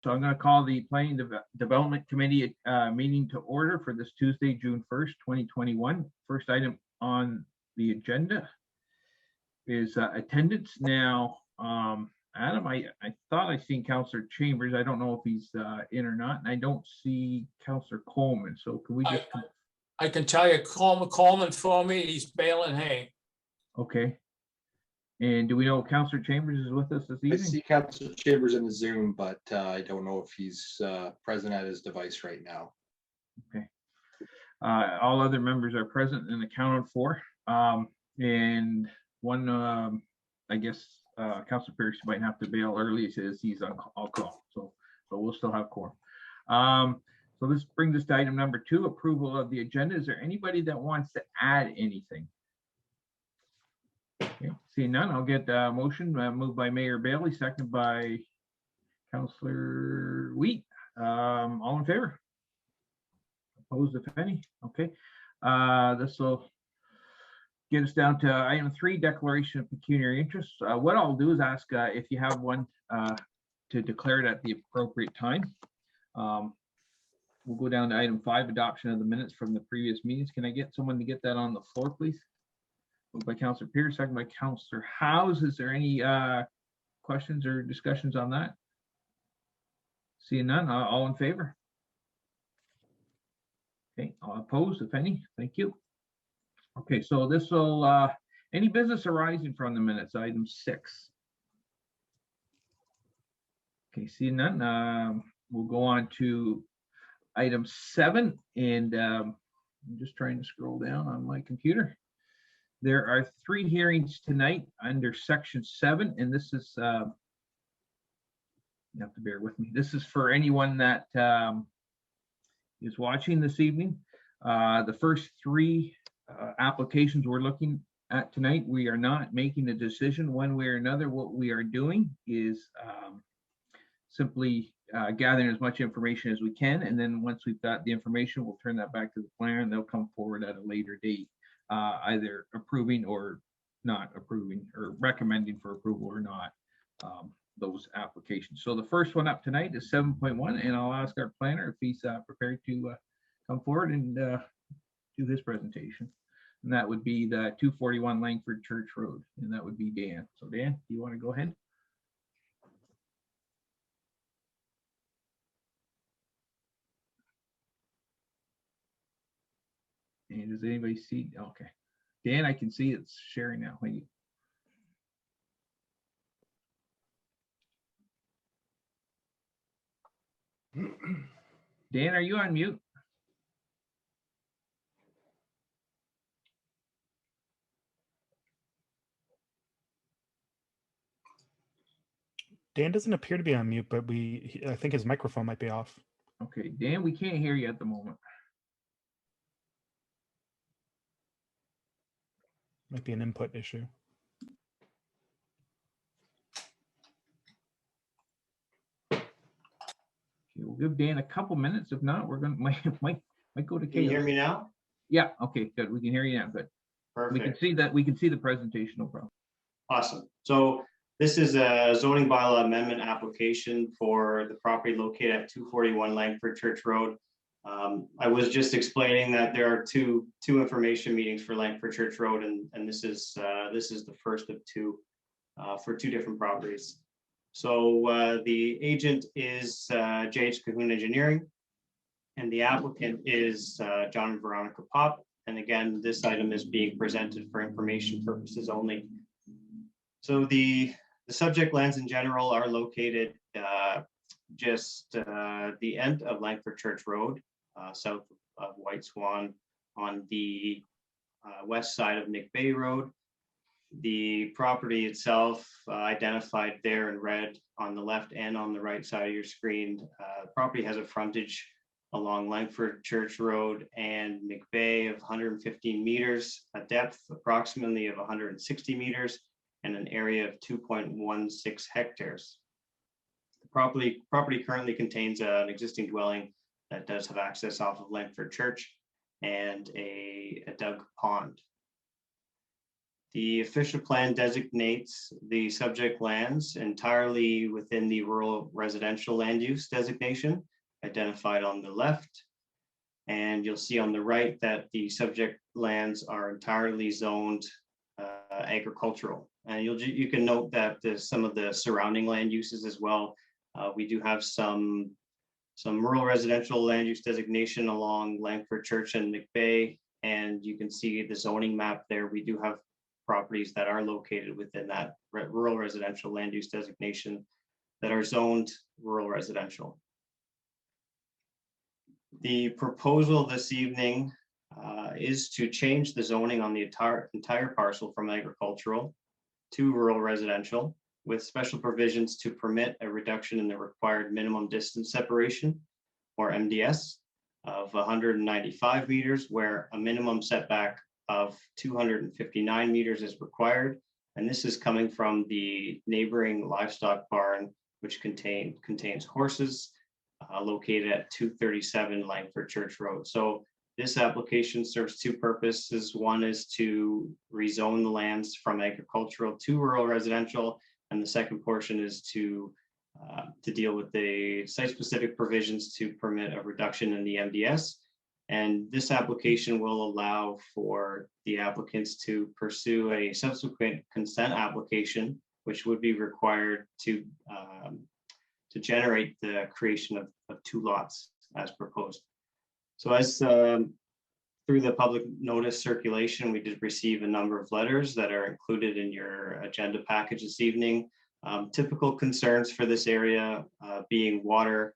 So I'm going to call the Planning Development Committee meeting to order for this Tuesday, June 1st, 2021. First item on the agenda is attendance. Now, Adam, I thought I seen Councillor Chambers. I don't know if he's in or not, and I don't see Councillor Coleman. So can we just? I can tell you, Coleman for me. He's baling hay. Okay. And do we know Councillor Chambers is with us this evening? I see Councillor Chambers in the Zoom, but I don't know if he's present at his device right now. Okay. All other members are present and accounted for. And one, I guess, Councillor Pierce might have to bail early. He says he's on call, so we'll still have quorum. So this brings us to item number 2, approval of the agenda. Is there anybody that wants to add anything? Okay, seeing none, I'll get a motion moved by Mayor Bailey, seconded by Councillor Wheat. All in favor? Opposed, if any? Okay. This will get us down to item 3, declaration of pecuniary interest. What I'll do is ask if you have one to declare it at the appropriate time. We'll go down to item 5, adoption of the minutes from the previous meetings. Can I get someone to get that on the floor, please? Moved by Councillor Pierce, second by Councillor Howes. Is there any questions or discussions on that? Seeing none, all in favor? Okay, all opposed, if any? Thank you. Okay, so this will, any business arising from the minutes, item 6. Okay, seeing none, we'll go on to item 7, and I'm just trying to scroll down on my computer. There are 3 hearings tonight under section 7, and this is, you have to bear with me. This is for anyone that is watching this evening. The first 3 applications we're looking at tonight, we are not making a decision one way or another. What we are doing is simply gathering as much information as we can, and then once we've got the information, we'll turn that back to the planner, and they'll come forward at a later date. Either approving or not approving, or recommending for approval or not, those applications. So the first one up tonight is 7.1, and I'll ask our planner if he's prepared to come forward and do his presentation. And that would be the 241 Langford Church Road, and that would be Dan. So Dan, do you want to go ahead? And does anybody see? Okay. Dan, I can see it's sharing now. Thank you. Dan, are you on mute? Dan doesn't appear to be on mute, but I think his microphone might be off. Okay, Dan, we can't hear you at the moment. Might be an input issue. Okay, we'll give Dan a couple minutes. If not, we're gonna might go to chaos. Can you hear me now? Yeah. Okay. Good. We can hear you now. Good. Perfect. We can see that. We can see the presentation. No problem. Awesome. So this is a zoning bylaw amendment application for the property located at 241 Langford Church Road. I was just explaining that there are two information meetings for Langford Church Road, and this is the first of 2 for 2 different properties. So the agent is JH Cahoon Engineering, and the applicant is John and Veronica Pop. And again, this item is being presented for information purposes only. So the subject lands in general are located just the end of Langford Church Road, south of White Swan, on the west side of Mcbay Road. The property itself, identified there in red on the left and on the right side of your screen. The property has a frontage along Langford Church Road and Mcbay of 115 meters, a depth approximately of 160 meters, and an area of 2.16 hectares. The property currently contains an existing dwelling that does have access off of Langford Church and a dug pond. The official plan designates the subject lands entirely within the rural residential land use designation identified on the left. And you'll see on the right that the subject lands are entirely zoned agricultural. And you can note that there's some of the surrounding land uses as well. We do have some rural residential land use designation along Langford Church and Mcbay. And you can see the zoning map there. We do have properties that are located within that rural residential land use designation that are zoned rural residential. The proposal this evening is to change the zoning on the entire parcel from agricultural to rural residential, with special provisions to permit a reduction in the required minimum distance separation, or MDS, of 195 meters, where a minimum setback of 259 meters is required. And this is coming from the neighboring livestock barn, which contains horses, located at 237 Langford Church Road. So this application serves two purposes. One is to rezone the lands from agricultural to rural residential, and the second portion is to deal with the site-specific provisions to permit a reduction in the MDS. And this application will allow for the applicants to pursue a subsequent consent application, which would be required to generate the creation of two lots as proposed. So as through the public notice circulation, we did receive a number of letters that are included in your agenda package this evening. Typical concerns for this area being water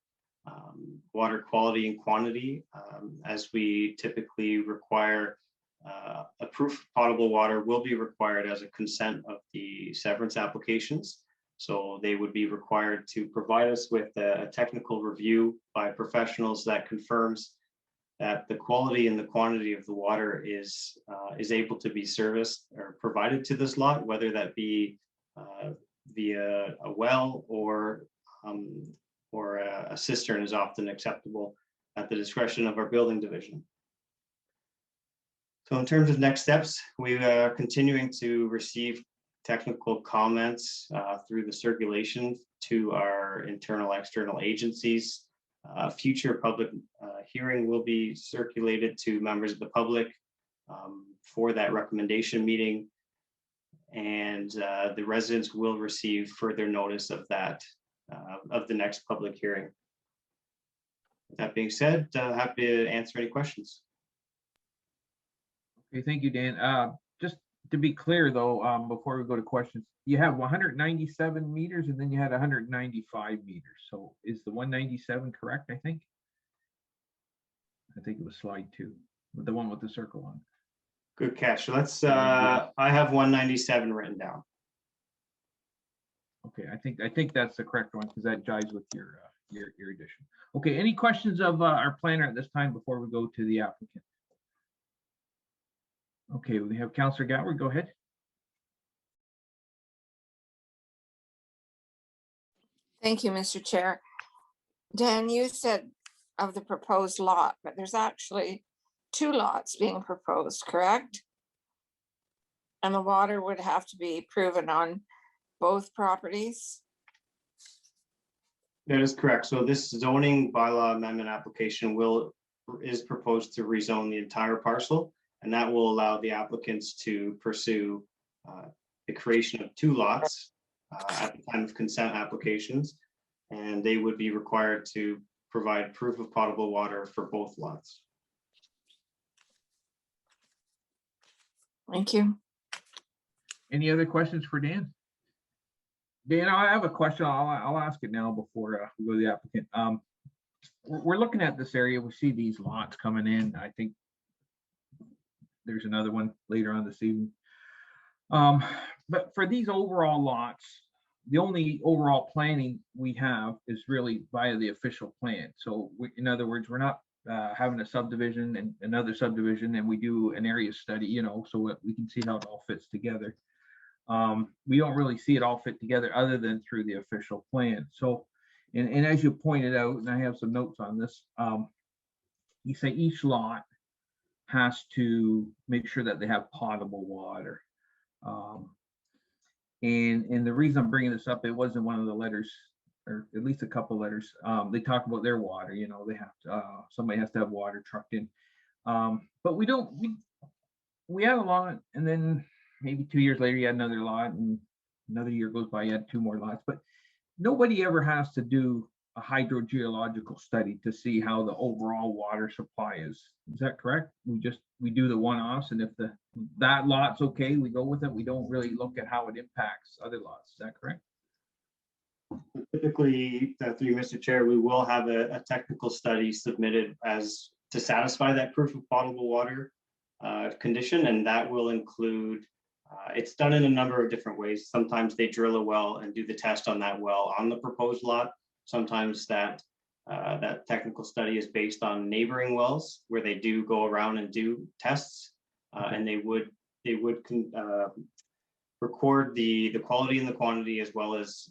quality and quantity, as we typically require a proof of potable water will be required as a consent of the severance applications. So they would be required to provide us with a technical review by professionals that confirms that the quality and the quantity of the water is able to be serviced or provided to this lot, whether that be via a well or a cistern is often acceptable at the discretion of our building division. So in terms of next steps, we are continuing to receive technical comments through the circulation to our internal external agencies. Future public hearing will be circulated to members of the public for that recommendation meeting, and the residents will receive further notice of that of the next public hearing. That being said, happy to answer any questions. Okay, thank you, Dan. Just to be clear though, before we go to questions, you have 197 meters and then you had 195 meters. So is the 197 correct, I think? I think it was slide 2, the one with the circle on. Good catch. So let's, I have 197 written down. Okay, I think that's the correct one because that jives with your addition. Okay, any questions of our planner at this time before we go to the applicant? Okay, we have Councillor Gower, go ahead. Thank you, Mr. Chair. Dan, you said of the proposed lot, but there's actually 2 lots being proposed, correct? And the water would have to be proven on both properties? That is correct. So this zoning bylaw amendment application is proposed to rezone the entire parcel, and that will allow the applicants to pursue the creation of 2 lots at the time of consent applications, and they would be required to provide proof of potable water for both lots. Thank you. Any other questions for Dan? Dan, I have a question. I'll ask it now before we go to the applicant. We're looking at this area. We see these lots coming in. I think there's another one later on this evening. But for these overall lots, the only overall planning we have is really via the official plan. So in other words, we're not having a subdivision and another subdivision, and we do an area study, you know, so we can see how it all fits together. We don't really see it all fit together other than through the official plan. So, and as you pointed out, and I have some notes on this, you say each lot has to make sure that they have potable water. And the reason I'm bringing this up, it wasn't one of the letters, or at least a couple letters. They talk about their water, you know, they have to, somebody has to have water trucked in. But we had a lot, and then maybe 2 years later, you had another lot, and another year goes by, you had 2 more lots. But nobody ever has to do a hydrogeological study to see how the overall water supply is. Is that correct? We do the one-offs, and if that lot's okay, we go with it. We don't really look at how it impacts other lots. Is that correct? Typically, through you, Mr. Chair, we will have a technical study submitted as to satisfy that proof of potable water condition, and that will include, it's done in a number of different ways. Sometimes they drill a well and do the test on that well on the proposed lot. Sometimes that technical study is based on neighboring wells where they do go around and do tests, and they would record the quality and the quantity, as well as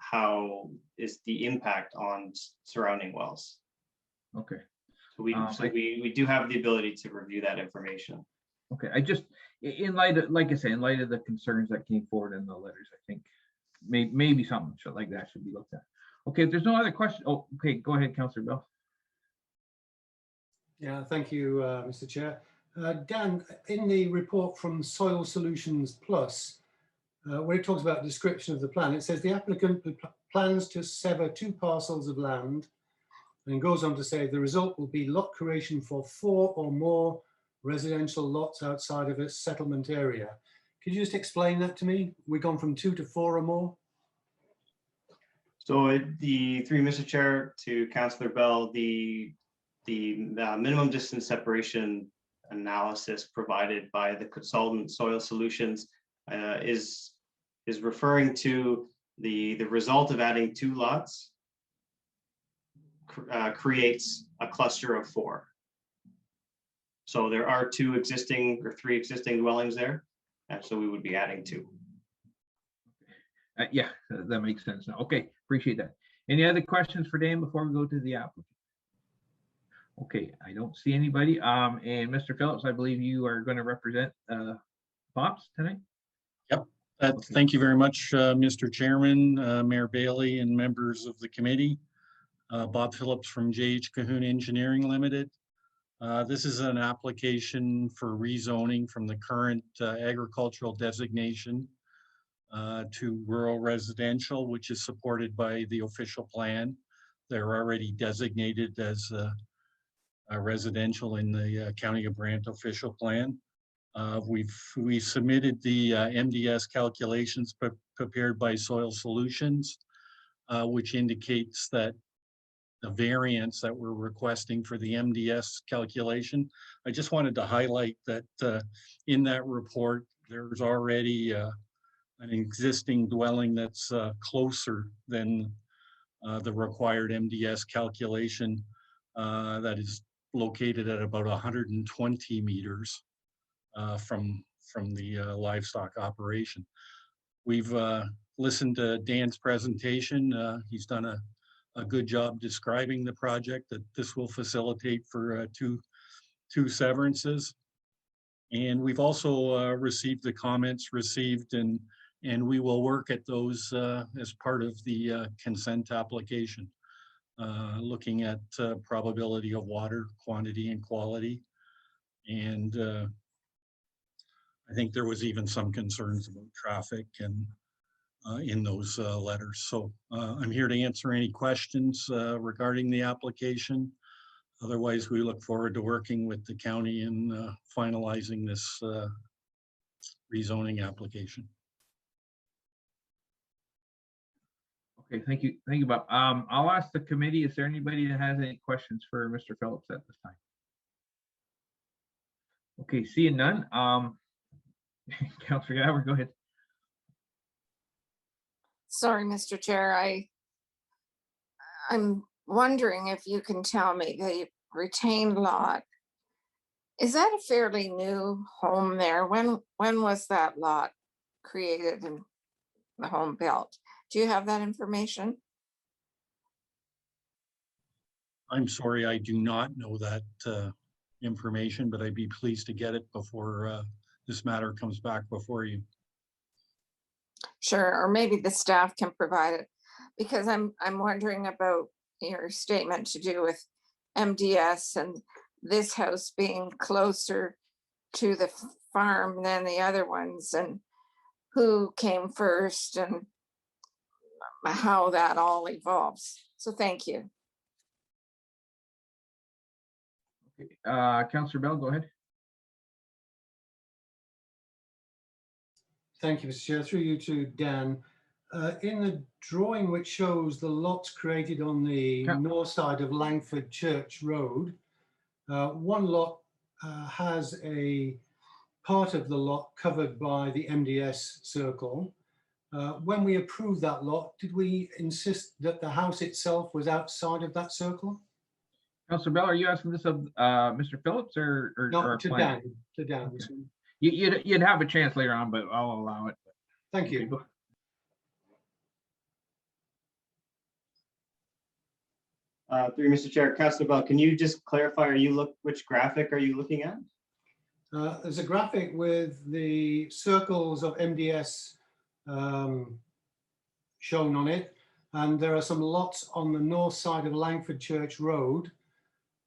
how is the impact on surrounding wells. Okay. So we do have the ability to review that information. Okay. I just, in light of, like I say, in light of the concerns that came forward in the letters, I think maybe something like that should be looked at. Okay, if there's no other question, oh, okay, go ahead, Councillor Bell. Yeah, thank you, Mr. Chair. Dan, in the report from Soil Solutions Plus, where it talks about description of the plan, it says the applicant plans to sever 2 parcels of land, and goes on to say the result will be lot creation for 4 or more residential lots outside of a settlement area. Could you just explain that to me? We've gone from 2 to 4 or more? So through Mr. Chair to Councillor Bell, the minimum distance separation analysis provided by the consultant Soil Solutions is referring to the result of adding 2 lots creates a cluster of 4. So there are 2 existing or 3 existing dwellings there, and so we would be adding 2. Yeah, that makes sense now. Okay, appreciate that. Any other questions for Dan before we go to the applicant? Okay, I don't see anybody. And Mr. Phillips, I believe you are going to represent Pops tonight? Yep. Okay. Thank you very much, Mr. Chairman, Mayor Bailey, and members of the committee. Bob Phillips from J.H. Cahoon Engineering Limited. This is an application for rezoning from the current agricultural designation to rural residential, which is supported by the official plan. They're already designated as a residential in the County of Brant official plan. We submitted the MDS calculations prepared by Soil Solutions, which indicates that the variance that we're requesting for the MDS calculation. I just wanted to highlight that in that report, there's already an existing dwelling that's closer than the required MDS calculation that is located at about 120 meters from the livestock operation. We've listened to Dan's presentation. He's done a good job describing the project that this will facilitate for two severances. And we've also received the comments received, and we will work at those as part of the consent application, looking at probability of water, quantity and quality. And I think there was even some concerns about traffic and in those letters. So I'm here to answer any questions regarding the application. Otherwise, we look forward to working with the county in finalizing this rezoning application. Okay, thank you, Bob. I'll ask the committee, is there anybody that has any questions for Mr. Phillips at this time? Okay, seeing none. Councillor Gower, go ahead. Sorry, Mr. Chair, I'm wondering if you can tell me the retained lot, is that a fairly new home there? When was that lot created and the home built? Do you have that information? I'm sorry, I do not know that information, but I'd be pleased to get it before this matter comes back before you. Sure, or maybe the staff can provide it, because I'm wondering about your statement to do with MDS and this house being closer to the farm than the other ones, and who came first and how that all evolves. So thank you. Councillor Bell, go ahead. Thank you, Mr. Chair. Through you to Dan. In the drawing which shows the lots created on the north side of Langford Church Road, one lot has a part of the lot covered by the MDS circle. When we approved that lot, did we insist that the house itself was outside of that circle? Councillor Bell, are you asking this of Mr. Phillips or No, to planner? Dan. To Dan. Okay. You'd have a chance later on, but I'll allow it. Thank Okay, you. go. Through Mr. Chair, Councillor Bell, can you just clarify, which graphic are you looking at? There's a graphic with the circles of MDS shown on it, and there are some lots on the north side of Langford Church Road.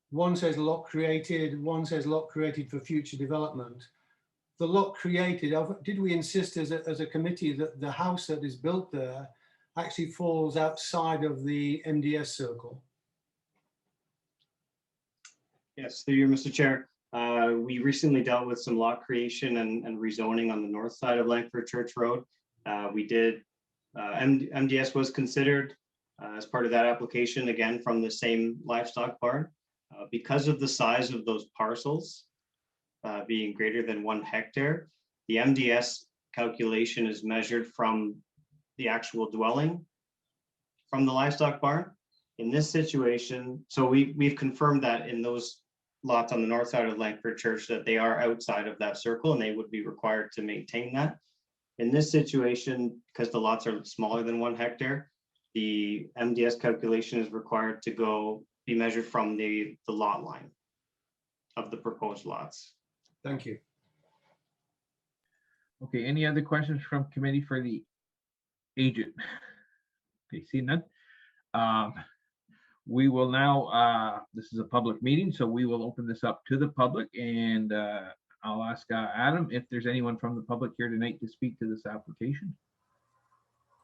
One says lot created, one says lot created for future development. The lot created, did we insist as a committee that the house that is built there actually falls outside of the MDS circle? Yes, through you, Mr. Chair. We recently dealt with some lot creation and rezoning on the north side of Langford Church Road. MDS was considered as part of that application, again, from the same livestock barn. Because of the size of those parcels being greater than 1 hectare, the MDS calculation is measured from the actual dwelling from the livestock barn. In this situation, so we've confirmed that in those lots on the north side of Langford Church that they are outside of that circle and they would be required to maintain that. In this situation, because the lots are smaller than 1 hectare, the MDS calculation is required to be measured from the lot line of the proposed lots. Thank you. Okay, any other questions from committee for the agent? Okay, see none. We will now, this is a public meeting, so we will open this up to the public, and I'll ask Adam if there's anyone from the public here tonight to speak to this application.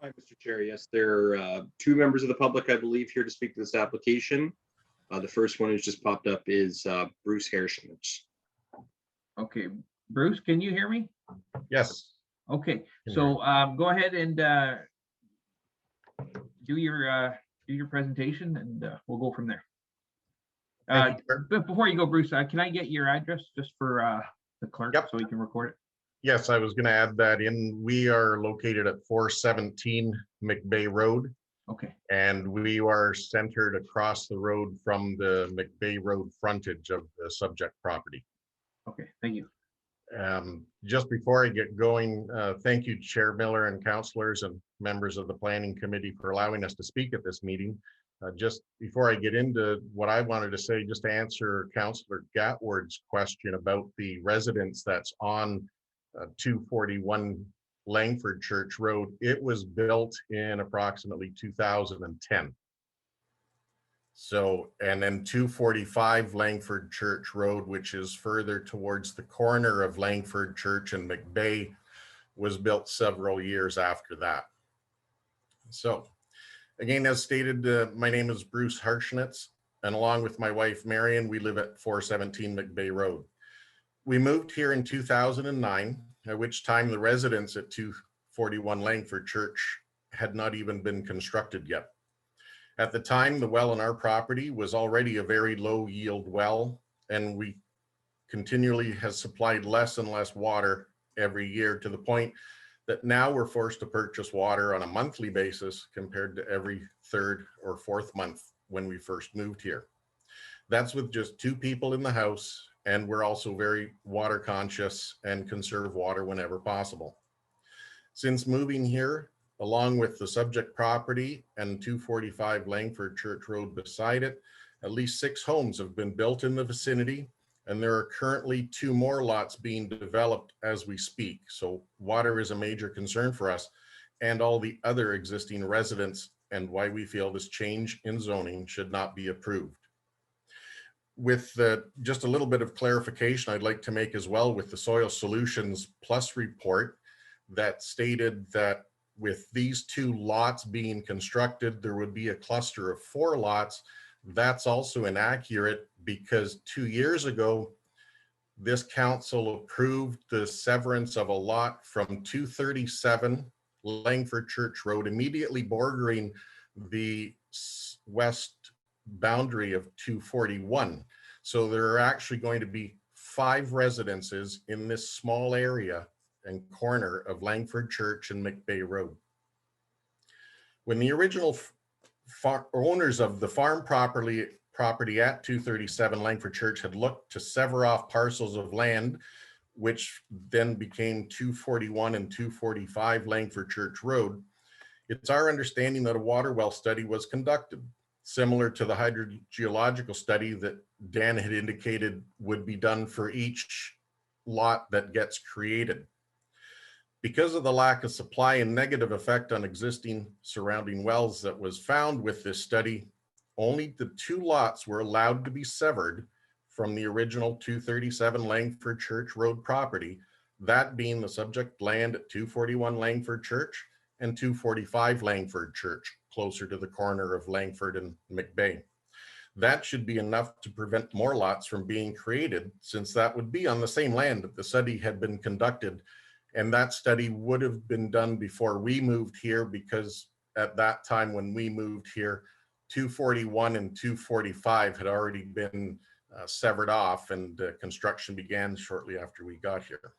Hi, Mr. Chair. Yes, there are 2 members of the public, I believe, here to speak to this application. The first one who's just popped up is Bruce Herschnitz. Okay, Bruce, can you hear me? Yes. Okay, so go ahead and do your presentation, and we'll go from there. But before you go, Bruce, can I get your address just for the clerk? Yep. So he can record it? Yes, I was going to add that in. We are located at 417 Mcbay Road. Okay. And we are centered across the road from the Mcbay Road frontage of the subject property. Okay, thank you. Just before I get going, thank you, Chair Miller and councillors and members of the Planning Committee for allowing us to speak at this meeting. Just before I get into what I wanted to say, just to answer Councillor Gatward's question about the residence that's on 241 Langford Church Road. It was built in approximately 2010. So, and then 245 Langford Church Road, which is further towards the corner of Langford Church and Mcbay, was built several years after that. So, again, as stated, my name is Bruce Herschnitz, and along with my wife, Marion, we live at 417 Mcbay Road. We moved here in 2009, at which time the residence at 241 Langford Church had not even been constructed yet. At the time, the well in our property was already a very low yield well, and we continually has supplied less and less water every year, to the point that now we're forced to purchase water on a monthly basis compared to every 3rd or 4th month when we first moved here. That's with just 2 people in the house, and we're also very water conscious and conserve water whenever possible. Since moving here, along with the subject property and 245 Langford Church Road beside it, at least 6 homes have been built in the vicinity, and there are currently 2 more lots being developed as we speak. So water is a major concern for us. and all the other existing residents, and why we feel this change in zoning should not be approved. With just a little bit of clarification I'd like to make as well with the Soil Solutions Plus report that stated that with these 2 lots being constructed, there would be a cluster of 4 lots. That's also inaccurate, because 2 years ago, this council approved the severance of a lot from 237 Langford Church Road, immediately bordering the west boundary of 241. So there are actually going to be 5 residences in this small area and corner of Langford Church and Mcbay Road. When the original owners of the farm property at 237 Langford Church had looked to sever off parcels of land, which then became 241 and 245 Langford Church Road, it's our understanding that a water well study was conducted, similar to the hydrogeological study that Dan had indicated would be done for each lot that gets created. Because of the lack of supply and negative effect on existing surrounding wells that was found with this study, only the 2 lots were allowed to be severed from the original 237 Langford Church Road property, that being the subject land at 241 Langford Church and 245 Langford Church, closer to the corner of Langford and Mcbay. That should be enough to prevent more lots from being created, since that would be on the same land that the study had been conducted. And that study would have been done before we moved here, because at that time when we moved here, 241 and 245 had already been severed off, and construction began shortly after we got here.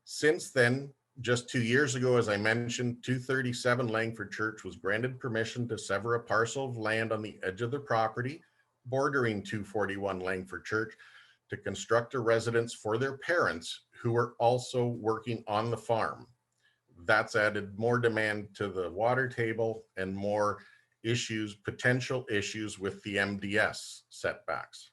Since then, just 2 years ago, as I mentioned, 237 Langford Church was granted permission to sever a parcel of land on the edge of the property bordering 241 Langford Church to construct a residence for their parents who were also working on the farm. That's added more demand to the water table and more issues, potential issues with the MDS setbacks.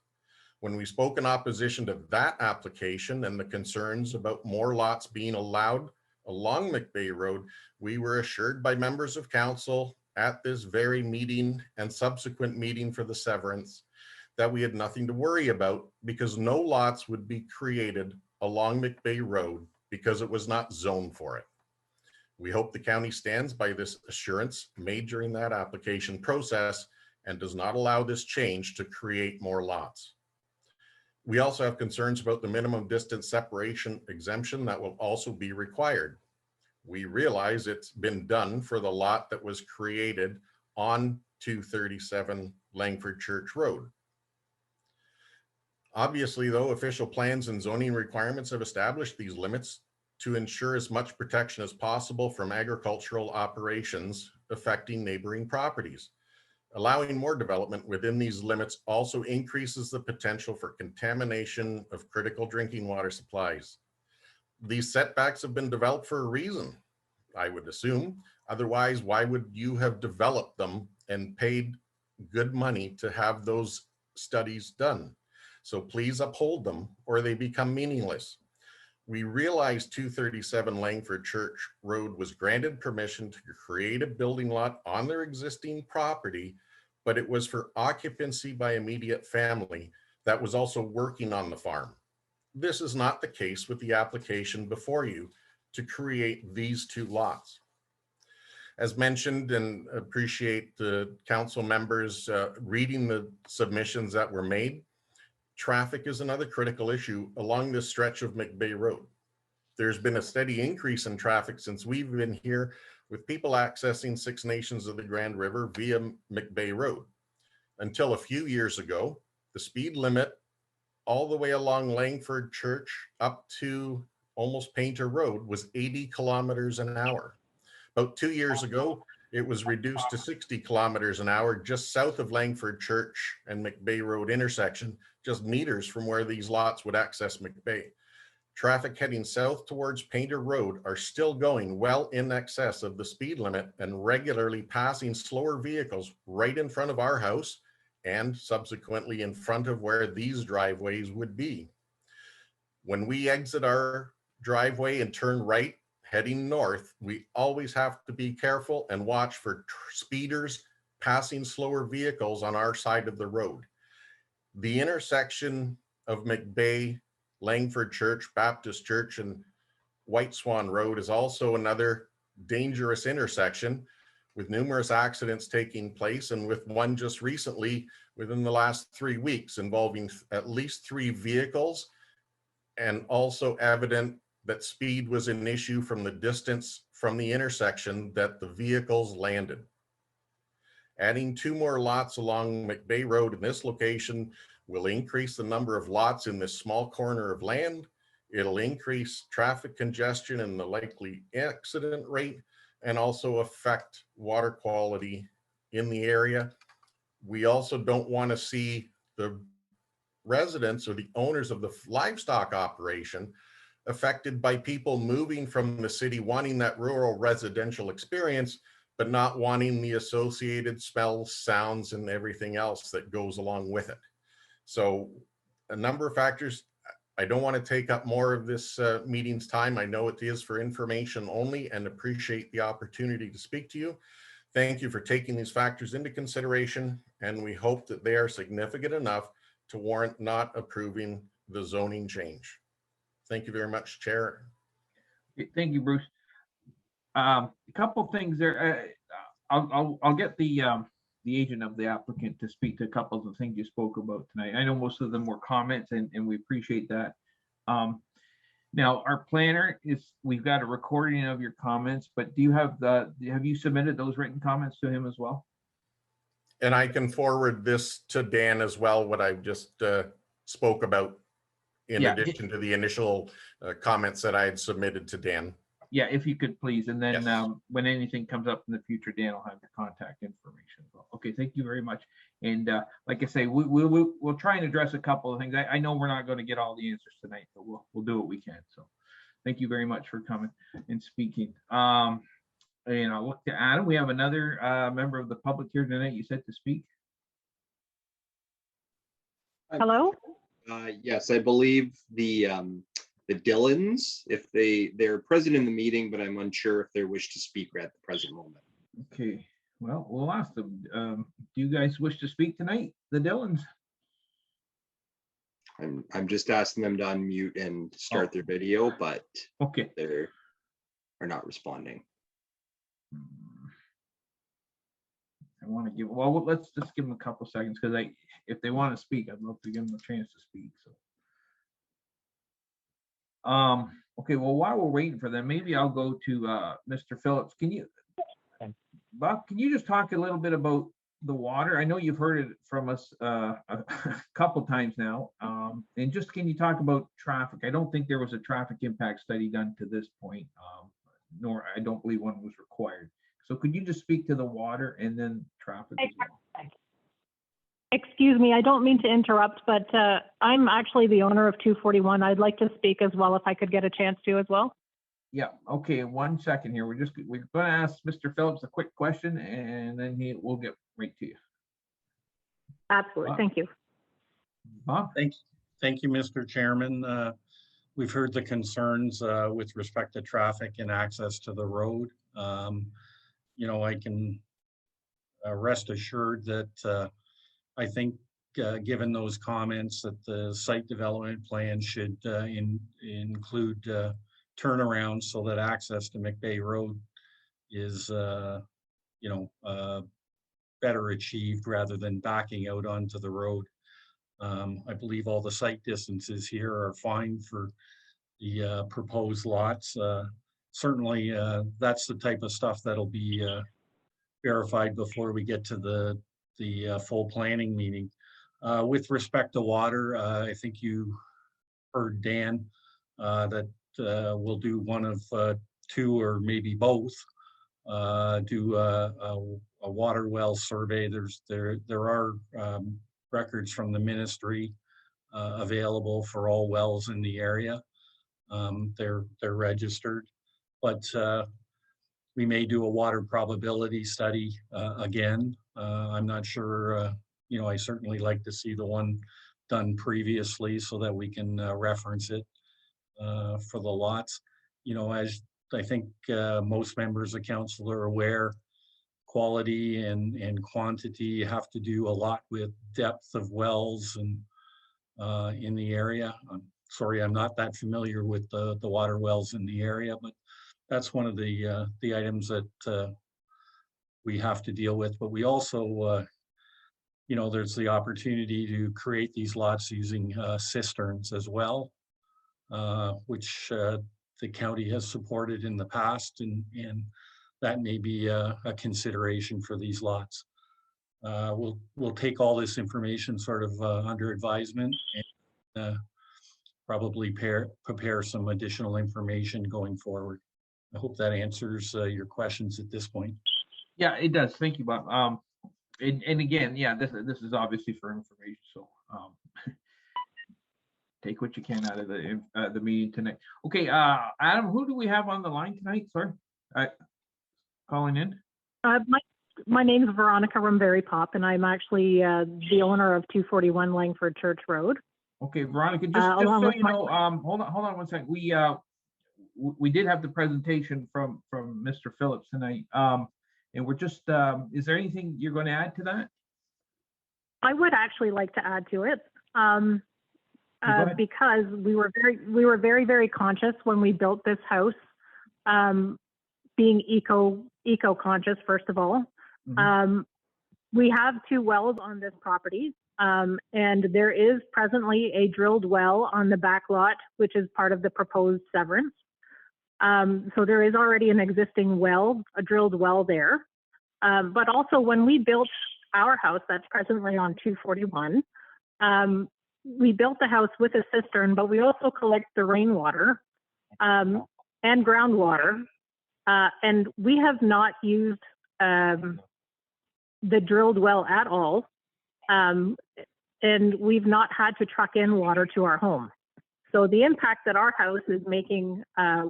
When we spoke in opposition to that application and the concerns about more lots being allowed along Mcbay Road, we were assured by members of council at this very meeting and subsequent meeting for the severance that we had nothing to worry about, because no lots would be created along Mcbay Road because it was not zoned for it. We hope the county stands by this assurance made during that application process and does not allow this change to create more lots. We also have concerns about the minimum distance separation exemption that will also be required. We realize it's been done for the lot that was created on 237 Langford Church Road. Obviously, though, official plans and zoning requirements have established these limits to ensure as much protection as possible from agricultural operations affecting neighboring properties. Allowing more development within these limits also increases the potential for contamination of critical drinking water supplies. These setbacks have been developed for a reason, I would assume. Otherwise, why would you have developed them and paid good money to have those studies done? So please uphold them or they become meaningless. We realize 237 Langford Church Road was granted permission to create a building lot on their existing property, but it was for occupancy by immediate family that was also working on the farm. This is not the case with the application before you to create these 2 lots. As mentioned, and appreciate the council members reading the submissions that were made, traffic is another critical issue along this stretch of Mcbay Road. There's been a steady increase in traffic since we've been here, with people accessing 6 Nations of the Grand River via Mcbay Road. Until a few years ago, the speed limit all the way along Langford Church up to almost Painter Road was 80 kilometers an hour. About 2 years ago, it was reduced to 60 kilometers an hour just south of Langford Church and Mcbay Road intersection, just meters from where these lots would access Mcbay. Traffic heading south towards Painter Road are still going well in excess of the speed limit and regularly passing slower vehicles right in front of our house and subsequently in front of where these driveways would be. When we exit our driveway and turn right, heading north, we always have to be careful and watch for speeders passing slower vehicles on our side of the road. The intersection of Mcbay, Langford Church, Baptist Church, and White Swan Road is also another dangerous intersection with numerous accidents taking place, and with one just recently within the last 3 weeks involving at least 3 vehicles, and also evident that speed was an issue from the distance from the intersection that the vehicles landed. Adding 2 more lots along Mcbay Road in this location will increase the number of lots in this small corner of land. It'll increase traffic congestion and the likely accident rate, and also affect water quality in the area. We also don't want to see the residents or the owners of the livestock operation affected by people moving from the city wanting that rural residential experience, but not wanting the associated smells, sounds, and everything else that goes along with it. So a number of factors. I don't want to take up more of this meeting's time. I know it is for information only, and appreciate the opportunity to speak to you. Thank you for taking these factors into consideration, and we hope that they are significant enough to warrant not approving the zoning change. Thank you very much, Chair. Thank you, Bruce. A couple things there. I'll get the agent of the applicant to speak to a couple of the things you spoke about tonight. I know most of them were comments, and we appreciate that. Now, our planner we've got a recording of your comments, but have you submitted those written comments to him as well? And I can forward this to Dan as well, what I just spoke about, in addition to the initial comments that I had submitted to Dan. Yeah, if you could please, and then Yes. When anything comes up in the future, Dan will have your contact information as well. Okay, thank you very much. And like I say, we'll try and address a couple of things. I know we're not going to get all the answers tonight, but we'll do what we can. So thank you very much for coming and speaking. And I'll look to Adam. We have another member of the public here tonight. You said to speak. Hello? Yes, I believe the Dillons, if they're present in the meeting, but I'm unsure if they wish to speak at the present moment. Okay, well, we'll ask them. Do you guys wish to speak tonight, the Dillons? I'm just asking them to unmute and start their video, but Okay. they are not responding. I want to give, well, let's just give them a couple seconds, because if they want to speak, I'd love to give them a chance to speak. So. Okay, well, while we're waiting for them, maybe I'll go to Mr. Phillips. Bob, can you just talk a little bit about the water? I know you've heard it from us a couple times now. And just, can you talk about traffic? I don't think there was a traffic impact study done to this point, nor I don't believe one was required. So could you just speak to the water and then traffic as well? Excuse me, I don't mean to interrupt, but I'm actually the owner of 241. I'd like to speak as well if I could get a chance to as well. Yeah, okay, 1 second here. We're going to ask Mr. Phillips a quick question, and then we'll get right to you. Absolutely, thank you. Bob? Thank you, Mr. Chairman. We've heard the concerns with respect to traffic and access to the road. You know, I can rest assured that I think, given those comments, that the site development plan should include turnarounds so that access to Mcbay Road is, you know, better achieved rather than backing out onto the road. I believe all the site distances here are fine for the proposed lots. Certainly, that's the type of stuff that'll be verified before we get to the full planning meeting. With respect to water, I think you heard Dan that we'll do one of 2 or maybe both. Do a water well survey. There are records from the ministry available for all wells in the area. They're registered, but we may do a water probability study again. I'm not sure, you know, I certainly like to see the one done previously so that we can reference it for the lots. You know, as I think most members of council are aware, quality and quantity have to do a lot with depth of wells and in the area. I'm sorry, I'm not that familiar with the water wells in the area, but that's one of the items that we have to deal with. But we also, you know, there's the opportunity to create these lots using cisterns as well, which the county has supported in the past, and that may be a consideration for these lots. We'll take all this information sort of under advisement and probably prepare some additional information going forward. I hope that answers your questions at this point. Yeah, it does. Thank you, Bob. And again, yeah, this is obviously for information, so take what you can out of the meeting tonight. Okay, Adam, who do we have on the line tonight? Sorry, calling in. My name is Veronica Rumberry Pop, and I'm actually the owner of 241 Langford Church Road. Okay, Veronica, just so you know, hold on one second. We did have the presentation from Mr. Phillips tonight. And we're just, is there anything you're going to add to that? I would actually like to add to it, because we were very conscious when we built this house, being eco-conscious, first of all. Mm-hmm. We have 2 wells on this property, and there is presently a drilled well on the back lot, which is part of the proposed severance. So there is already an existing well, a drilled well there. But also when we built our house that's presently on 241, we built the house with a cistern, but we also collect the rainwater and groundwater. And we have not used the drilled well at all. And we've not had to truck in water to our home. So the impact that our house is making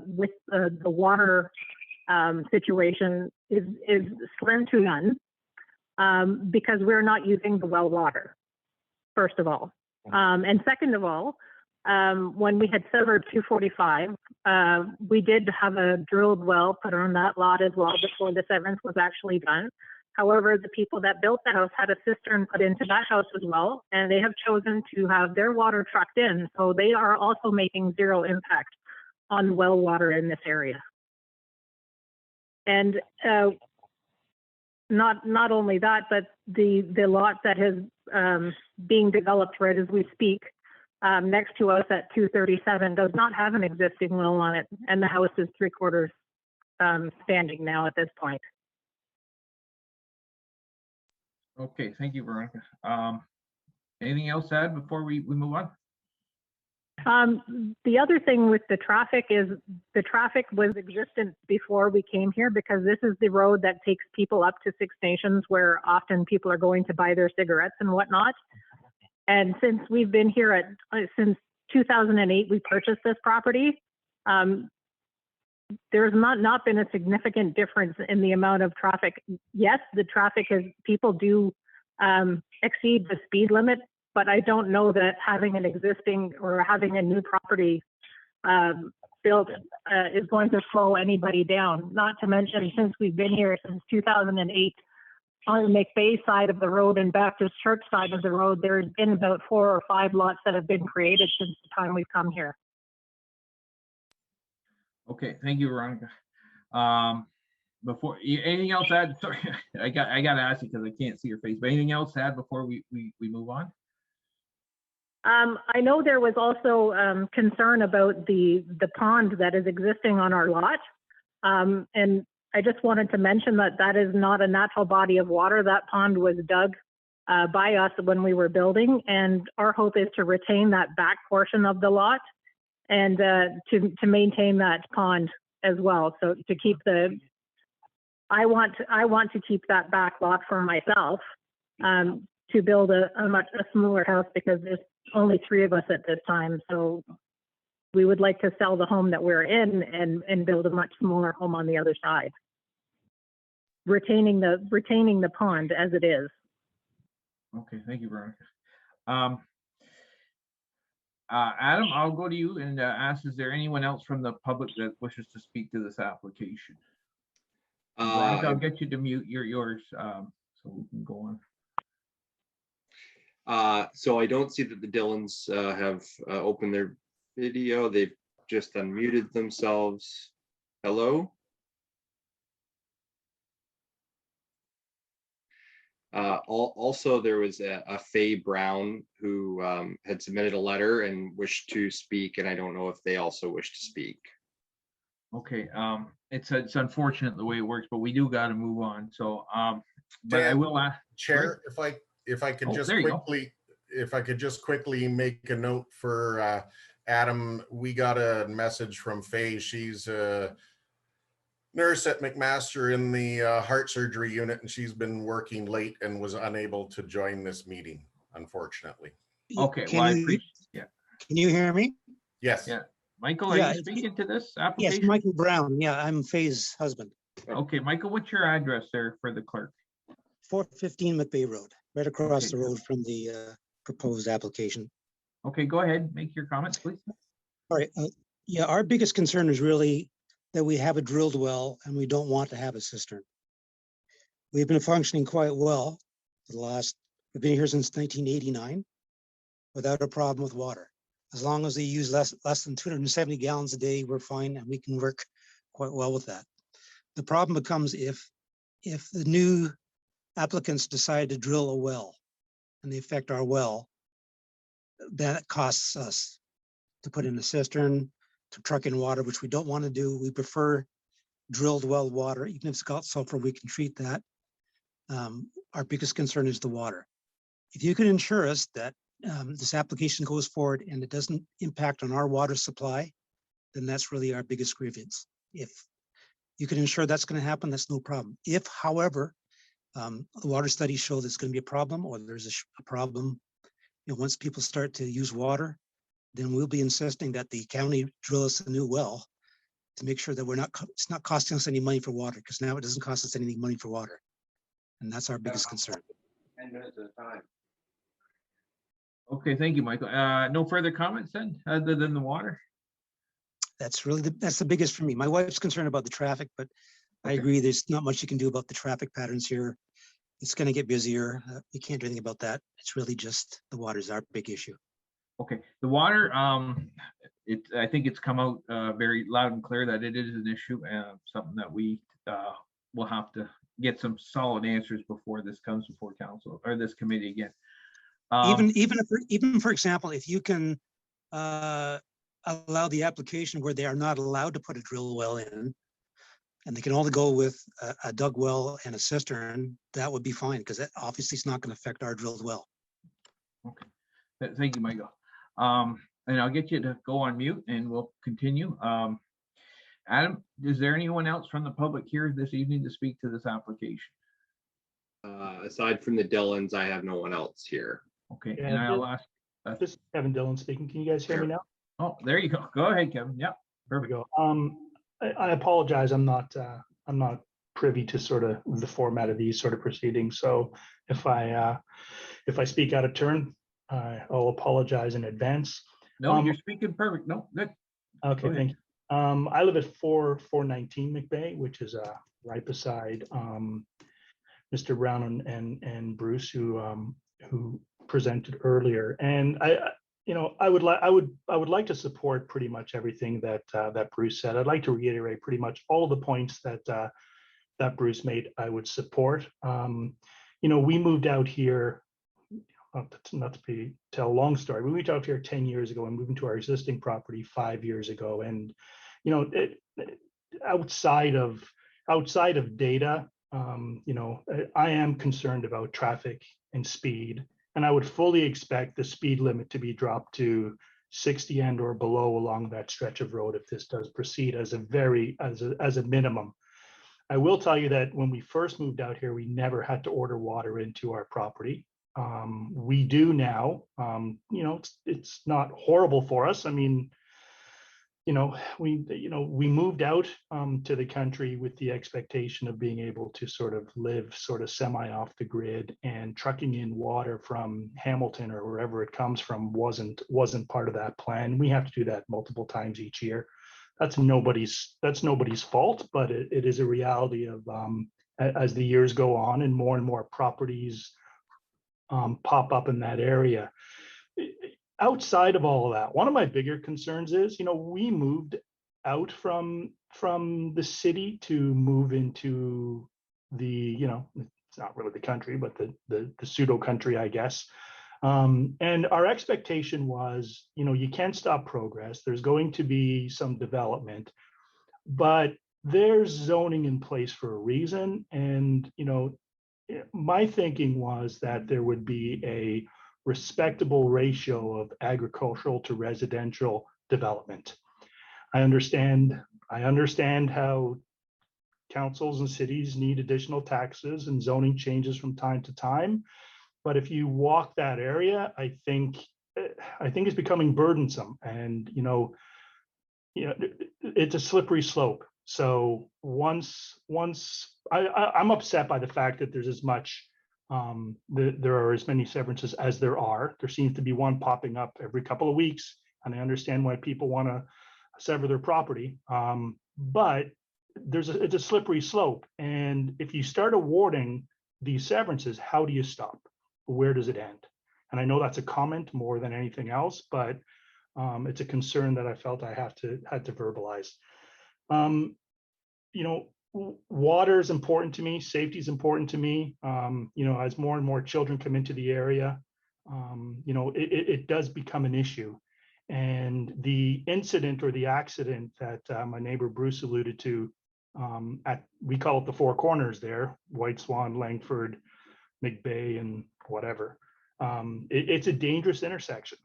with the water situation is slim to none, because we're not using the well water, first of all. And second of all, when we had severed 245, we did have a drilled well put on that lot as well before the severance was actually done. However, the people that built the house had a cistern put into that house as well, and they have chosen to have their water trucked in. So they are also making zero impact on well water in this area. And not only that, but the lot that is being developed right as we speak, next to us at 237 does not have an existing well on it, and the house is 3/4 standing now at this point. Okay, thank you, Veronica. Anything else to add before we move on? The other thing with the traffic is the traffic was existent before we came here, because this is the road that takes people up to Six Nations, where often people are going to buy their cigarettes and whatnot. And since we've been here since 2008, we purchased this property. There's not been a significant difference in the amount of traffic. Yes, the traffic people do exceed the speed limit, but I don't know that having an existing or having a new property built is going to slow anybody down. Not to mention, since we've been here since 2008, on the Mcbay side of the road and Baptist Church side of the road, there's been about 4 or 5 lots that have been created since the time we've come here. Okay, thank you, Veronica. Before anything else to add? Sorry, I got to ask you because I can't see your face. But anything else to add before we move on? I know there was also concern about the pond that is existing on our lot, and I just wanted to mention that is not a natural body of water. That pond was dug by us when we were building, and our hope is to retain that back portion of the lot and to maintain that pond as well. So to keep I want to keep that back lot for myself, to build a smaller house, because there's only 3 of us at this time. So we would like to sell the home that we're in and build a much smaller home on the other side, retaining the pond as it is. Okay, thank you, Veronica. Adam, I'll go to you and ask, is there anyone else from the public that wishes to speak to this application? Veronica, I'll get you to mute yours so we can go on. So I don't see that the Dillons have opened their video. They've just unmuted themselves. Hello? Also, there was a Faye Brown who had submitted a letter and wished to speak, and I don't know if they also wish to speak. Okay, it's unfortunate the way it works, but we do got to move on. So, but I Dan, will ask. Chair, if I could Oh, just there you go. quickly make a note for Adam, we got a message from Faye. She's a nurse at McMaster in the heart surgery unit, and she's been working late and was unable to join this meeting, unfortunately. Okay, well, I appreciate. Yeah. Can you hear me? Yes. Yeah. Michael, are Yeah, you speaking to this Yes, application? Michael Brown. Yeah, I'm Faye's husband. Okay, Michael, what's your address there for the clerk? 415 Mcbay Road, right across Okay. the road from the proposed application. Okay, go ahead, make your comments, please. All right. Yeah, our biggest concern is really that we have a drilled well and we don't want to have a cistern. We've been functioning quite well for the last, we've been here since 1989 without a problem with water. As long as they use less than 270 gallons a day, we're fine and we can work quite well with that. The problem becomes if the new applicants decide to drill a well and they affect our well, that costs us to put in a cistern, to truck in water, which we don't want to do. We prefer drilled well water. Even if it's got sulfur, we can treat that. Our biggest concern is the water. If you can ensure us that this application goes forward and it doesn't impact on our water supply, then that's really our biggest grievance. If you can ensure that's going to happen, that's no problem. If, however, the water studies show there's going to be a problem, or there's a problem, once people start to use water, then we'll be insisting that the county drill us a new well to make sure that it's not costing us any money for water, because now it doesn't cost us any money for water. And that's our biggest concern. 10 minutes at a time. Okay, thank you, Michael. No further comments then, other than the water? That's really that's the biggest for me. My wife's concerned about the traffic, but I agree there's not much you can do about the traffic patterns here. It's going to get busier. We can't do anything about that. It's really just the water is our big issue. Okay, the water, I think it's come out very loud and clear that it is an issue, something that we will have to get some solid answers before this comes before council or this committee again. Even for example, if you can allow the application where they are not allowed to put a drill well in, and they can only go with a dug well and a cistern, that would be fine, because that obviously is not going to affect our drilled well. Okay, thank you, Michael. And I'll get you to go on mute and we'll continue. Adam, is there anyone else from the public here this evening to speak to this application? Aside from the Dillons, I have no one else here. Okay, Yeah, and I'll ask. This is Kevin Dillon speaking. Can you guys hear me now? Oh, there you go. Go ahead, Kevin. Yeah, There we perfect. go. I apologize. I'm not privy to sort of the format of these sort of proceedings. So if I speak out of turn, I'll apologize in advance. No, you're speaking perfect. No, good. Okay, thank you. I live at 419 Mcbay, which is right beside Mr. Brown and Bruce, who presented earlier. And I would like to support pretty much everything that Bruce said. I'd like to reiterate pretty much all the points that Bruce made. I would support. We moved out here. Not to tell a long story. We moved out here 10 years ago and moved into our existing property 5 years ago. And outside of data, I am concerned about traffic and speed, and I would fully expect the speed limit to be dropped to 60 and or below along that stretch of road if this does proceed as a minimum. I will tell you that when we first moved out here, we never had to order water into our property. We do now. It's not horrible for us. I mean, we moved out to the country with the expectation of being able to sort of live sort of semi off the grid, and trucking in water from Hamilton or wherever it comes from wasn't part of that plan. We have to do that multiple times each year. That's nobody's fault, but it is a reality of as the years go on and more properties pop up in that area. Outside of all of that, one of my bigger concerns is, we moved out from the city to move into the, it's not really the country, but the pseudo country, I guess. And our expectation was, you can't stop progress. There's going to be some development, but there's zoning in place for a reason. And, my thinking was that there would be a respectable ratio of agricultural to residential development. I understand how councils and cities need additional taxes and zoning changes from time to time. But if you walk that area, I think it's becoming burdensome, and it's a slippery slope. So I'm upset by the fact that there's as much there are as many severances as there are. There seems to be one popping up every couple of weeks, and I understand why people want to sever their property. But it's a slippery slope, and if you start awarding these severances, how do you stop? Where does it end? And I know that's a comment more than anything else, but it's a concern that I felt I had to verbalize. Water is important to me. Safety is important to me. As more and more children come into the area, it does become an issue. And the incident or the accident that my neighbor Bruce alluded to, we call it the Four Corners there, White Swan, Langford, Mcbay, and whatever. It's a dangerous intersection.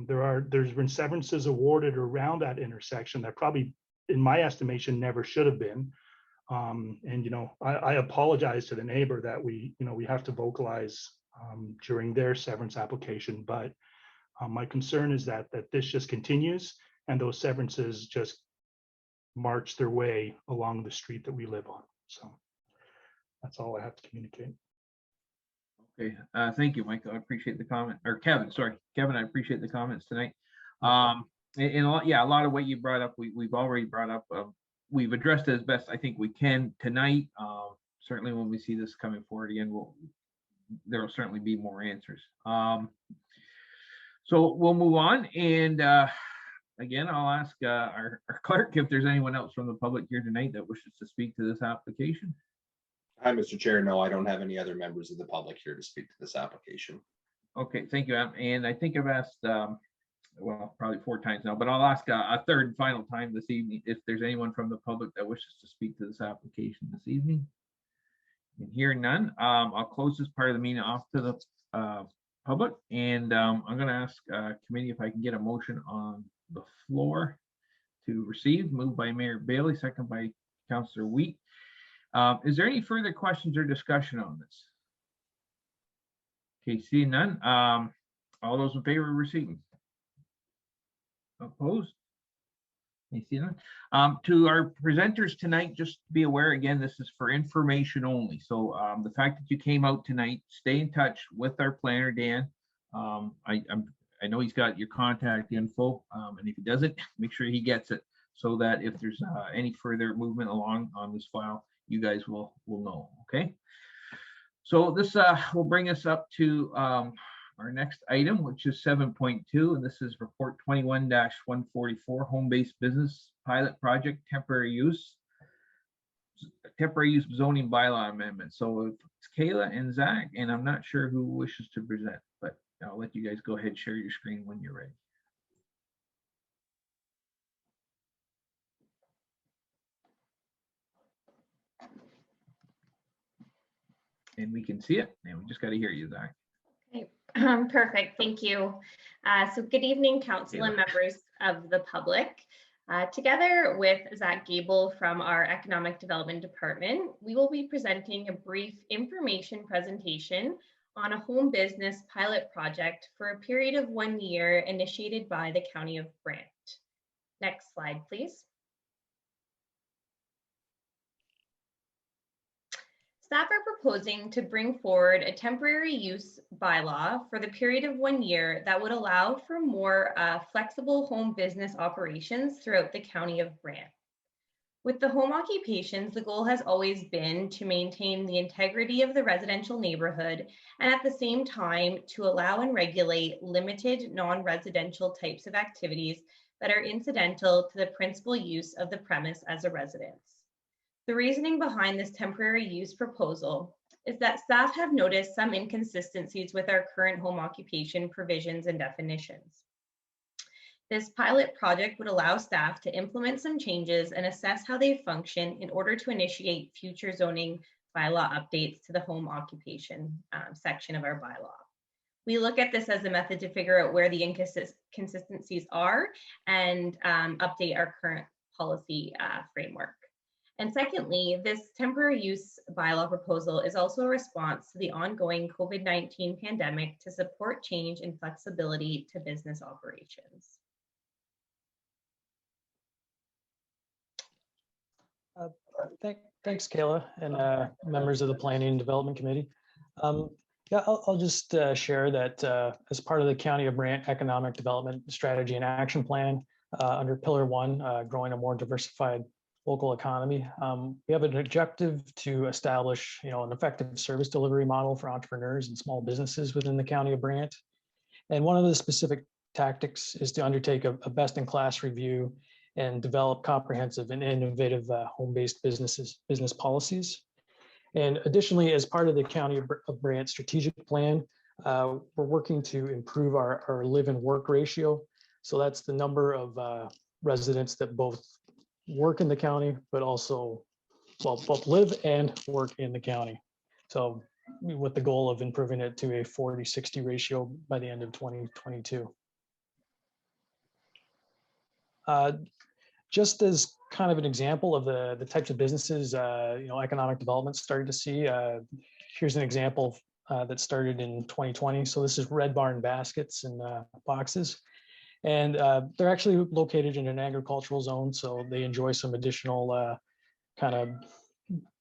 There's been severances awarded around that intersection that probably, in my estimation, never should have been. I apologize to the neighbor that we have to vocalize during their severance application, but my concern is that this just continues and those severances just march their way along the street that we live on. So that's all I have to communicate. Okay, thank you, Michael. I appreciate the comment, or Kevin, sorry. Kevin, I appreciate the comments tonight. A lot of what you brought up, we've already brought up. We've addressed it as best I think we can tonight. Certainly when we see this coming forward again, there will certainly be more answers. So we'll move on, and again, I'll ask our clerk if there's anyone else from the public here tonight that wishes to speak to this application. Hi, Mr. Chair. No, I don't have any other members of the public here to speak to this application. Okay, thank you. And I think I've asked, probably 4 times now, but I'll ask a third and final time this evening if there's anyone from the public that wishes to speak to this application this evening. And hearing none, I'll close this part of the meeting off to the public, and I'm going to ask committee if I can get a motion on the floor to receive, moved by Mayor Bailey, second by Councillor Wheat. Is there any further questions or discussion on this? Okay, seeing none. All those in favor of receiving? Opposed? You see none. To our presenters tonight, just be aware again, this is for information only. So the fact that you came out tonight, stay in touch with our planner, Dan. I know he's got your contact info, and if he doesn't, make sure he gets it so that if there's any further movement along on this file, you guys will know. Okay. So this will bring us up to our next item, which is 7.2, and this is report 21-144, home-based business pilot project, temporary use zoning bylaw amendment. So it's Kayla and Zach, and I'm not sure who wishes to present, but I'll let you guys go ahead and share your screen when you're ready. And we can see it, and we just got to hear you, Zach. Okay, perfect. Thank you. So good evening, council and members of the public. Together with Zach Gable from our Economic Development Department, we will be presenting a brief information presentation on a home business pilot project for a period of 1 year initiated by the County of Brant. Next slide, please. Staff are proposing to bring forward a temporary use bylaw for the period of 1 year that would allow for more flexible home business operations throughout the county of Brant. With the home occupations, the goal has always been to maintain the integrity of the residential neighborhood and at the same time to allow and regulate limited non-residential types of activities that are incidental to the principal use of the premise as a residence. The reasoning behind this temporary use proposal is that staff have noticed some inconsistencies with our current home occupation provisions and definitions. This pilot project would allow staff to implement some changes and assess how they function in order to initiate future zoning bylaw updates to the home occupation section of our bylaw. We look at this as a method to figure out where the inconsistencies are and update our current policy framework. And secondly, this temporary use bylaw proposal is also a response to the ongoing COVID-19 pandemic to support change and flexibility to business operations. Thanks, Kayla, and members of the Planning and Development Committee. Yeah, I'll just share that as part of the County of Brant Economic Development Strategy and Action Plan, under Pillar 1, growing a more diversified local economy, we have an objective to establish, an effective service delivery model for entrepreneurs and small businesses within the County of Brant. And one of the specific tactics is to undertake a best-in-class review and develop comprehensive and innovative home-based business policies. And additionally, as part of the County of Brant strategic plan, we're working to improve our live and work ratio. So that's the number of residents that both work in the county, but also both live and work in the county. So with the goal of improving it to a 40-60 ratio by the end of 2022. Just as kind of an example of the types of businesses, economic development started to see, here's an example that started in 2020. So this is Red Barn baskets and boxes. And they're actually located in an agricultural zone, so they enjoy some additional kind of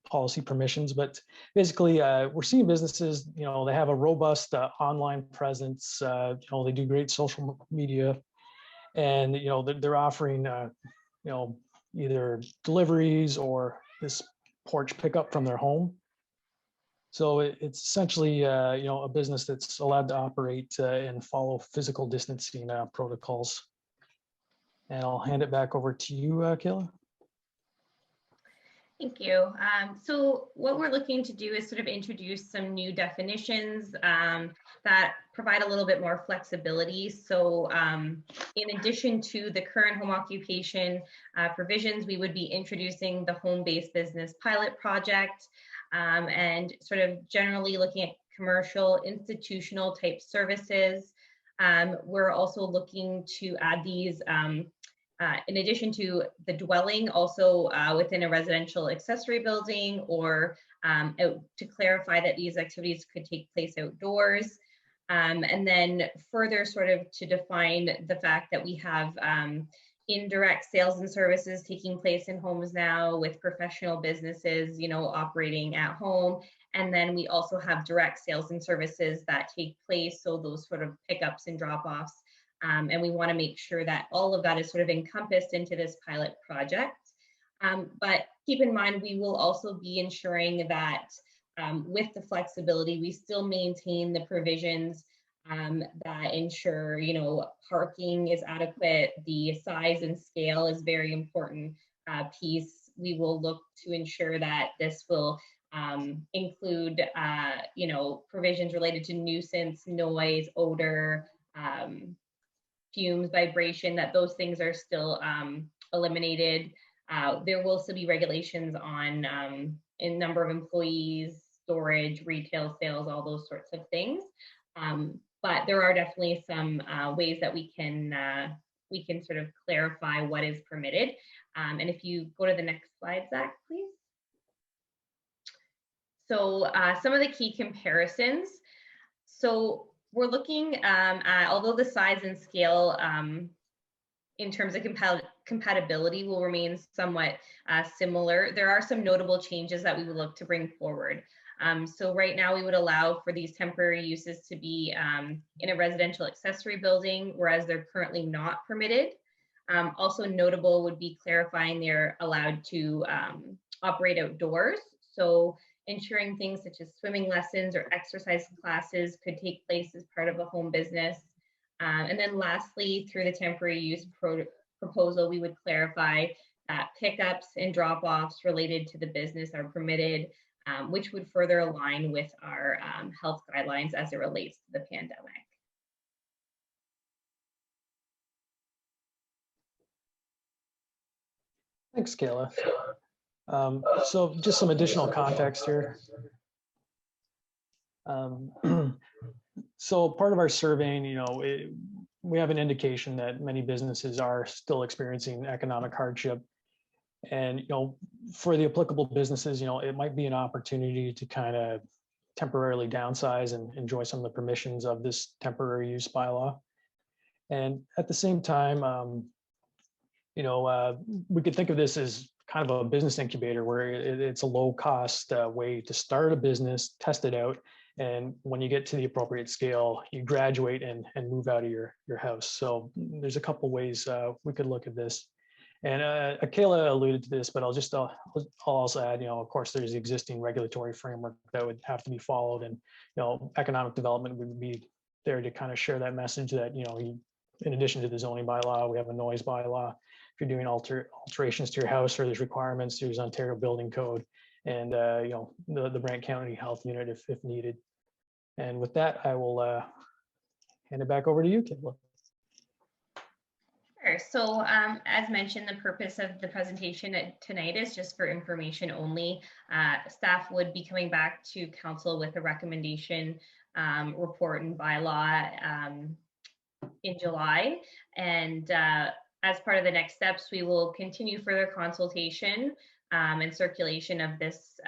policy permissions. But basically, we're seeing businesses, they have a robust online presence. They do great social media, and they're offering, either deliveries or this porch pickup from their home. So it's essentially, a business that's allowed to operate and follow physical distancing protocols. And I'll hand it back over to you, Kayla. Thank you. So what we're looking to do is sort of introduce some new definitions that provide a little bit more flexibility. So in addition to the current home occupation provisions, we would be introducing the home-based business pilot project, and sort of generally looking at commercial institutional type services. We're also looking to add these in addition to the dwelling, also within a residential accessory building, or to clarify that these activities could take place outdoors. And then further sort of to define the fact that we have indirect sales and services taking place in homes now with professional businesses, operating at home. And then we also have direct sales and services that take place. So those sort of pickups and drop-offs. And we want to make sure that all of that is sort of encompassed into this pilot project. But keep in mind, we will also be ensuring that with the flexibility, we still maintain the provisions that ensure, parking is adequate. The size and scale is very important piece. We will look to ensure that this will include, provisions related to nuisance, noise, odor, fumes, vibration, that those things are still eliminated. There will still be regulations on in number of employees, storage, retail sales, all those sorts of things. But there are definitely some ways that we can sort of clarify what is permitted. And if you go to the next slide, Zach, please. So some of the key comparisons. So we're looking at, although the size and scale in terms of compatibility will remain somewhat similar. There are some notable changes that we would look to bring forward. So right now we would allow for these temporary uses to be in a residential accessory building, whereas they're currently not permitted. Also notable would be clarifying they're allowed to operate outdoors. So ensuring things such as swimming lessons or exercise classes could take place as part of a home business. And then lastly, through the temporary use proposal, we would clarify that pickups and drop-offs related to the business are permitted, which would further align with our health guidelines as it relates to the pandemic. Thanks, Kayla. So just some additional context here. So part of our surveying, we have an indication that many businesses are still experiencing economic hardship. And, for the applicable businesses, it might be an opportunity to kind of temporarily downsize and enjoy some of the permissions of this temporary use bylaw. And at the same time, we could think of this as kind of a business incubator where it's a low cost way to start a business, test it out. And when you get to the appropriate scale, you graduate and move out of your house. So there's a couple ways we could look at this. And Kayla alluded to this, but I'll also add, of course, there's the existing regulatory framework that would have to be followed. And, economic development would be there to kind of share that message that, in addition to the zoning bylaw, we have a noise bylaw. If you're doing alterations to your house, or there's requirements, there's Ontario Building Code and, the Brant County Health Unit if needed. And with that, I will hand it back over to you, Kayla. Sure. So as mentioned, the purpose of the presentation tonight is just for information only. Staff would be coming back to council with a recommendation report and bylaw in July. And as part of the next steps, we will continue further consultation and circulation of this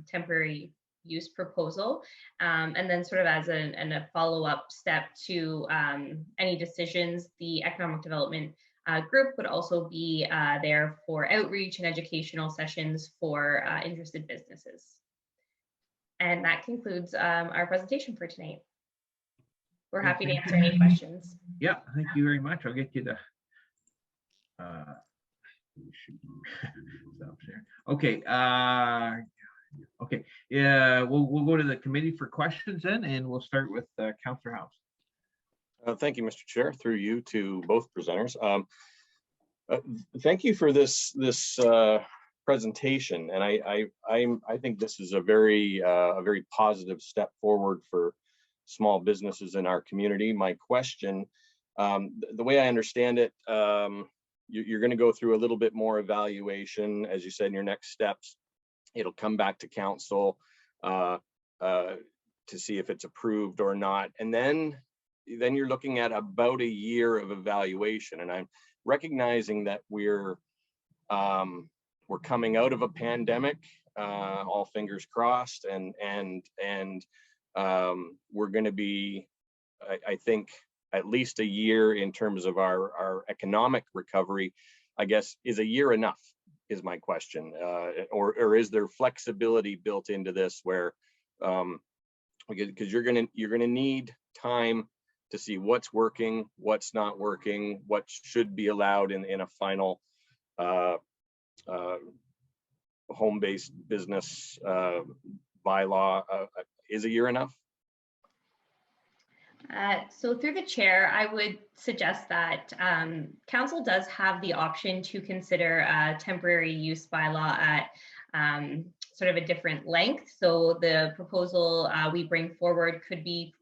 temporary use proposal. And then sort of as a follow-up step to any decisions, the economic development group would also be there for outreach and educational sessions for interested businesses. And that concludes our presentation for tonight. We're happy to answer any questions. Yeah, thank you very much. I'll get you the stop there. Okay. Okay. Yeah, we'll go to the committee for questions then, and we'll start with Councillor House. Thank you, Mr. Chair, through you to both presenters. Thank you for this presentation, and I think this is a very positive step forward for small businesses in our community. My question, the way I understand it, you're going to go through a little bit more evaluation, as you said, in your next steps. It'll come back to council to see if it's approved or not, and then you're looking at about a year of evaluation. And I'm recognizing that we're coming out of a pandemic, all fingers crossed, and we're going to be, I think, at least a year in terms of our economic recovery. I guess, is a year enough, is my question, or is there flexibility built into this where, because you're gonna need time to see what's working, what's not working, what should be allowed in a final home-based business bylaw. Is a year enough? So through the chair, I would suggest that council does have the option to consider a temporary use bylaw at sort of a different length. So the proposal we bring forward could be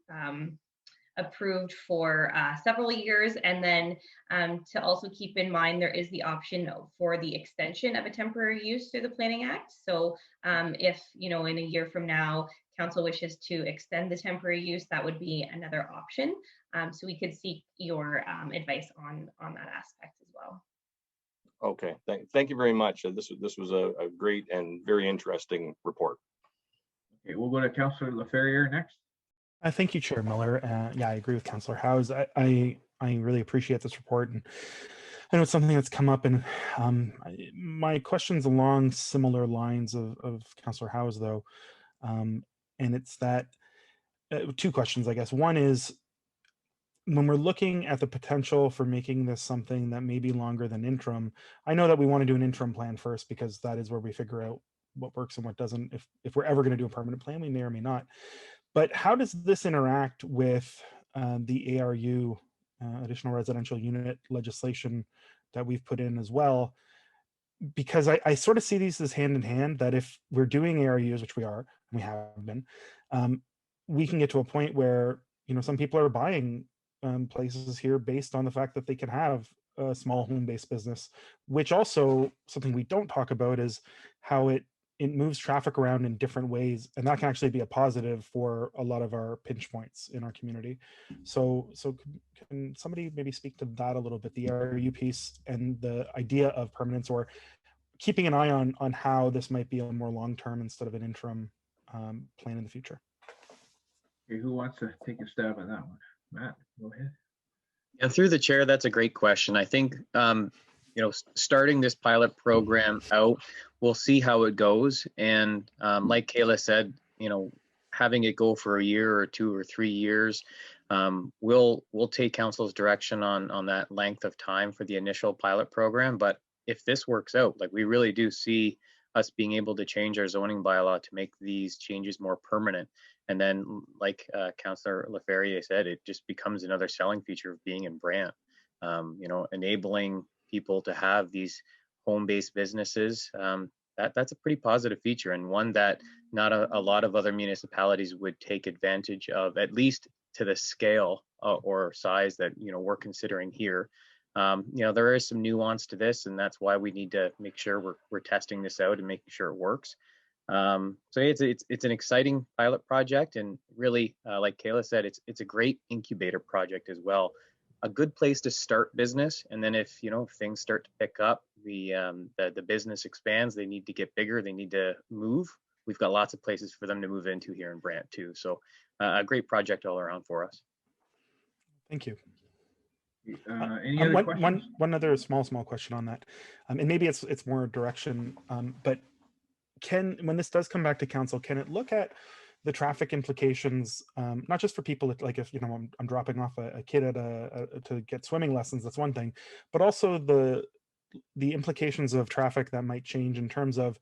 approved for several years. And then to also keep in mind, there is the option for the extension of a temporary use through the Planning Act. So if, in a year from now, council wishes to extend the temporary use, that would be another option. So we could seek your advice on that aspect as well. Okay, thank you very much. This was a great and very interesting report. Okay, we'll go to Councillor LaFerriere next. Thank you, Chair Miller. Yeah, I agree with Councillor Howes. I really appreciate this report, and I know it's something that's come up, and my question's along similar lines of Councillor Howe's, though, and it's that two questions, I guess. One is, when we're looking at the potential for making this something that may be longer than interim, I know that we want to do an interim plan first because that is where we figure out what works and what doesn't. If we're ever going to do a permanent plan, we may or may not. But how does this interact with the ARU, additional residential unit legislation that we've put in as well? Because I sort of see these as hand in hand, that if we're doing ARUs, which we are, we have been, we can get to a point where, some people are buying places here based on the fact that they can have a small home-based business, which also something we don't talk about is how it moves traffic around in different ways, and that can actually be a positive for a lot of our pinch points in our community. So can somebody maybe speak to that a little bit, the ARU piece and the idea of permanence, or keeping an eye on how this might be a more long-term instead of an interim plan in the future? Okay, who wants to take a stab at that one? Matt, go ahead. Yeah, through the chair, that's a great question. I think, starting this pilot program out, we'll see how it goes. And like Kayla said, having it go for a year or 2 or 3 years, we'll take council's direction on that length of time for the initial pilot program. But if this works out, like, we really do see us being able to change our zoning bylaw to make these changes more permanent. And then, like Councillor Laferriere said, it just becomes another selling feature of being in Brant. Enabling people to have these home-based businesses, that's a pretty positive feature, and one that not a lot of other municipalities would take advantage of, at least to the scale or size that we're considering here. There is some nuance to this, and that's why we need to make sure we're testing this out and making sure it works. So it's an exciting pilot project, and really, like Kayla said, it's a great incubator project as well. A good place to start business, and then if things start to pick up, the business expands, they need to get bigger, they need to move. We've got lots of places for them to move into here in Brant too. So a great project all around for us. Thank you. Any other questions? One other small question on that, and maybe it's more direction, but when this does come back to council, can it look at the traffic implications, not just for people that, like, if I'm dropping off a kid to get swimming lessons, that's one thing, but also the implications of traffic that might change in terms of,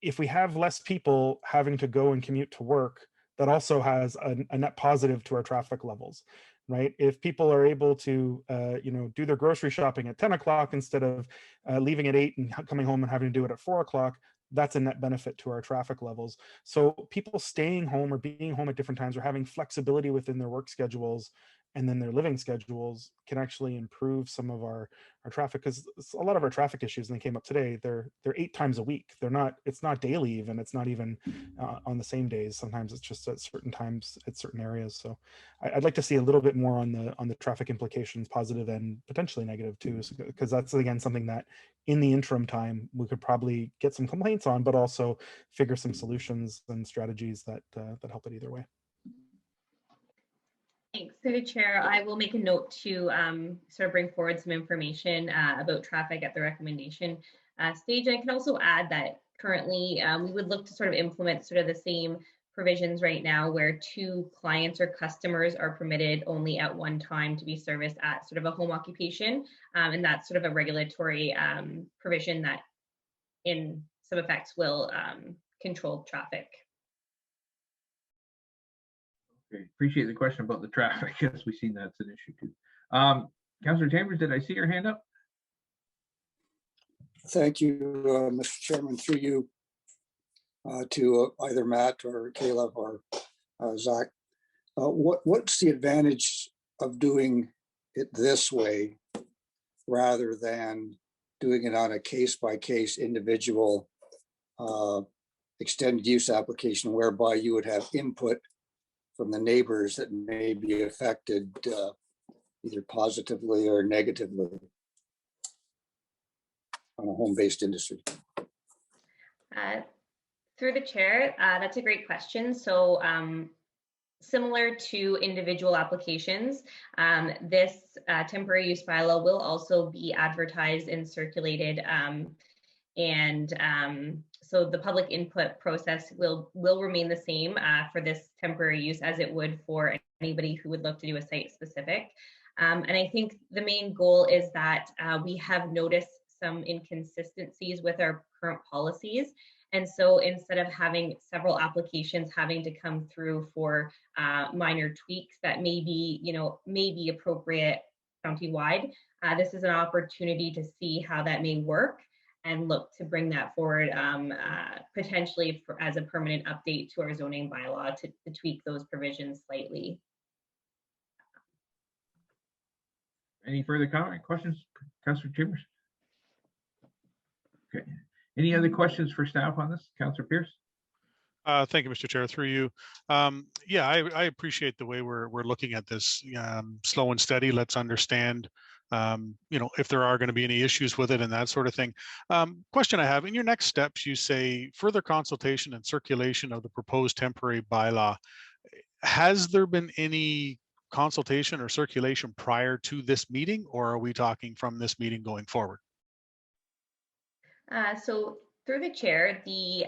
if we have less people having to go and commute to work, that also has a net positive to our traffic levels, right? If people are able to, do their grocery shopping at 10 o'clock instead of leaving at 8 and coming home and having to do it at 4 o'clock, that's a net benefit to our traffic levels. So people staying home or being home at different times, or having flexibility within their work schedules and then their living schedules, can actually improve some of our traffic, because a lot of our traffic issues, and they came up today, they're 8 times a week. It's not daily even, it's not even on the same days. Sometimes it's just at certain times at certain areas. So I'd like to see a little bit more on the traffic implications, positive and potentially negative too, because that's, again, something that in the interim time we could probably get some complaints on, but also figure some solutions and strategies that help it either way. Thanks. Through the chair, I will make a note to sort of bring forward some information about traffic at the recommendation stage. I can also add that currently we would look to sort of implement sort of the same provisions right now, where 2 clients or customers are permitted only at one time to be serviced at sort of a home occupation. And that's sort of a regulatory provision that in some effects will control traffic. Okay, appreciate the question about the traffic. Yes, we've seen that's an issue too. Councillor Chambers, did I see your hand up? Thank you, Mr. Chairman, through you to either Matt or Caleb or Zach. What's the advantage of doing it this way rather than doing it on a case-by-case individual extended use application, whereby you would have input from the neighbors that may be affected either positively or negatively on a home-based industry? Through the chair, that's a great question. So Similar to individual applications, this temporary use bylaw will also be advertised and circulated, so the public input process will remain the same for this temporary use as it would for anybody who would look to do a site specific. And I think the main goal is that we have noticed some inconsistencies with our current policies. And so instead of having several applications having to come through for minor tweaks that may be appropriate countywide, this is an opportunity to see how that may work and look to bring that forward potentially as a permanent update to our zoning bylaw to tweak those provisions slightly. Any further comment, questions, Councillor Chambers? Okay. Any other questions for staff on this, Councillor Pierce? Thank you, Mr. Chair. Through you. Yeah, I appreciate the way we're looking at this. Slow and steady. Let's understand, if there are going to be any issues with it and that sort of thing. Question I have, in your next steps, you say further consultation and circulation of the proposed temporary bylaw. Has there been any consultation or circulation prior to this meeting, or are we talking from this meeting going forward? So through the chair, the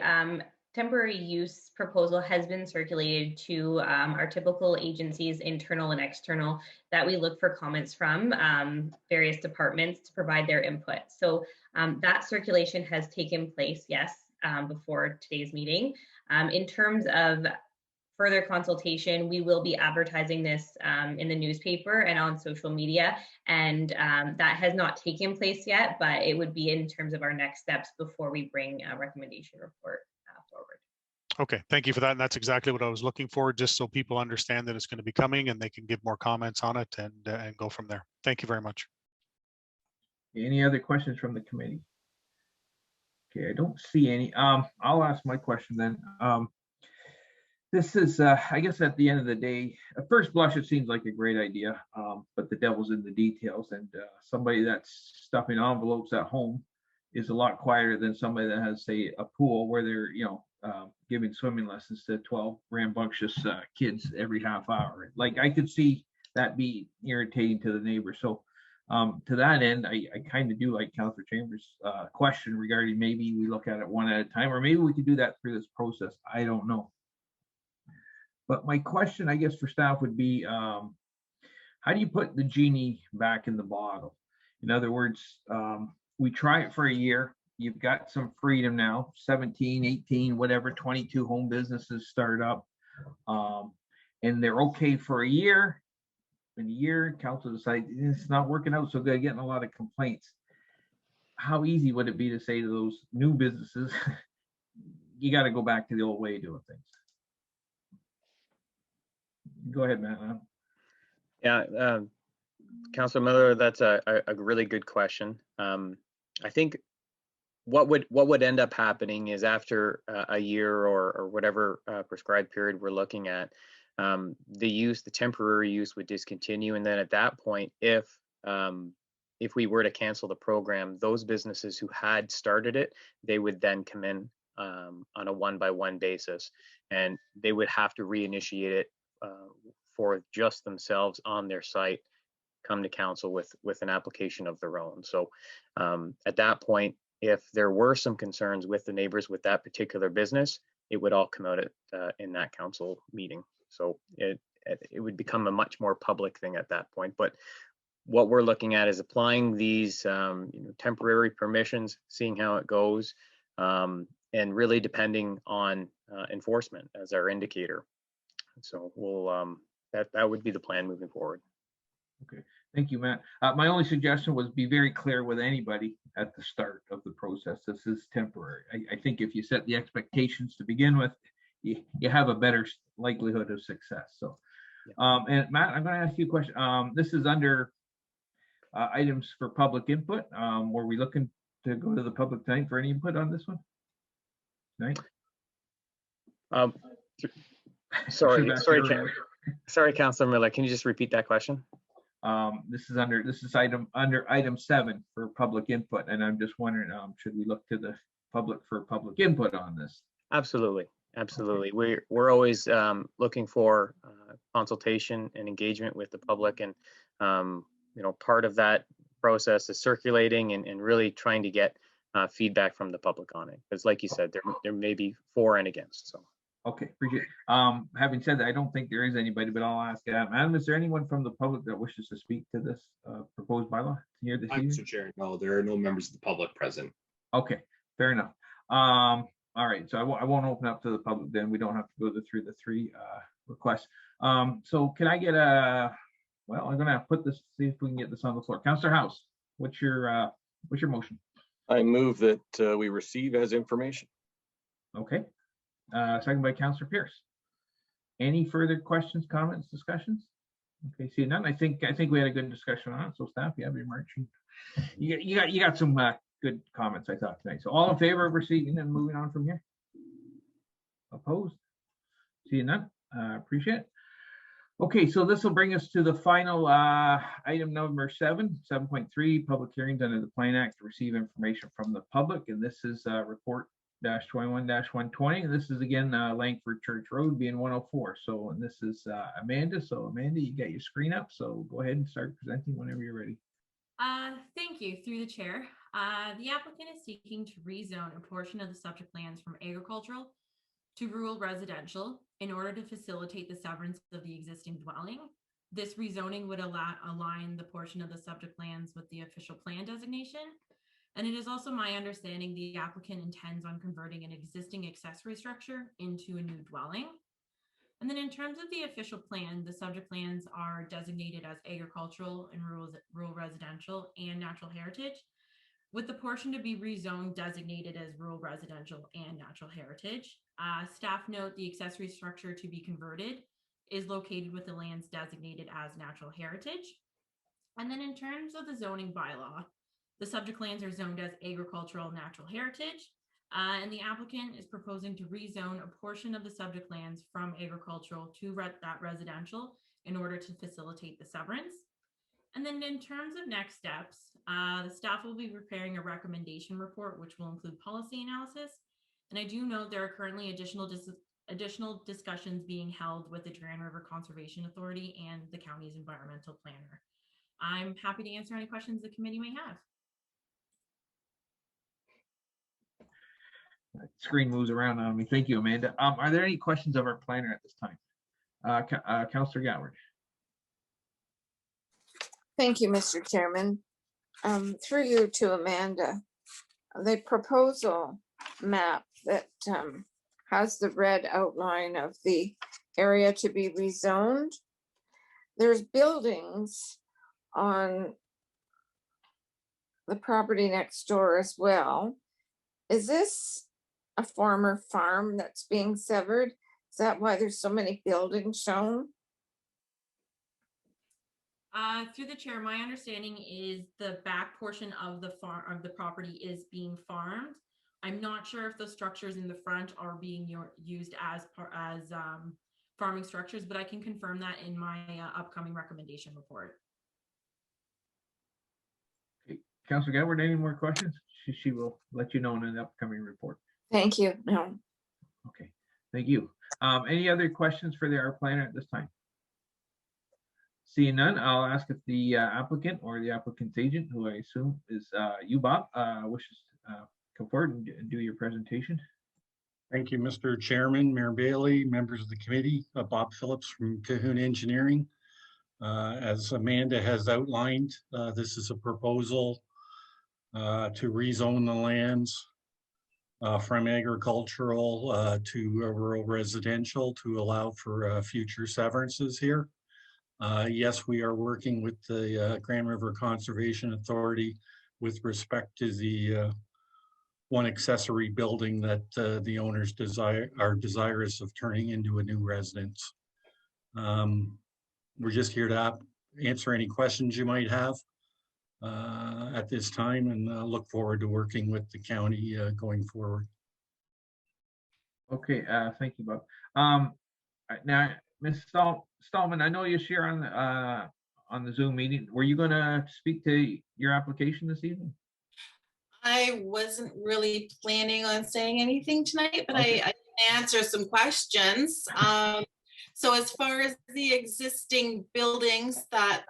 temporary use proposal has been circulated to our typical agencies, internal and external, that we look for comments from various departments to provide their input. So that circulation has taken place, yes, before today's meeting. In terms of further consultation, we will be advertising this in the newspaper and on social media, and that has not taken place yet, but it would be in terms of our next steps before we bring a recommendation report forward. Okay, thank you for that. And that's exactly what I was looking for, just so people understand that it's going to be coming and they can give more comments on it and go from there. Thank you very much. Any other questions from the committee? Okay, I don't see any. I'll ask my question then. This is, I guess at the end of the day, at first blush, it seems like a great idea, but the devil's in the details, and somebody that's stuffing envelopes at home is a lot quieter than somebody that has, say, a pool where they're, giving swimming lessons to 12 rambunctious kids every half hour. Like, I could see that be irritating to the neighbor. So to that end, I kind of do like Councillor Chambers' question regarding maybe we look at it one at a time, or maybe we could do that through this process. I don't know. But my question, I guess, for staff would be, how do you put the genie back in the bottle? In other words, we try it for a year. You've got some freedom now, 17, 18, whatever, 22 home businesses start up. And they're okay for a year. In a year, council decides it's not working out, so they're getting a lot of complaints. How easy would it be to say to those new businesses, you got to go back to the old way of doing things? Go ahead, Matt. Yeah, Councilor Miller, that's a really good question. I think what would end up happening is after a year or whatever prescribed period we're looking at, the temporary use would discontinue, and then at that point, if we were to cancel the program, those businesses who had started it, they would then come in on a one-by-one basis, and they would have to reinitiate it for just themselves on their site, come to council with an application of their own. So at that point, if there were some concerns with the neighbors with that particular business, it would all come out in that council meeting. So it would become a much more public thing at that point. But what we're looking at is applying these temporary permissions, seeing how it goes, and really depending on enforcement as our indicator. So we'll that would be the plan moving forward. Okay, thank you, Matt. My only suggestion was be very clear with anybody at the start of the process. This is temporary. I think if you set the expectations to begin with, you have a better likelihood of success. So, and Matt, I'm going to ask you a question. This is under items for public input. Were we looking to go to the public tonight for any input on this one? Right. Sorry, Councilor Miller. Can you just repeat that question? This is under item 7 for public input, and I'm just wondering, should we look to the public for public input on this? Absolutely. Absolutely. We're always looking for consultation and engagement with the public, and part of that process is circulating and really trying to get feedback from the public on it. Because, like you said, there may be for and against. So. Okay, appreciate it. Having said that, I don't think there is anybody, but I'll ask Adam. Adam, is there anyone from the public that wishes to speak to this proposed bylaw here this evening? Mr. Chair, no, there are no members of the public present. Okay, fair enough. All right, so I won't open up to the public then. We don't have to go through the three requests. So can I get well, I'm gonna put this, see if we can get this on the floor. Councillor House, what's your motion? I move that we receive as information. Okay, second by Councillor Pierce. Any further questions, comments, discussions? Okay, see none. I think we had a good discussion on it. So staff, you have your marching. You got some good comments, I thought, tonight. So all in favor of receiving and moving on from here? Opposed? Seeing none? Appreciate it. Okay, so this will bring us to the final item number 7.3, public hearings under the Plan Act to receive information from the public. And this is report -21-120. This is again Langford Church Road being 104. So, and this is Amanda. So Amanda, you got your screen up. So go ahead and start presenting whenever you're ready. Thank you. Through the chair. The applicant is seeking to rezone a portion of the subject lands from agricultural to rural residential in order to facilitate the severance of the existing dwelling. This rezoning would align the portion of the subject lands with the official plan designation. And it is also my understanding the applicant intends on converting an existing accessory structure into a new dwelling. And then in terms of the official plan, the subject lands are designated as agricultural and rural residential and natural heritage, with the portion to be rezoned designated as rural residential and natural heritage. Staff note the accessory structure to be converted is located with the lands designated as natural heritage. And then in terms of the zoning bylaw, the subject lands are zoned as agricultural natural heritage. And the applicant is proposing to rezone a portion of the subject lands from agricultural to that residential in order to facilitate the severance. And then in terms of next steps, the staff will be preparing a recommendation report, which will include policy analysis. And I do note there are currently additional discussions being held with the Grand River Conservation Authority and the county's environmental planner. I'm happy to answer any questions the committee may have. Screen moves around on me. Thank you, Amanda. Are there any questions of our planner at this time? Councillor Goward. Thank you, Mr. Chairman. Through you to Amanda, the proposal map that has the red outline of the area to be rezoned. There's buildings on the property next door as well. Is this a former farm that's being severed? Is that why there's so many buildings shown? Through the chair, my understanding is the back portion of the property is being farmed. I'm not sure if the structures in the front are being used as farming structures, but I can confirm that in my upcoming recommendation report. Okay. Councillor Goward, any more questions? She will let you know in an upcoming report. Thank you. No. Okay, thank you. Any other questions for our planner at this time? Seeing none, I'll ask if the applicant or the applicant's agent, who I assume is you, Bob, wishes to come forward and do your presentation. Thank you, Mr. Chairman, Mayor Bailey, members of the committee, Bob Phillips from Cahoon Engineering. As Amanda has outlined, this is a proposal to rezone the lands from agricultural to rural residential to allow for future severances here. Yes, we are working with the Grand River Conservation Authority with respect to the one accessory building that the owners are desirous of turning into a new residence. We're just here to answer any questions you might have at this time, and look forward to working with the county going forward. Okay, thank you, Bob. Now, Ms. Stallman, I know you're here on the Zoom meeting. Were you going to speak to your application this evening? I wasn't really planning on saying anything tonight, but Okay. I answer some questions. So as far as the existing buildings that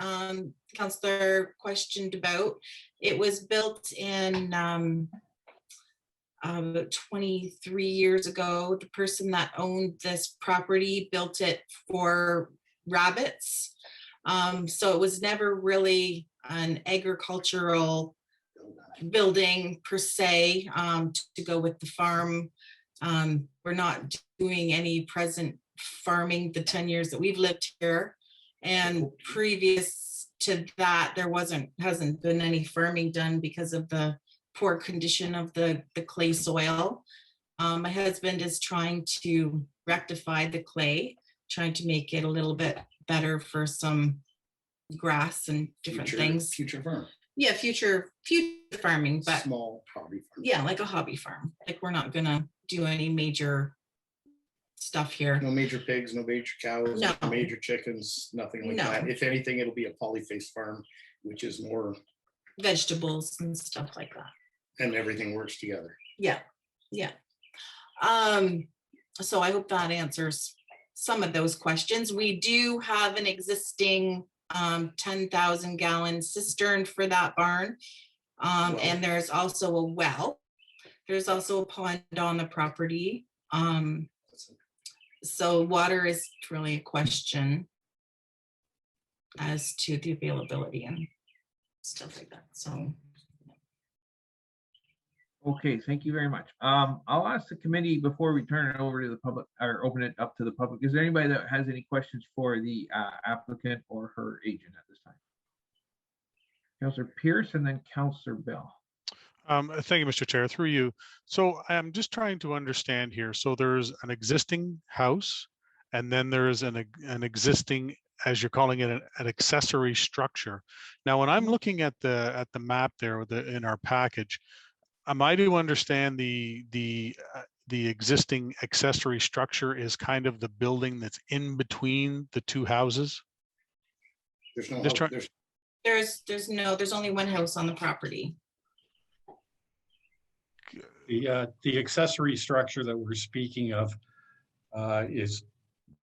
Councillor questioned about, it was built in 23 years ago. The person that owned this property built it for rabbits. So it was never really an agricultural building per se, to go with the farm. We're not doing any present farming the 10 years that we've lived here. And previous to that, there hasn't been any farming done because of the poor condition of the clay soil. My husband is trying to rectify the clay, trying to make it a little bit better for some grass and different things. Future farm. Yeah, future farming, but Small hobby farm. yeah, like a hobby farm. Like we're not gonna do any major stuff here. No major pigs, no major cows, No. no major chickens, nothing like No. that. If anything, it'll be a polyface farm, which is more, Vegetables and stuff like that. and everything works together. Yeah, yeah. So I hope that answers some of those questions. We do have an existing 10,000 gallon cistern for that barn. And there's also a well. There's also a pond on the property. So water is really a question as to the availability and stuff like that. So. Okay, thank you very much. I'll ask the committee before we turn it over to the public or open it up to the public. Is there anybody that has any questions for the applicant or her agent at this time? Councillor Pierce and then Councillor Bell. Thank you, Mr. Chair, through you. So I'm just trying to understand here. So there's an existing house, and then there's an existing, as you're calling it, an accessory structure. Now, when I'm looking at the map there in our package, am I to understand the existing accessory structure is kind of the building that's in between the two houses? There's no Just house, try- There's only one house on the property. The accessory structure that we're speaking of is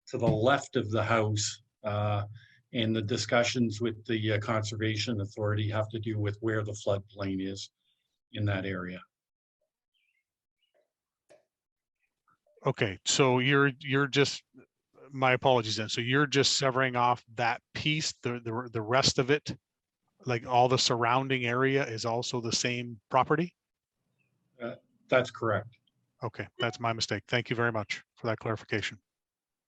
to the left of the house. And the discussions with the Conservation Authority have to do with where the floodplain is in that area. Okay, so you're just, my apologies then. So you're just severing off that piece, the rest of it, like all the surrounding area is also the same property? That's correct. Okay, that's my mistake. Thank you very much for that clarification.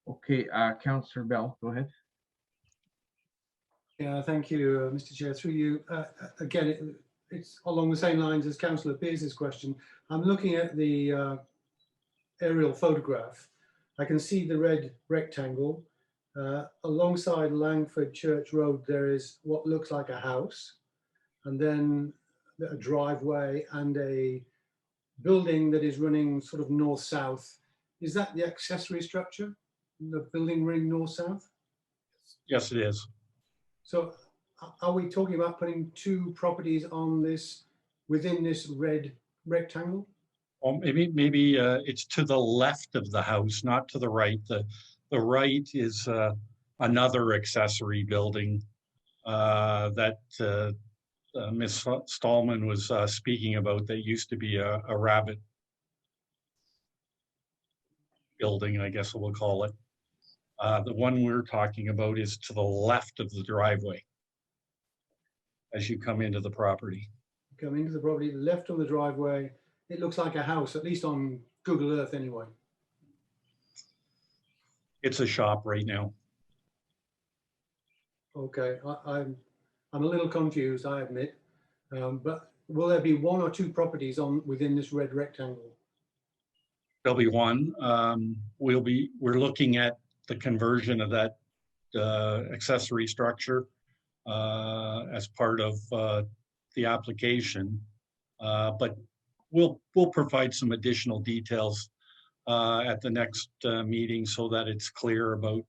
Okay, Councillor Bell, go ahead. Yeah, thank you, Mr. Chair. Through you, again, it's along the same lines as Councillor Pierce's question. I'm looking at the aerial photograph. I can see the red rectangle. Alongside Langford Church Road, there is what looks like a house, and then a driveway and a building that is running sort of north-south. Is that the accessory structure? The building running north-south? Yes, it is. So are we talking about putting two properties on this, within this red rectangle? Well, maybe it's to the left of the house, not to the right. The right is another accessory building that Ms. Stallman was speaking about that used to be a rabbit building, I guess we'll call it. The one we're talking about is to the left of the driveway as you come into the property. Come into the property, left on the driveway. It looks like a house, at least on Google Earth anyway. It's a shop right now. Okay, I'm a little confused, I admit. But will there be one or two properties on within this red rectangle? There'll be one. We're looking at the conversion of that accessory structure as part of the application, but we'll provide some additional details at the next meeting so that it's clear about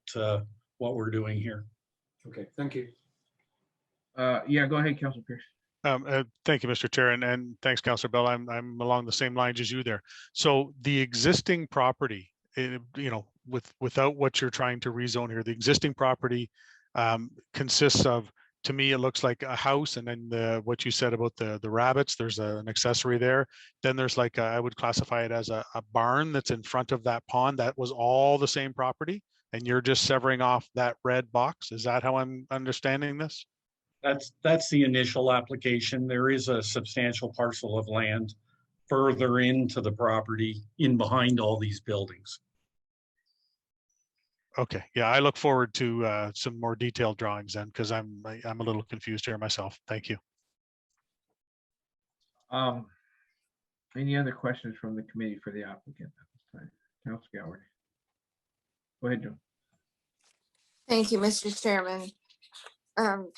what we're doing here. Okay, thank you. Yeah, go ahead, Councillor Pierce. Thank you, Mr. Chair, and thanks, Councillor Bell. I'm along the same lines as you there. So the existing property, without what you're trying to rezone here, the existing property consists of, to me, it looks like a house, and then what you said about the rabbits, there's an accessory there. Then there's like I would classify it as a barn that's in front of that pond. That was all the same property, and you're just severing off that red box. Is that how I'm understanding this? That's the initial application. There is a substantial parcel of land further into the property in behind all these buildings. Okay, yeah, I look forward to some more detailed drawings then, because I'm a little confused here myself. Thank you. Any other questions from the committee for the applicant at this time? Councilor Goward. Go ahead, Joe. Thank you, Mr. Chairman.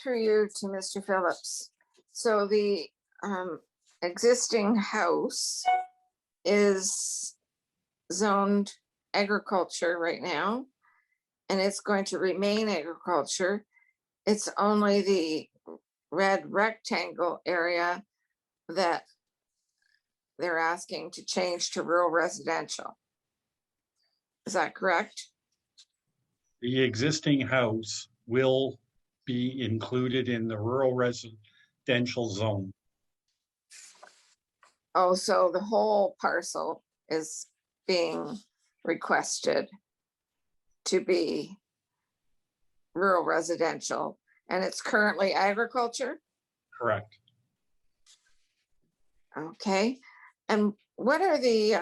Through you to Mr. Phillips. So the existing house is zoned agriculture right now, and it's going to remain agriculture. It's only the red rectangle area that they're asking to change to rural residential. Is that correct? The existing house will be included in the rural residential zone. Oh, so the whole parcel is being requested to be rural residential, and it's currently agriculture? Correct. Okay, and what are the,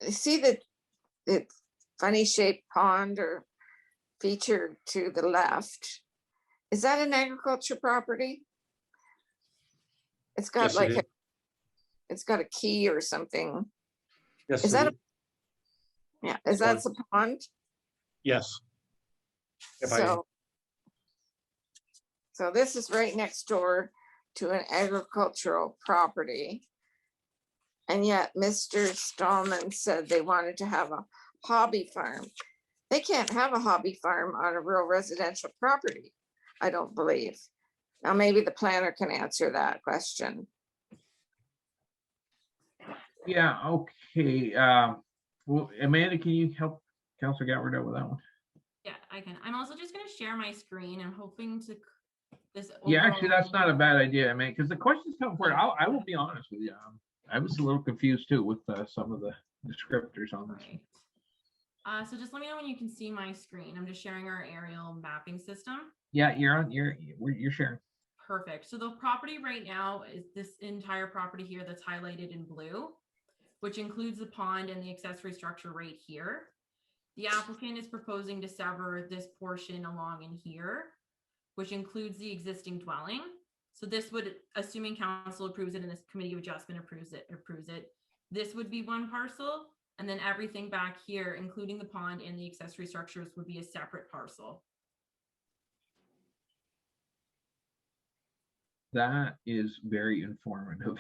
see the funny shaped pond or feature to the left? Is that an agriculture property? It's got Yes, it's got a key or something. Yes, is that is that a pond? Yes. So this is right next door to an agricultural property. And yet Mr. Stallman said they wanted to have a hobby farm. They can't have a hobby farm on a rural residential property, I don't believe. Now, maybe the planner can answer that question. Yeah, okay. Well, Amanda, can you help Councilor Gatward out with that one? Yeah, I can. I'm also just going to share my screen. I'm hoping to this. Yeah, actually, that's not a bad idea, man, because the questions come forward. I will be honest with you. I was a little confused too with some of the descriptors on this. Right. So just let me know when you can see my screen. I'm just sharing our aerial mapping system. Yeah, you're sharing. Perfect. So the property right now is this entire property here that's highlighted in blue, which includes the pond and the accessory structure right here. The applicant is proposing to sever this portion along in here, which includes the existing dwelling. So this would, assuming council approves it and this committee of adjustment approves it, this would be one parcel. And then everything back here, including the pond and the accessory structures, would be a separate parcel. That is very informative.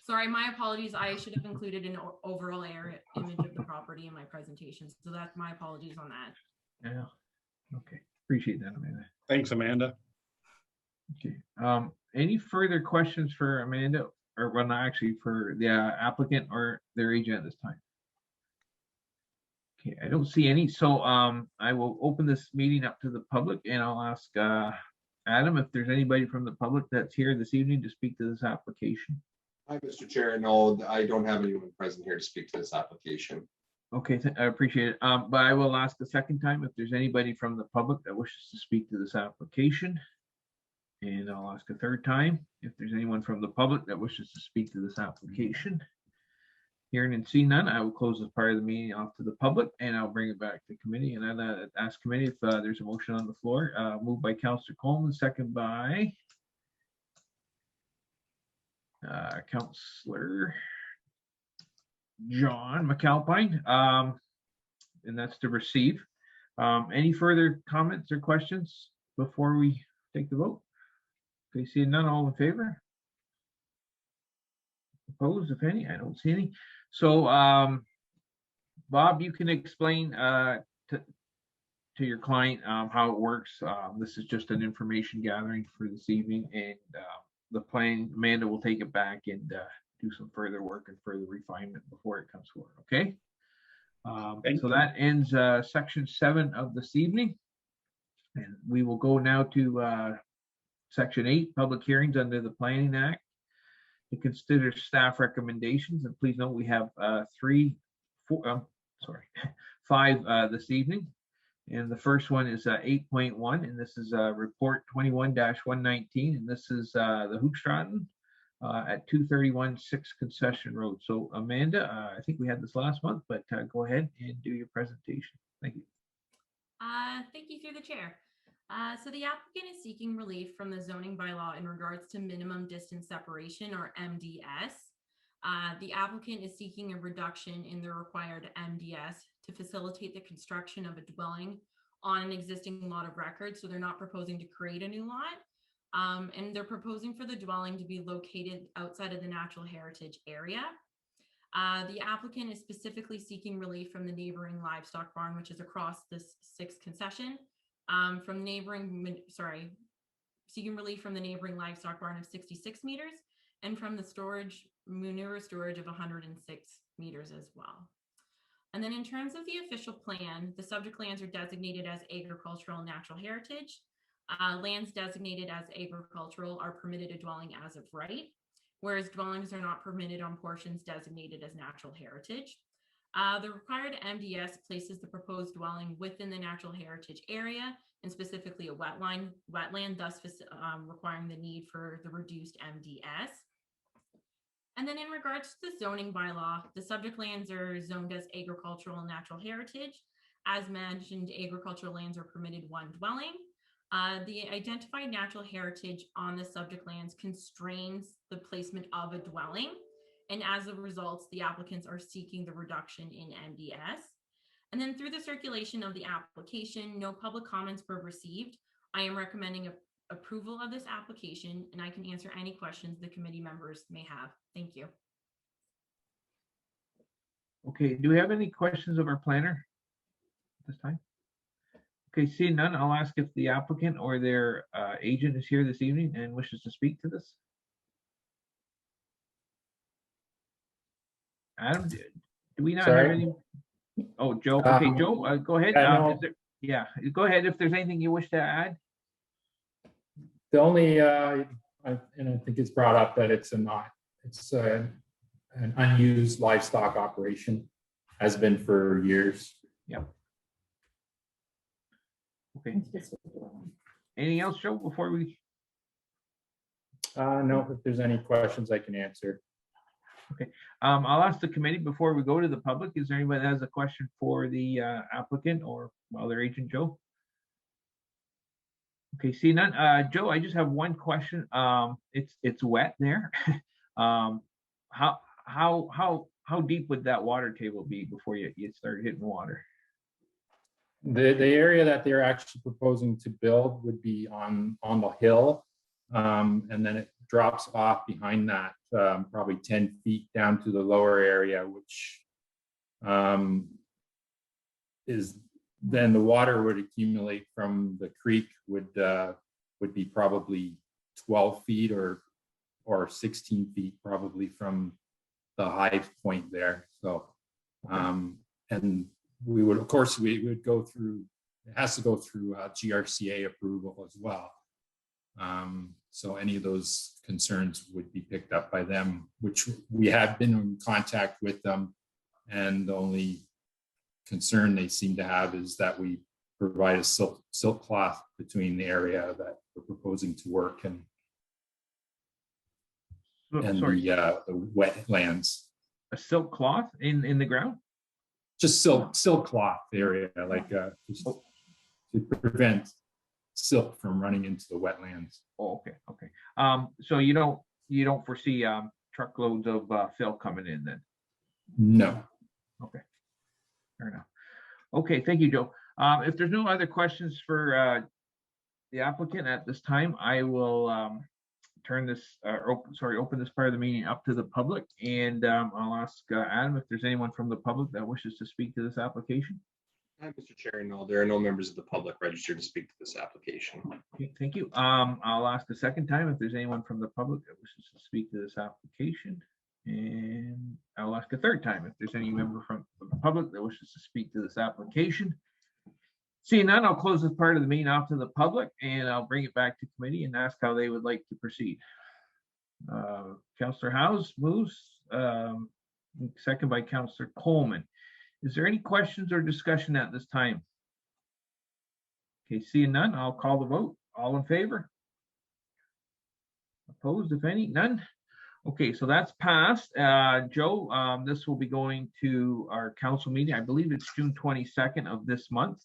Sorry, my apologies. I should have included an overall area image of the property in my presentation. So that's my apologies on that. Yeah. Okay. Appreciate that, Amanda. Thanks, Amanda. Okay. Any further questions for Amanda, or well, not actually for the applicant or their agent at this time? Okay, I don't see any. So I will open this meeting up to the public, and I'll ask Adam if there's anybody from the public that's here this evening to speak to this application. Hi, Mr. Chair. No, I don't have anyone present here to speak to this application. Okay, I appreciate it. But I will ask a second time if there's anybody from the public that wishes to speak to this application. And I'll ask a third time if there's anyone from the public that wishes to speak to this application. Hearing and seeing none, I will close this part of the meeting off to the public, and I'll bring it back to committee. And I'll ask committee if there's a motion on the floor. Moved by Councillor Coleman, second by Councillor John McAlpine, and that's to receive. Any further comments or questions before we take the vote? Okay, seeing none, all in favor? Opposed, if any? I don't see any. So, Bob, you can explain to your client how it works. This is just an information gathering for this evening, and the plan, Amanda will take it back and do some further work and further refinement before it comes forward. Okay. Thank So you. that ends section 7 of this evening. And we will go now to section 8, public hearings under the Planning Act to consider staff recommendations. And please note we have 5 this evening. And the first one is 8.1, and this is report 21-119, and this is the Hoogstraten at 231 6 Concession Road. So Amanda, I think we had this last month, but go ahead and do your presentation. Thank you. Thank you through the chair. So the applicant is seeking relief from the zoning bylaw in regards to minimum distance separation, or MDS. The applicant is seeking a reduction in the required MDS to facilitate the construction of a dwelling on an existing lot of record. So they're not proposing to create a new lot. And they're proposing for the dwelling to be located outside of the natural heritage area. The applicant is specifically seeking relief from the neighboring livestock barn, which is across this 6th concession, seeking relief from the neighboring livestock barn of 66 meters and from the manure storage of 106 meters as well. And then in terms of the official plan, the subject lands are designated as agricultural and natural heritage. Lands designated as agricultural are permitted a dwelling as of right, whereas dwellings are not permitted on portions designated as natural heritage. The required MDS places the proposed dwelling within the natural heritage area and specifically a wetland, thus requiring the need for the reduced MDS. And then in regards to the zoning bylaw, the subject lands are zoned as agricultural and natural heritage. As mentioned, agricultural lands are permitted 1 dwelling. The identified natural heritage on the subject lands constrains the placement of a dwelling. And as a result, the applicants are seeking the reduction in MDS. And then through the circulation of the application, no public comments were received. I am recommending approval of this application, and I can answer any questions the committee members may have. Thank you. Okay, do we have any questions of our planner at this time? Okay, seeing none, I'll ask if the applicant or their agent is here this evening and wishes to speak to this. Adam, do we not have any? Oh, Joe. Okay, Joe, go ahead. Yeah, go ahead if there's anything you wish to add. The only, and I think it's brought up that it's an unused livestock operation, has been for years. Yeah. Okay. Anything else, Joe, before we? No, if there's any questions I can answer. Okay, I'll ask the committee before we go to the public. Is there anybody that has a question for the applicant or their agent, Joe? Okay, see none. Joe, I just have one question. It's wet there. How deep would that water table be before you start hitting water? The area that they're actually proposing to build would be on the hill, and then it drops off behind that probably 10 feet down to the lower area, which is then the water would accumulate from the creek would be probably 12 feet or 16 feet probably from the high point there. So and we would, of course, we would go through, it has to go through GRCA approval as well. So any of those concerns would be picked up by them, which we have been in contact with them. And the only concern they seem to have is that we provide a silk cloth between the area that we're proposing to work and the wetlands. A silk cloth in the ground? Just silk cloth area, like just to prevent silk from running into the wetlands. Oh, okay. So you don't foresee truckloads of fill coming in then? No. Okay, fair enough. Okay, thank you, Joe. If there's no other questions for the applicant at this time, I will open this part of the meeting up to the public, and I'll ask Adam if there's anyone from the public that wishes to speak to this application. Hi, Mr. Chair. No, there are no members of the public registered to speak to this application. Okay, thank you. I'll ask a second time if there's anyone from the public that wishes to speak to this application. And I'll ask a third time if there's any member from the public that wishes to speak to this application. Seeing none, I'll close this part of the meeting off to the public, and I'll bring it back to committee and ask how they would like to proceed. Councillor House moves, second by Councillor Coleman. Is there any questions or discussion at this time? Okay, seeing none, I'll call the vote. All in favor? Opposed, if any? None? Okay, so that's passed. Joe, this will be going to our council meeting. I believe it's June 22nd of this month,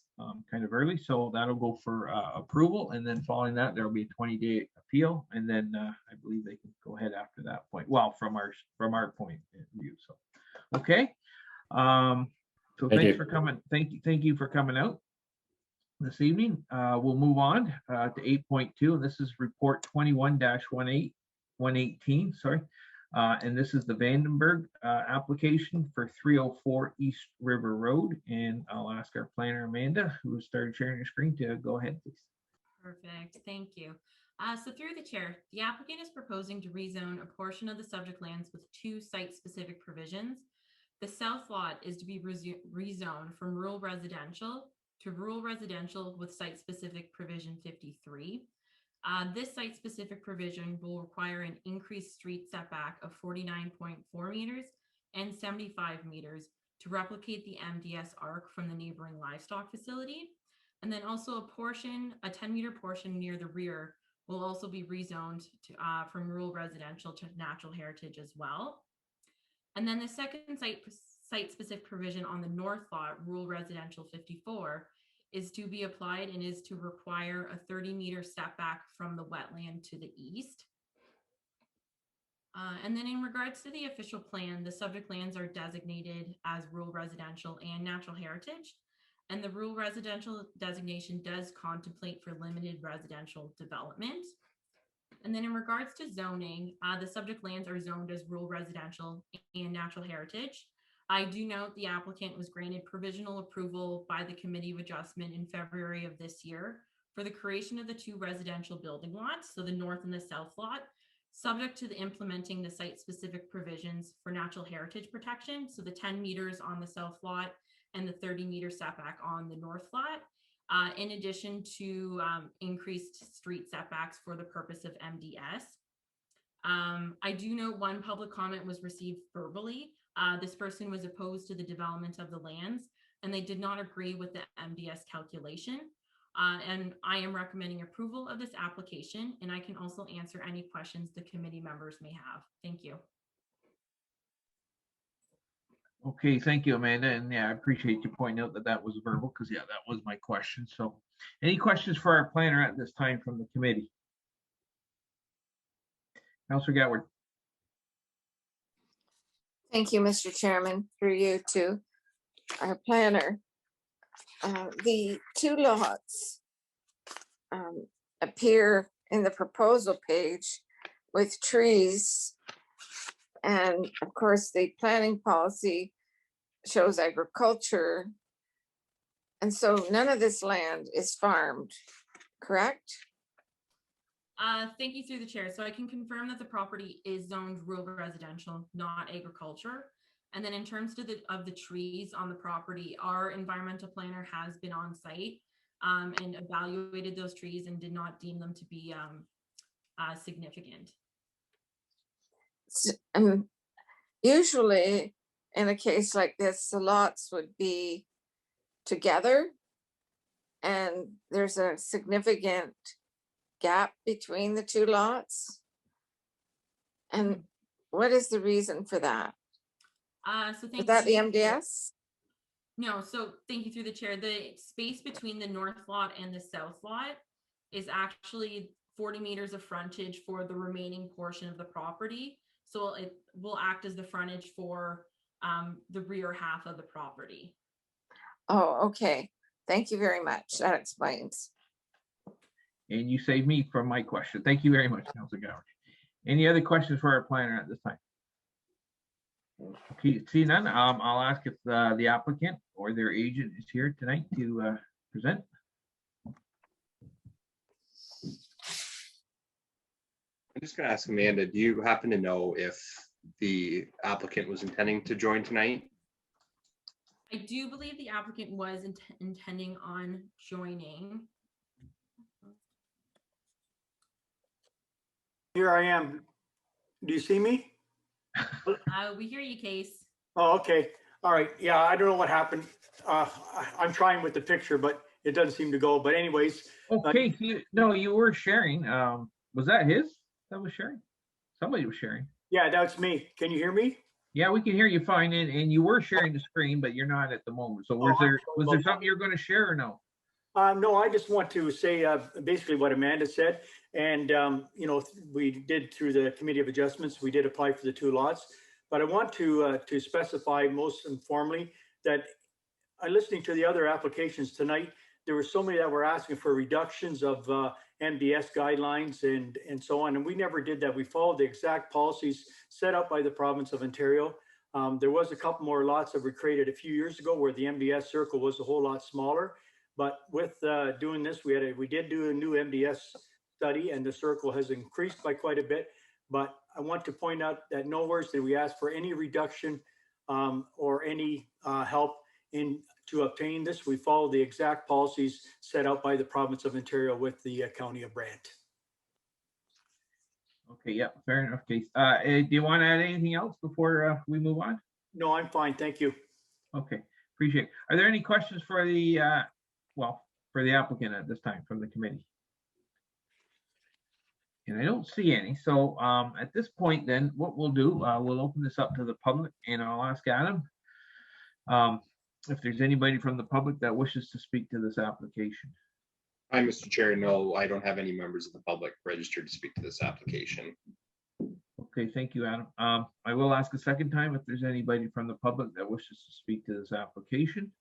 kind of early. So that'll go for approval. And then following that, there'll be a 20-day appeal. And then I believe they can go ahead after that point. Well, from our point of view. So, okay. So thanks for coming. Thank you for coming out this evening. We'll move on to 8.2. And this is report 21-118, sorry. And this is the Vandenberg application for 304 East River Road. And I'll ask our planner, Amanda, who has started sharing her screen, to go ahead, please. Perfect, thank you. So through the chair, the applicant is proposing to rezone a portion of the subject lands with 2 site-specific provisions. The south lot is to be rezoned from rural residential to rural residential with site-specific provision 53. This site-specific provision will require an increased street setback of 49.4 meters and 75 meters to replicate the MDS arc from the neighboring livestock facility. And then also a 10-meter portion near the rear will also be rezoned to, from rural residential to natural heritage as well. And then the second site-specific provision on the north lot, rural residential 54, is to be applied and is to require a 30-meter setback from the wetland to the east. And then in regards to the official plan, the subject lands are designated as rural residential and natural heritage. And the rural residential designation does contemplate for limited residential development. And then in regards to zoning, the subject lands are zoned as rural residential and natural heritage. I do note the applicant was granted provisional approval by the Committee of Adjustment in February of this year for the creation of the 2 residential building lots, so the north and the south lot, subject to the implementing the site-specific provisions for natural heritage protection, so the 10 meters on the south lot and the 30-meter setback on the north lot, in addition to increased street setbacks for the purpose of MDS. I do know one public comment was received verbally. This person was opposed to the development of the lands, and they did not agree with the MDS calculation. And I am recommending approval of this application, and I can also answer any questions the committee members may have. Thank you. Okay, thank you, Amanda. And yeah, I appreciate you pointing out that that was verbal, because yeah, that was my question. So any questions for our planner at this time from the committee? Councillor Gatward. Thank you, Mr. Chairman, through you to our planner. The 2 lots appear in the proposal page with trees. And of course, the planning policy shows agriculture. And so none of this land is farmed, correct? Thank you through the chair. So I can confirm that the property is zoned rural residential, not agriculture. And then in terms of the trees on the property, our environmental planner has been on site and evaluated those trees and did not deem them to be significant. Usually in a case like this, the lots would be together and there's a significant gap between the 2 lots. And what is the reason for that? Is that the MDS? No, so thank you through the chair. The space between the north lot and the south lot is actually 40 meters of frontage for the remaining portion of the property. So it will act as the frontage for the rear half of the property. Oh, okay. Thank you very much. That explains. And you saved me from my question. Thank you very much, Councilor Goward. Any other questions for our planner at this time? Okay, see none. I'll ask if the applicant or their agent is here tonight to present. I'm just going to ask Amanda, do you happen to know if the applicant was intending to join tonight. I do believe the applicant was intending on joining. Here I am. Do you see me? We hear you, Case. Oh, okay. All right. Yeah, I don't know what happened. I'm trying with the picture, but it doesn't seem to go. But anyways. Okay, no, you were sharing. Was that his that was sharing? Somebody was sharing. Yeah, that's me. Can you hear me? Yeah, we can hear you fine, and you were sharing the screen, but you're not at the moment. So was there something you're going to share or no? No, I just want to say basically what Amanda said. And, you know, we did through the Committee of Adjustments, we did apply for the 2 lots. But I want to specify most informally that listening to the other applications tonight, there were so many that were asking for reductions of MBS guidelines and so on. And we never did that. We followed the exact policies set up by the province of Ontario. There was a couple more lots that were created a few years ago where the MBS circle was a whole lot smaller. But with doing this, we did do a new MBS study, and the circle has increased by quite a bit. But I want to point out that nowhere did we ask for any reduction or any help to obtain this. We follow the exact policies set out by the province of Ontario with the county of Brant. Okay, yeah, fair enough, Case. Do you want to add anything else before we move on? No, I'm fine. Thank you. Okay, appreciate it. Are there any questions for the for the applicant at this time from the committee? And I don't see any. So at this point, then what we'll do, we'll open this up to the public, and I'll ask Adam if there's anybody from the public that wishes to speak to this application. Hi, Mr. Chair. No, I don't have any members of the public registered to speak to this application. Okay, thank you, Adam. I will ask a second time if there's anybody from the public that wishes to speak to this application.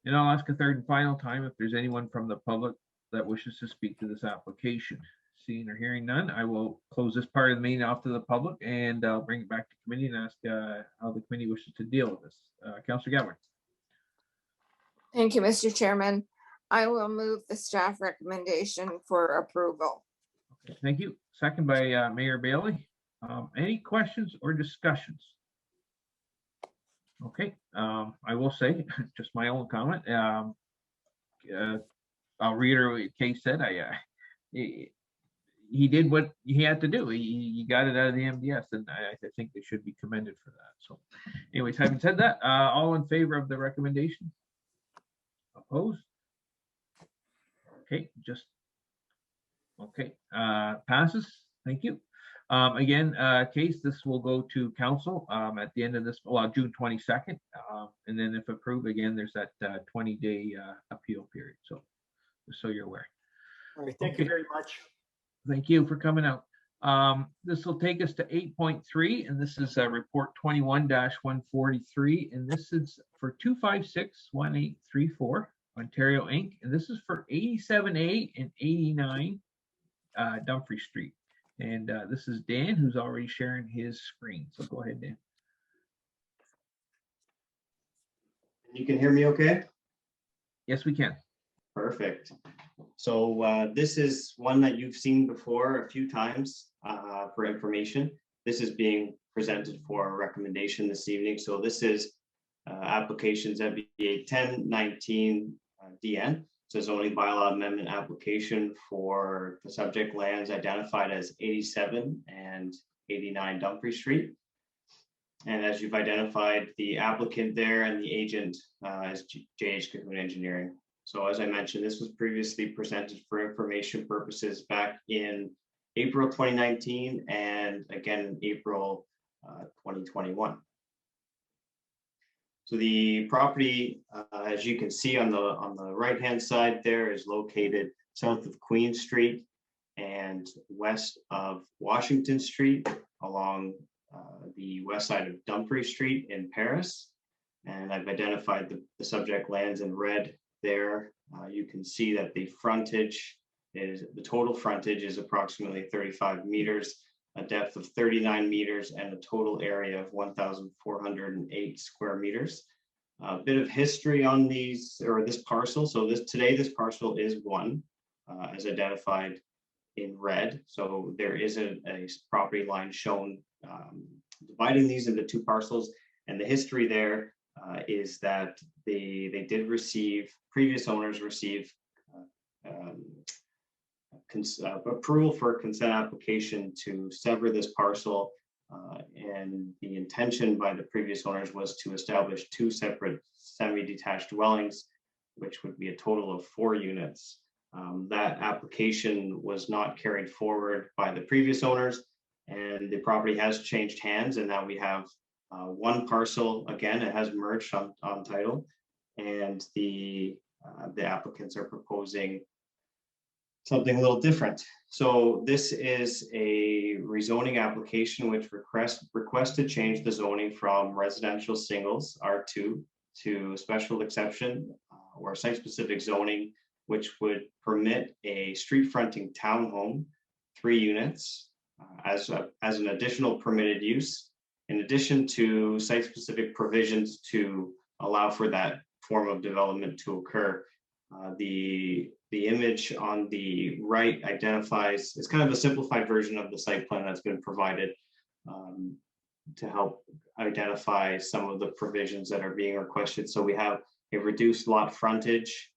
And I'll ask a third and final time if there's anyone from the public that wishes to speak to this application. Seeing or hearing none, I will close this part of the meeting off to the public, and I'll bring it back to committee and ask how the committee wishes to deal with this. Councillor Gower. Thank you, Mr. Chairman. I will move the staff recommendation for approval. Okay, thank you. Second by Mayor Bailey. Any questions or discussions? Okay, I will say, just my own comment. I'll reiterate what Kay said. He did what he had to do. He got it out of the MDS, and I think they should be commended for that. So anyways, having said that, all in favor of the recommendation? Opposed? Okay, just, okay, passes. Thank you. Again, Case, this will go to council at the end of this, well, June 22nd. And then if approved, again, there's that 20-day appeal period. So just so you're aware. All right, thank you very much. Thank you for coming out. This will take us to 8.3, and this is report 21-143, and this is for 256-1834 Ontario Inc. And this is for 87A and 89 Dumfries Street. And this is Dan, who's already sharing his screen. So go ahead, Dan. You can hear me okay? Yes, we can. Perfect. So this is one that you've seen before a few times for information. This is being presented for a recommendation this evening. So this is applications MBA 1019 DN. So zoning bylaw amendment application for the subject lands identified as 87 and 89 Dumfries Street. And as you've identified, the applicant there and the agent is JH Cahoon Engineering. So as I mentioned, this was previously presented for information purposes back in April 2019 and again in April 2021. So the property, as you can see on the right-hand side there, is located south of Queen Street and west of Washington Street along the west side of Dumfries Street in Paris. And I've identified the subject lands in red there. You can see that the total frontage is approximately 35 meters, a depth of 39 meters, and a total area of 1,408 square meters. A bit of history on this parcel. So this parcel is one, as identified in red. So there is a property line shown dividing these into two parcels. And the history there is that they did receive, previous owners received approval for a consent application to sever this parcel. And the intention by the previous owners was to establish two separate semi-detached dwellings, which would be a total of 4 units. That application was not carried forward by the previous owners, and the property has changed hands, and now we have one parcel. Again, it has merged on title, and the applicants are proposing something a little different. So this is a rezoning application which requests to change the zoning from residential singles R2 to special exception or site-specific zoning, which would permit a street fronting townhome, 3 units, as an additional permitted use, in addition to site-specific provisions to allow for that form of development to occur. The image on the right identifies, it's kind of a simplified version of the site plan that's been provided to help identify some of the provisions that are being requested. So we have a reduced lot frontage.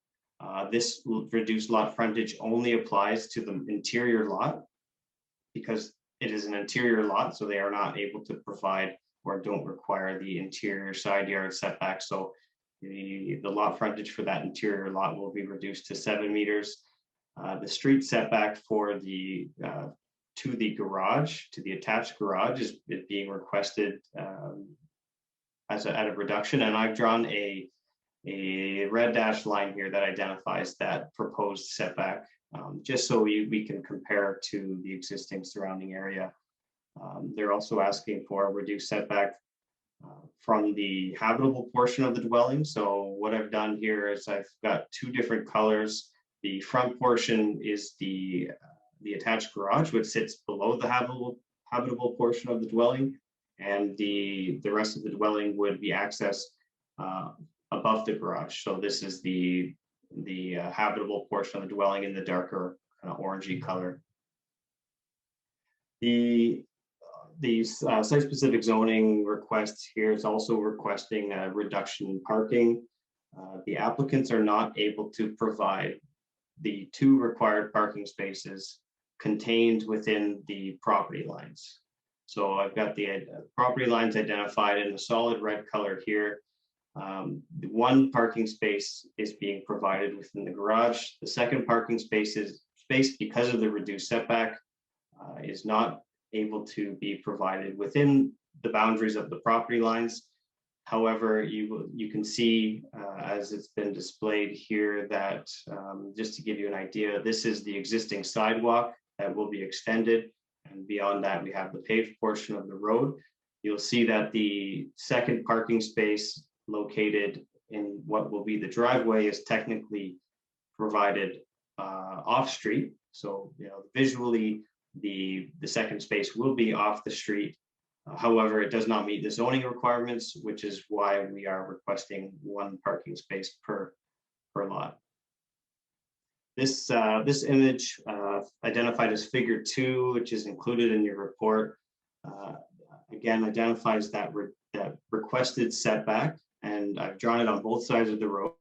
This reduced lot frontage only applies to the interior lot because it is an interior lot, so they are not able to provide or don't require the interior side yard setback. So the lot frontage for that interior lot will be reduced to 7 meters. The street setback for the to the garage, to the attached garage, is being requested at a reduction, and I've drawn a red dashed line here that identifies that proposed setback, just so we can compare to the existing surrounding area. They're also asking for a reduced setback from the habitable portion of the dwelling. So what I've done here is I've got 2 different colors. The front portion is the attached garage, which sits below the habitable portion of the dwelling, and the rest of the dwelling would be accessed above the garage. So this is the habitable portion of the dwelling in the darker kind of orangey color. The site-specific zoning request here is also requesting a reduction in parking. The applicants are not able to provide the 2 required parking spaces contained within the property lines. So I've got the property lines identified in the solid red color here. The 1 parking space is being provided within the garage. The second parking space, because of the reduced setback, is not able to be provided within the boundaries of the property lines. However, you can see, as it's been displayed here, that just to give you an idea, this is the existing sidewalk that will be extended, and beyond that we have the paved portion of the road. You'll see that the second parking space located in what will be the driveway is technically provided off street. So, visually the second space will be off the street. However, it does not meet the zoning requirements, which is why we are requesting 1 parking space per lot. This image, identified as figure 2, which is included in your report, again identifies that requested setback, and I've drawn it on both sides of the road.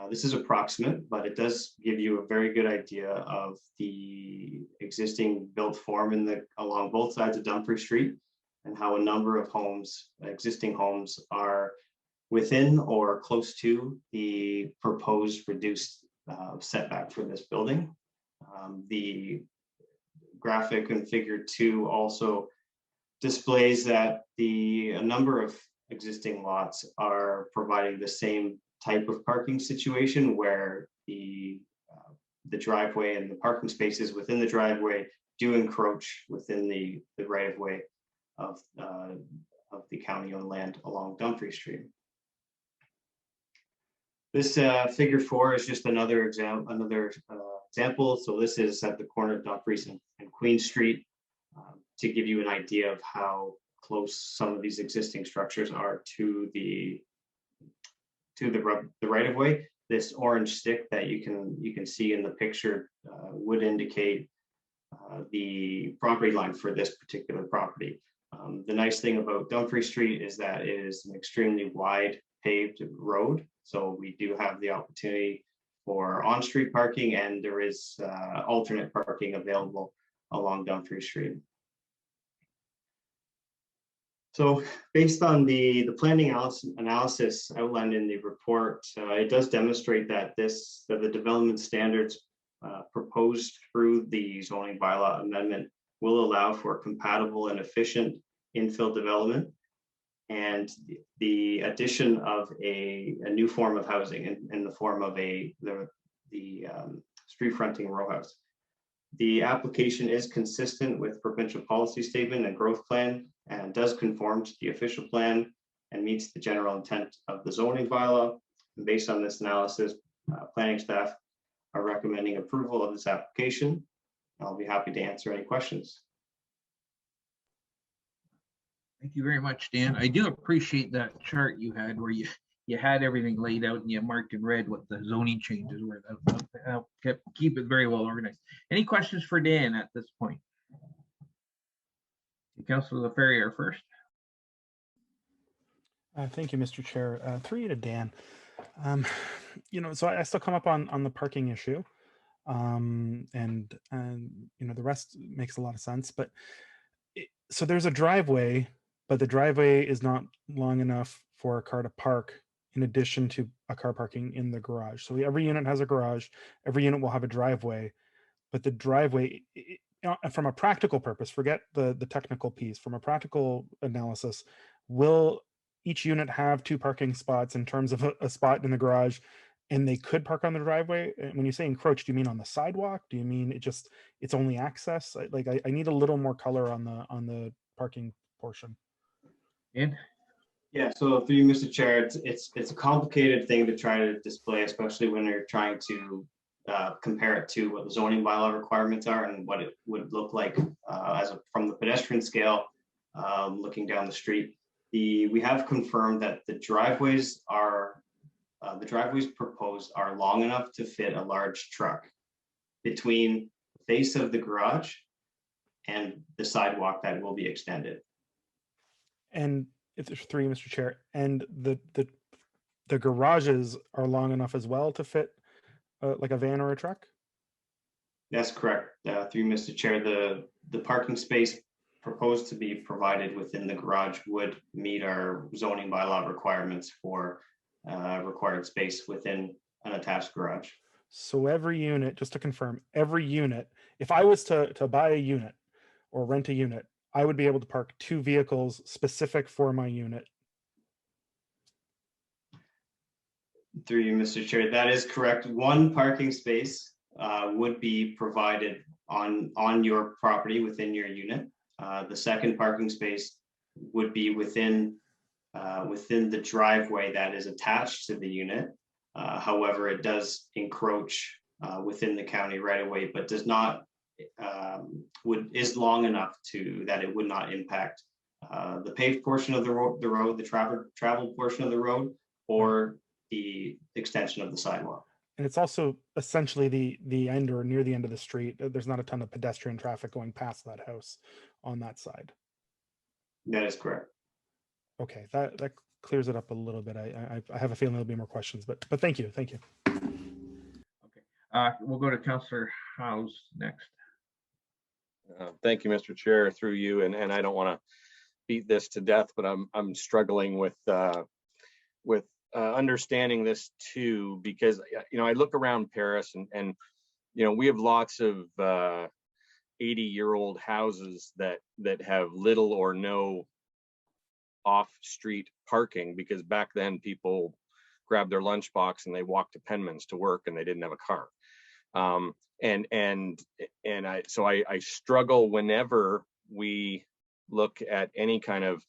This is approximate, but it does give you a very good idea of the existing built form along both sides of Dumfries Street, and how a number of existing homes are within or close to the proposed reduced setback for this building. The graphic in figure 2 also displays that a number of existing lots are providing the same type of parking situation, where the driveway and the parking spaces within the driveway do encroach within the right of way of the county-owned land along Dumfries Street. This figure 4 is just another example. So this is at the corner of Dumfries and Queen Street, to give you an idea of how close some of these existing structures are to the right of way. This orange stick that you can see in the picture would indicate the property line for this particular property. The nice thing about Dumfries Street is that it is an extremely wide paved road. So we do have the opportunity for on-street parking, and there is alternate parking available along Dumfries Street. So based on the planning analysis outlined in the report, it does demonstrate that the development standards proposed through the zoning bylaw amendment will allow for compatible and efficient infill development and the addition of a new form of housing in the form of the street fronting row house. The application is consistent with provincial policy statement and growth plan and does conform to the official plan and meets the general intent of the zoning bylaw. And based on this analysis, planning staff are recommending approval of this application. I'll be happy to answer any questions. Thank you very much, Dan. I do appreciate that chart you had where you had everything laid out and you marked in red what the zoning changes were. That keep it very well organized. Any questions for Dan at this point? Councilor LaFerriere first. Thank you, Mr. Chair. Through you to Dan. So I still come up on the parking issue, and the rest makes a lot of sense. But so there's a driveway, but the driveway is not long enough for a car to park in addition to a car parking in the garage. So every unit has a garage, every unit will have a driveway, but the driveway, from a practical purpose, forget the technical piece, from a practical analysis, will each unit have 2 parking spots in terms of a spot in the garage, and they could park on the driveway? When you say encroach, do you mean on the sidewalk? Do you mean it's only access? I need a little more color on the parking portion. In? Yeah, so through you, Mr. Chair, it's a complicated thing to try to display, especially when you're trying to compare it to what the zoning bylaw requirements are and what it would look like from the pedestrian scale, looking down the street. We have confirmed that the driveways proposed are long enough to fit a large truck between the face of the garage and the sidewalk that will be extended. And it's 3, Mr. Chair, and the garages are long enough as well to fit like a van or a truck? That's correct. Through Mr. Chair, the parking space proposed to be provided within the garage would meet our zoning bylaw requirements for required space within an attached garage. So every unit, just to confirm, every unit, if I was to buy a unit or rent a unit, I would be able to park 2 vehicles specific for my unit. Through you, Mr. Chair, that is correct. 1 parking space would be provided on your property within your unit. The second parking space would be within the driveway that is attached to the unit. However, it does encroach within the county right away, but does not is long enough that it would not impact the paved portion of the road, the traveled portion of the road, or the extension of the sidewalk. And it's also essentially the end or near the end of the street. There's not a ton of pedestrian traffic going past that house on that side. That is correct. Okay, that clears it up a little bit. I have a feeling there'll be more questions, but thank you. Okay, we'll go to Councillor House next. Thank you, Mr. Chair, through you, and I don't want to beat this to death, but I'm struggling with understanding this too, because I look around Paris and we have lots of 80-year-old houses that have little or no off-street parking, because back then people grabbed their lunchbox and they walked to Penman's to work and they didn't have a car. So I struggle whenever we look at any kind of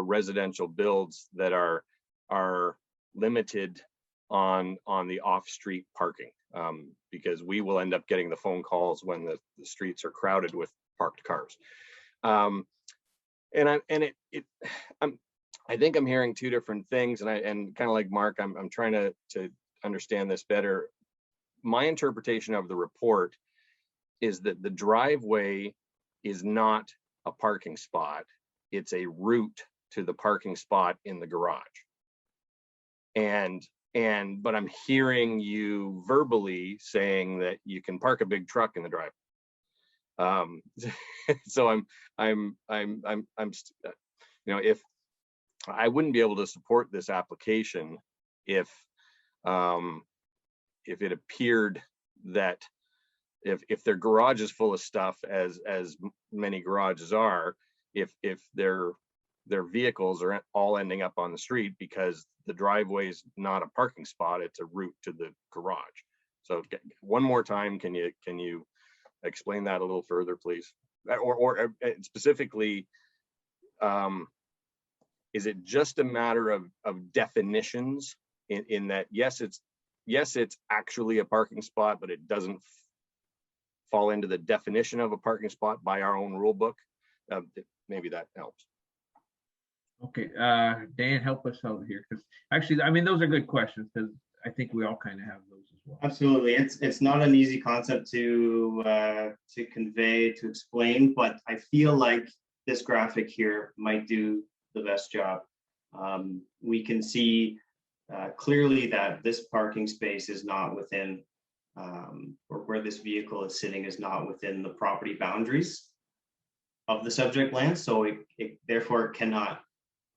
residential builds that are limited on the off-street parking, because we will end up getting the phone calls when the streets are crowded with parked cars. I think I'm hearing 2 different things, and kind of like Mark, I'm trying to understand this better. My interpretation of the report is that the driveway is not a parking spot. It's a route to the parking spot in the garage. But I'm hearing you verbally saying that you can park a big truck in the driveway. So if I wouldn't be able to support this application if it appeared that if their garage is full of stuff, as many garages are, if their vehicles are all ending up on the street because the driveway is not a parking spot, it's a route to the garage. So one more time, can you explain that a little further, please? Or specifically, is it just a matter of definitions in that, yes, it's actually a parking spot, but it doesn't fall into the definition of a parking spot by our own rule book? Maybe that helps. Okay, Dan, help us out here, because actually, I mean, those are good questions, because I think we all kind of have those as well. Absolutely, it's not an easy concept to convey, to explain, but I feel like this graphic here might do the best job. We can see clearly that this parking space is not within, or where this vehicle is sitting is not within the property boundaries of the subject land, so it therefore cannot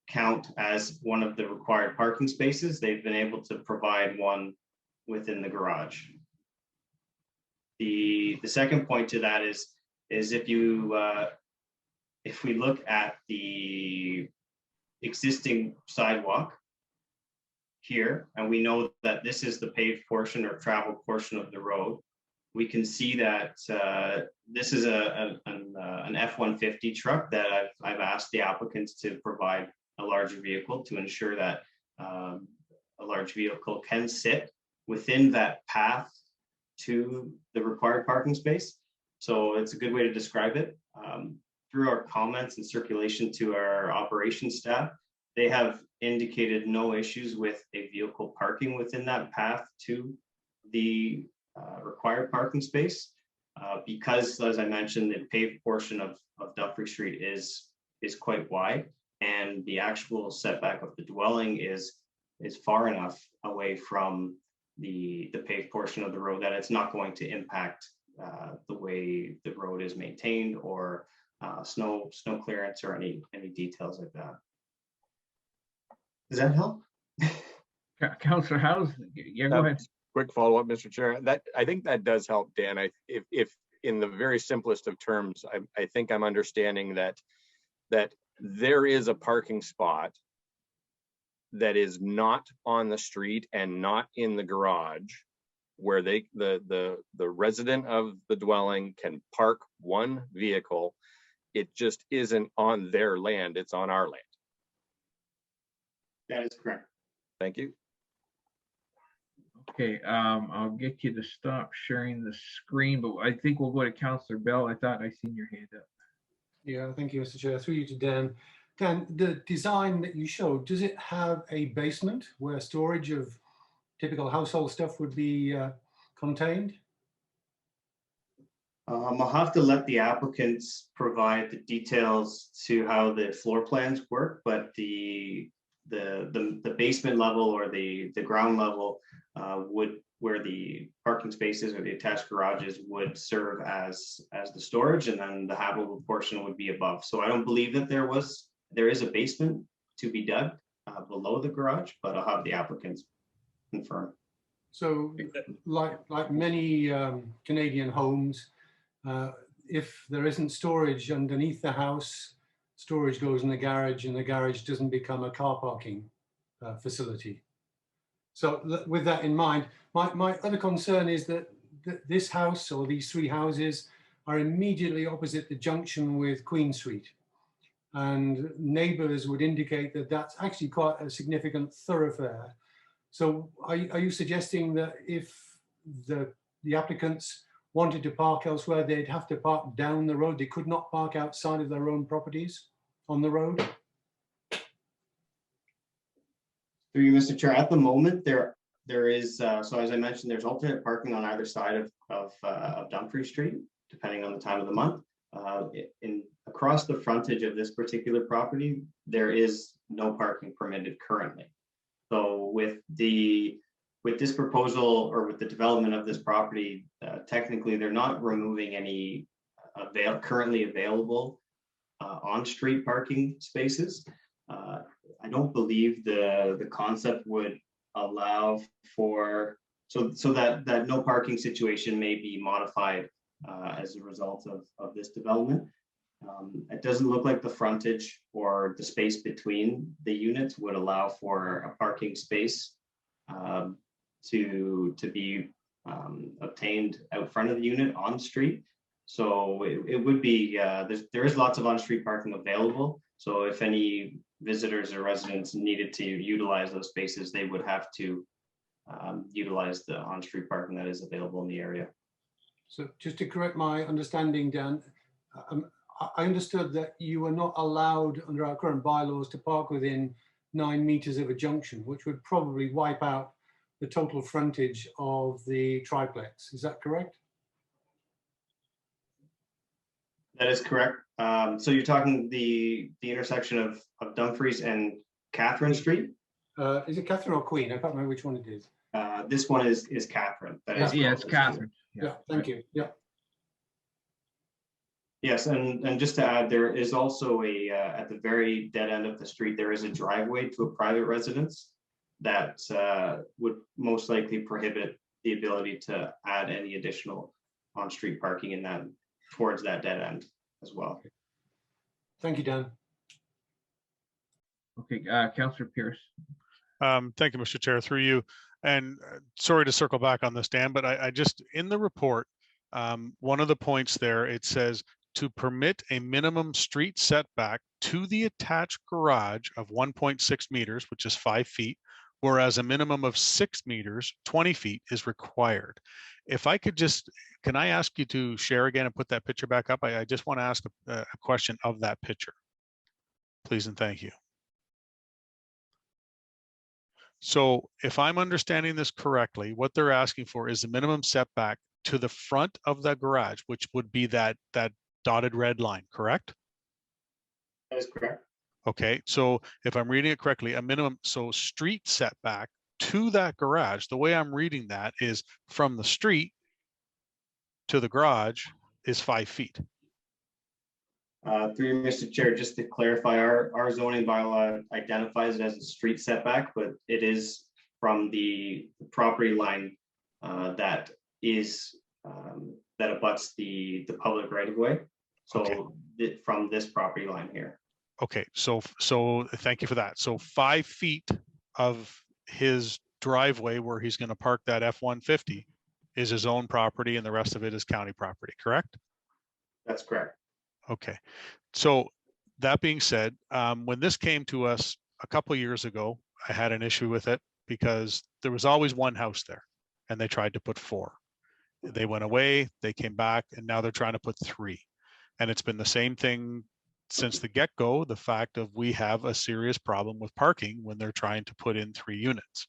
count as one of the required parking spaces. They've been able to provide one within the garage. The second point to that is if we look at the existing sidewalk here, and we know that this is the paved portion or travel portion of the road, we can see that this is an F-150 truck that I've asked the applicants to provide a larger vehicle to ensure that a large vehicle can sit within that path to the required parking space. So it's a good way to describe it. Through our comments and circulation to our operations staff, they have indicated no issues with a vehicle parking within that path to the required parking space, because, as I mentioned, the paved portion of Dumfries Street is quite wide, and the actual setback of the dwelling is far enough away from the paved portion of the road that it's not going to impact the way the road is maintained, or snow clearance, or any details like that. Does that help? Councillor House, yeah, go ahead. Quick follow-up, Mr. Chair. I think that does help, Dan. If in the very simplest of terms, I think I'm understanding that there is a parking spot that is not on the street and not in the garage, where the resident of the dwelling can park one vehicle. It just isn't on their land, it's on our land. That is correct. Thank you. Okay, I'll get you to stop sharing the screen, but I think we'll go to Councillor Bell. I thought I seen your hand up. Yeah, thank you, Mr. Chair. Through you to Dan. Dan, the design that you showed, does it have a basement where storage of typical household stuff would be contained? I'll have to let the applicants provide the details to how the floor plans work, but the basement level or the ground level would, where the parking spaces or the attached garages would serve as the storage, and then the habitable portion would be above. So I don't believe that there is a basement to be dug below the garage, but I'll have the applicants confirm. So like many Canadian homes, if there isn't storage underneath the house, storage goes in the garage, and the garage doesn't become a car parking facility. So with that in mind, my other concern is that this house, or these three houses, are immediately opposite the junction with Queen Street. And neighbours would indicate that that's actually quite a significant thoroughfare. So are you suggesting that if the applicants wanted to park elsewhere, they'd have to park down the road? They could not park outside of their own properties on the road? Through you, Mr. Chair, at the moment, there is, so as I mentioned, there's alternate parking on either side of Dumfries Street. depending on the time of the month. Across the frontage of this particular property, there is no parking permitted currently. So with this proposal, or with the development of this property, technically they're not removing any currently available on-street parking spaces. I don't believe the concept would allow for, so that no parking situation may be modified as a result of this development. It doesn't look like the frontage or the space between the units would allow for a parking space to be obtained out front of the unit on street. So it would be, there is lots of on-street parking available. So if any visitors or residents needed to utilize those spaces, they would have to utilize the on-street parking that is available in the area. So just to correct my understanding, Dan, I understood that you are not allowed under our current bylaws to park within 9 meters of a junction, which would probably wipe out the total frontage of the triplex. Is that correct? That is correct. So you're talking the intersection of Dumfries and Catherine Street? Is it Catherine or Queen? I can't remember which one it is. This one is Catherine. That is Yeah, it's Catherine. Yeah, thank you. Yeah. Yes, and just to add, there is also at the very dead end of the street, there is a driveway to a private residence that would most likely prohibit the ability to add any additional on-street parking in that towards that dead end as well. Thank you, Dan. Okay, Councillor Pierce. Thank you, Mr. Chair, through you. And sorry to circle back on this, Dan, but I just, in the report, one of the points there, it says to permit a minimum street setback to the attached garage of 1.6 meters, which is 5 feet, whereas a minimum of 6 meters, 20 feet is required. If I could just, can I ask you to share again and put that picture back up? I just want to ask a question of that picture, please and thank you. So if I'm understanding this correctly, what they're asking for is the minimum setback to the front of the garage, which would be that dotted red line, correct? That is correct. Okay, so if I'm reading it correctly, a minimum, so street setback to that garage, the way I'm reading that is from the street to the garage is 5 feet. Through you, Mr. Chair, just to clarify, our zoning bylaw identifies it as a street setback, but it is from the property line that is that abuts the public right of way. So okay. From this property line here. Okay, so thank you for that. So 5 feet of his driveway where he's going to park that F-150 is his own property, and the rest of it is county property, correct? That's correct. Okay, so that being said, when this came to us a couple of years ago, I had an issue with it because there was always one house there, and they tried to put 4. They went away, they came back, and now they're trying to put 3. And it's been the same thing since the get-go, the fact of we have a serious problem with parking when they're trying to put in 3 units.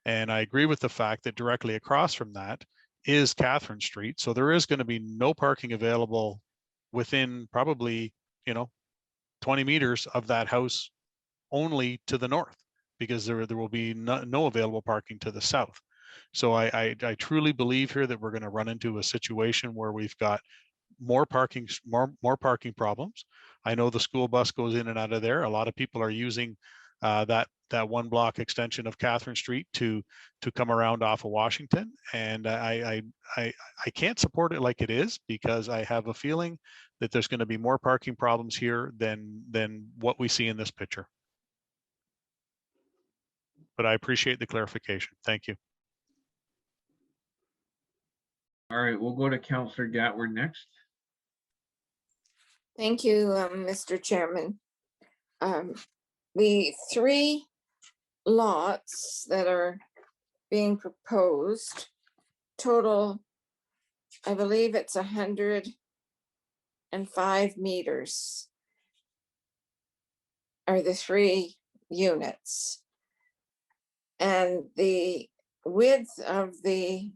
And I agree with the fact that directly across from that is Catherine Street. So there is going to be no parking available within probably, 20 meters of that house only to the north, because there will be no available parking to the south. So I truly believe here that we're going to run into a situation where we've got more parking problems. I know the school bus goes in and out of there. A lot of people are using that 1 block extension of Catherine Street to come around off of Washington, and I can't support it like it is, because I have a feeling that there's going to be more parking problems here than what we see in this picture. But I appreciate the clarification. Thank you. All right, we'll go to Councillor Gatward next. Thank you, Mr. Chairman. The 3 lots that are being proposed total, I believe it's 105 meters are the 3 units. And the width of the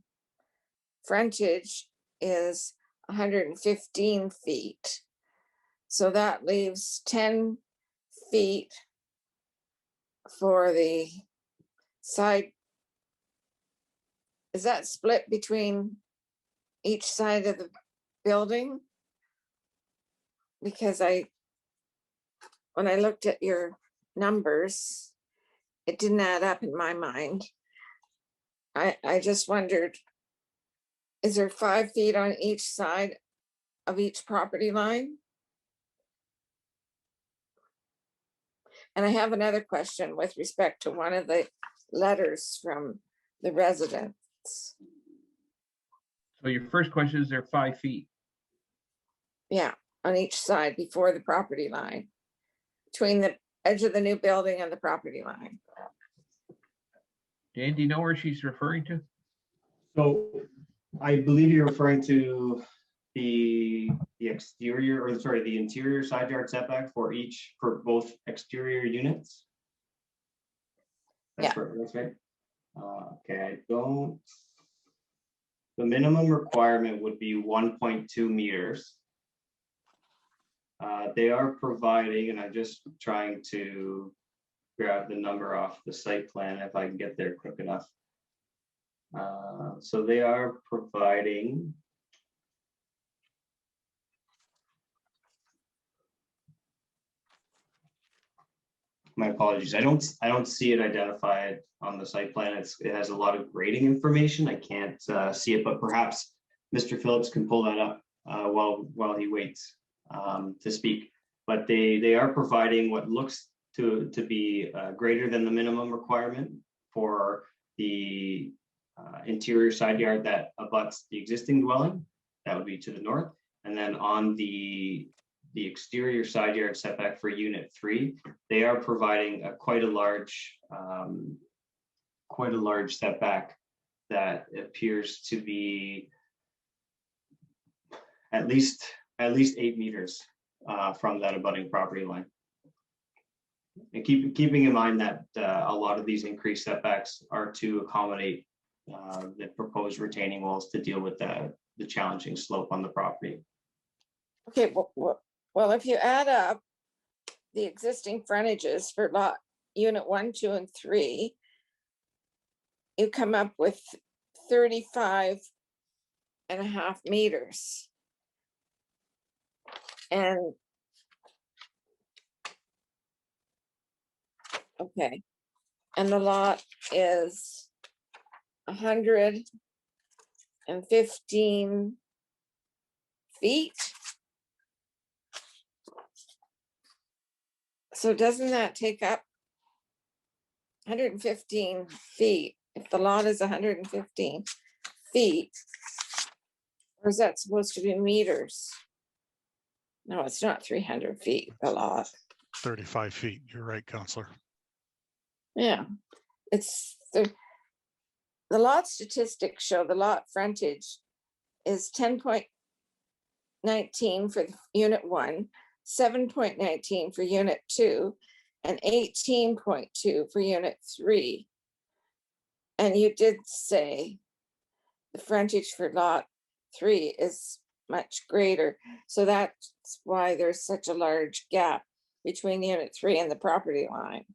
frontage is 115 feet. So that leaves 10 feet for the side. Is that split between each side of the building? Because when I looked at your numbers, it didn't add up in my mind. I just wondered, is there 5 feet on each side of each property line? And I have another question with respect to one of the letters from the residents. So your first question is there 5 feet? Yeah, on each side before the property line, between the edge of the new building and the property line. Dan, do you know where she's referring to? So I believe you're referring to the exterior, or sorry, the interior side yard setback for both exterior units. That's right. That's right. Okay, the minimum requirement would be 1.2 meters. They are providing, and I'm just trying to grab the number off the site plan if I can get there quick enough. So they are providing my apologies. I don't see it identified on the site plan. It has a lot of grading information. I can't see it, but perhaps Mr. Phillips can pull that up while he waits to speak. But they are providing what looks to be greater than the minimum requirement for the interior side yard that abuts the existing dwelling. That would be to the north. And then on the exterior side yard setback for unit 3, they are providing quite a large setback that appears to be at least 8 meters from that abutting property line. And keeping in mind that a lot of these increased setbacks are to accommodate the proposed retaining walls to deal with the challenging slope on the property. Okay, well, if you add up the existing frontages for unit 1, 2, and 3, you come up with 35.5 meters. And okay, and the lot is 115 feet. So doesn't that take up 115 feet? If the lot is 115 feet, or is that supposed to be meters? No, it's not 300 feet, the lot. 35 feet. You're right, Counselor. Yeah, it's the lot statistics show the lot frontage is 10.19 for unit 1, 7.19 for unit 2, and 18.2 for unit 3. And you did say the frontage for lot 3 is much greater. So that's why there's such a large gap between unit 3 and the property line.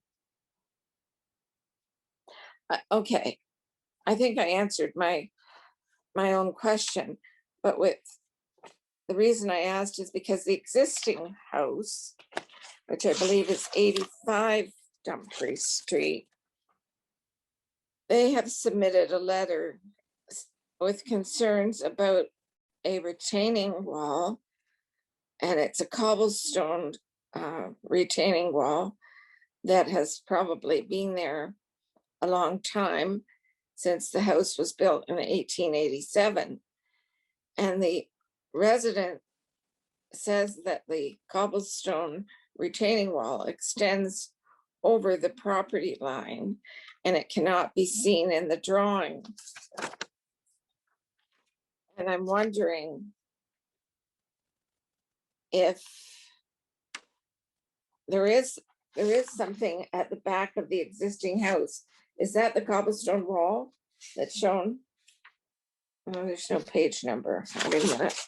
Okay, I think I answered my own question, but with the reason I asked is because the existing house, which I believe is 85 Dumfries Street, they have submitted a letter with concerns about a retaining wall, and it's a cobblestone retaining wall that has probably been there a long time, since the house was built in 1887. And the resident says that the cobblestone retaining wall extends over the property line and it cannot be seen in the drawing. And I'm wondering if there is something at the back of the existing house. Is that the cobblestone wall that's shown? Oh, there's no page number. Wait a minute.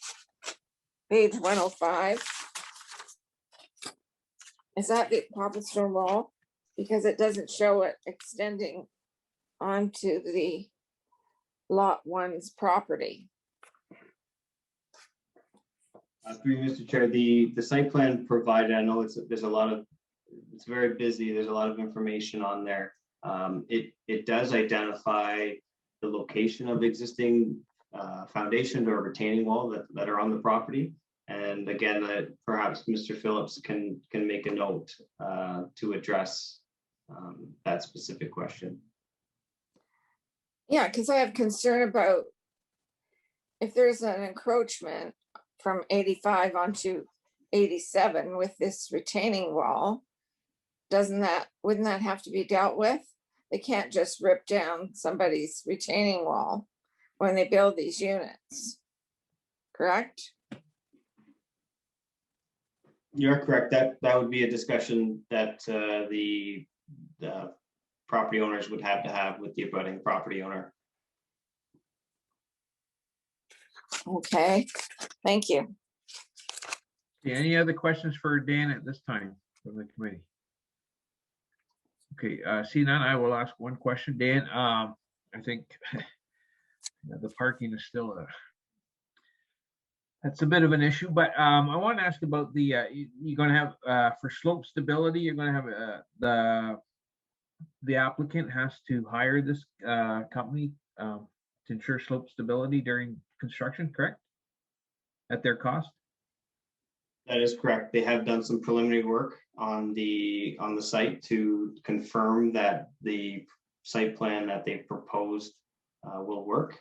page 105. Is that the cobblestone wall? Because it doesn't show it extending onto the lot one's property. Through you, Mr. Chair, the site plan provided, I know it's very busy. There's a lot of information on there. It does identify the location of existing foundation or retaining wall that are on the property. And again, perhaps Mr. Phillips can make a note to address that specific question. Yeah, because I have concern about if there's an encroachment from 85 onto 87 with this retaining wall, wouldn't that have to be dealt with? They can't just rip down somebody's retaining wall when they build these units, correct? You're correct. That would be a discussion that the property owners would have to have with the abutting property owner. Okay, thank you. Okay, any other questions for Dan at this time from the committee? Okay, see none, I will ask one question. Dan, I think the parking is still that's a bit of an issue, but I want to ask about the you're going to have for slope stability. You're going to have the applicant has to hire this company to ensure slope stability during construction, correct? At their cost. That is correct. They have done some preliminary work on the site to confirm that the site plan that they've proposed will work.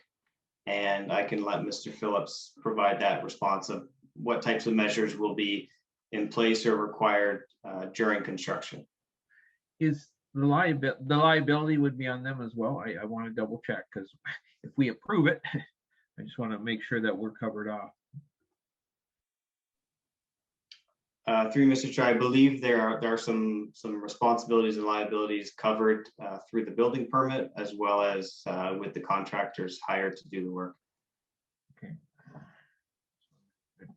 And I can let Mr. Phillips provide that response of what types of measures will be in place or required during construction. Is the liability would be on them as well? I want to double check, because if we approve it, I just want to make sure that we're covered off. Through Mr. Chair, I believe there are some responsibilities and liabilities covered through the building permit, as well as with the contractors hired to do the work. Okay.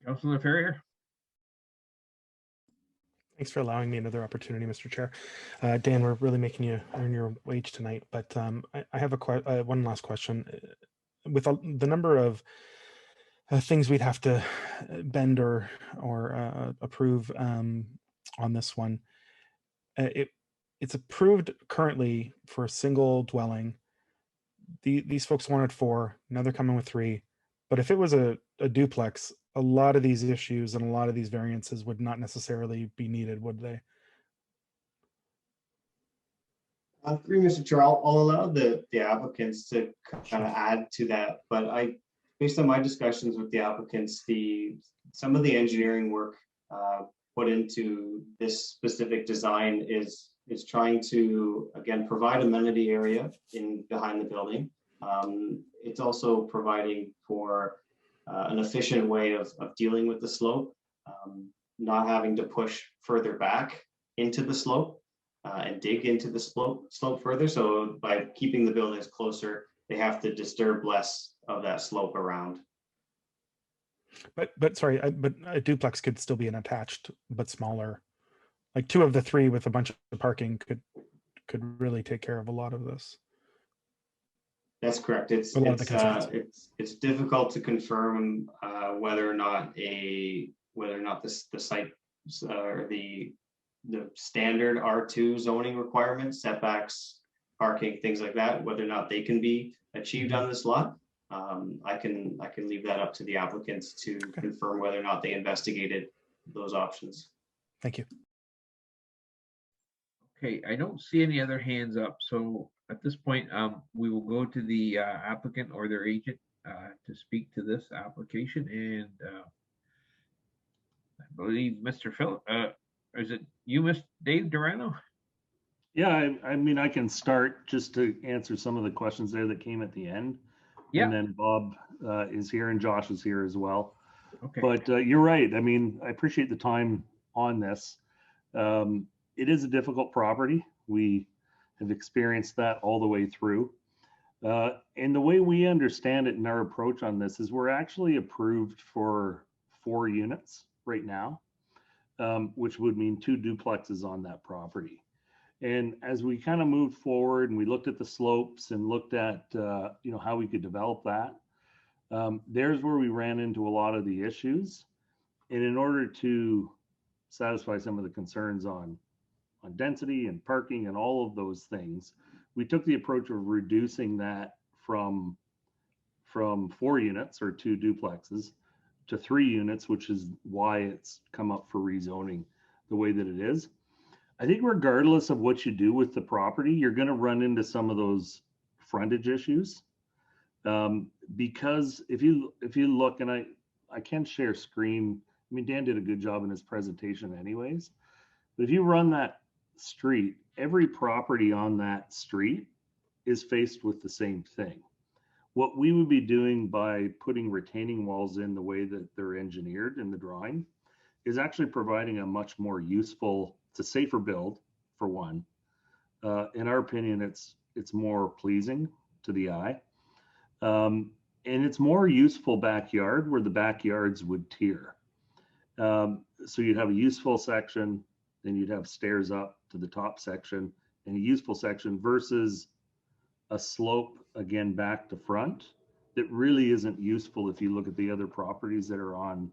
Councilor Ferrier. Thanks for allowing me another opportunity, Mr. Chair. Dan, we're really making you earn your wage tonight, but I have one last question. With the number of things we'd have to bend or approve on this one, it's approved currently for a single dwelling. These folks wanted 4, now they're coming with 3. But if it was a duplex, a lot of these issues and a lot of these variances would not necessarily be needed, would they? Through Mr. Chair, I'll allow the applicants to kind of add to that, but based on my discussions with the applicants, some of the engineering work put into this specific design is trying to, again, provide amenity area behind the building. It's also providing for an efficient way of dealing with the slope, not having to push further back into the slope and dig into the slope further. So by keeping the buildings closer, they have to disturb less of that slope around. But sorry, but a duplex could still be an attached but smaller. Like 2 of the 3 with a bunch of parking could really take care of a lot of this. That's correct. It's difficult to confirm whether or not the site or the standard R2 zoning requirements, setbacks, parking, things like that, whether or not they can be achieved on this lot. I can leave that up to the applicants to confirm whether or not they investigated those options. Thank you. Okay, I don't see any other hands up. So at this point, we will go to the applicant or their agent to speak to this application. And I believe Mr. Phillip, is it you, Mr. Dave Durano? Yeah, I mean, I can start just to answer some of the questions there that came at the end. Yeah. And then Bob is here and Josh is here as well. Okay. But you're right. I mean, I appreciate the time on this. It is a difficult property. We have experienced that all the way through. And the way we understand it in our approach on this is we're actually approved for 4 units right now, which would mean 2 duplexes on that property. And as we kind of moved forward and we looked at the slopes and looked at, you know, how we could develop that, there's where we ran into a lot of the issues. And in order to satisfy some of the concerns on density and parking and all of those things, we took the approach of reducing that from 4 units or 2 duplexes to 3 units, which is why it's come up for rezoning the way that it is. I think regardless of what you do with the property, you're going to run into some of those frontage issues. Because if you look, and I can share screen, I mean, Dan did a good job in his presentation anyways, but if you run that street, every property on that street is faced with the same thing. What we would be doing by putting retaining walls in the way that they're engineered in the drawing is actually providing a much more useful, it's a safer build for one. In our opinion, it's more pleasing to the eye. And it's more useful backyard where the backyards would tier. So you'd have a useful section, then you'd have stairs up to the top section and a useful section versus a slope again back to front that really isn't useful if you look at the other properties that are on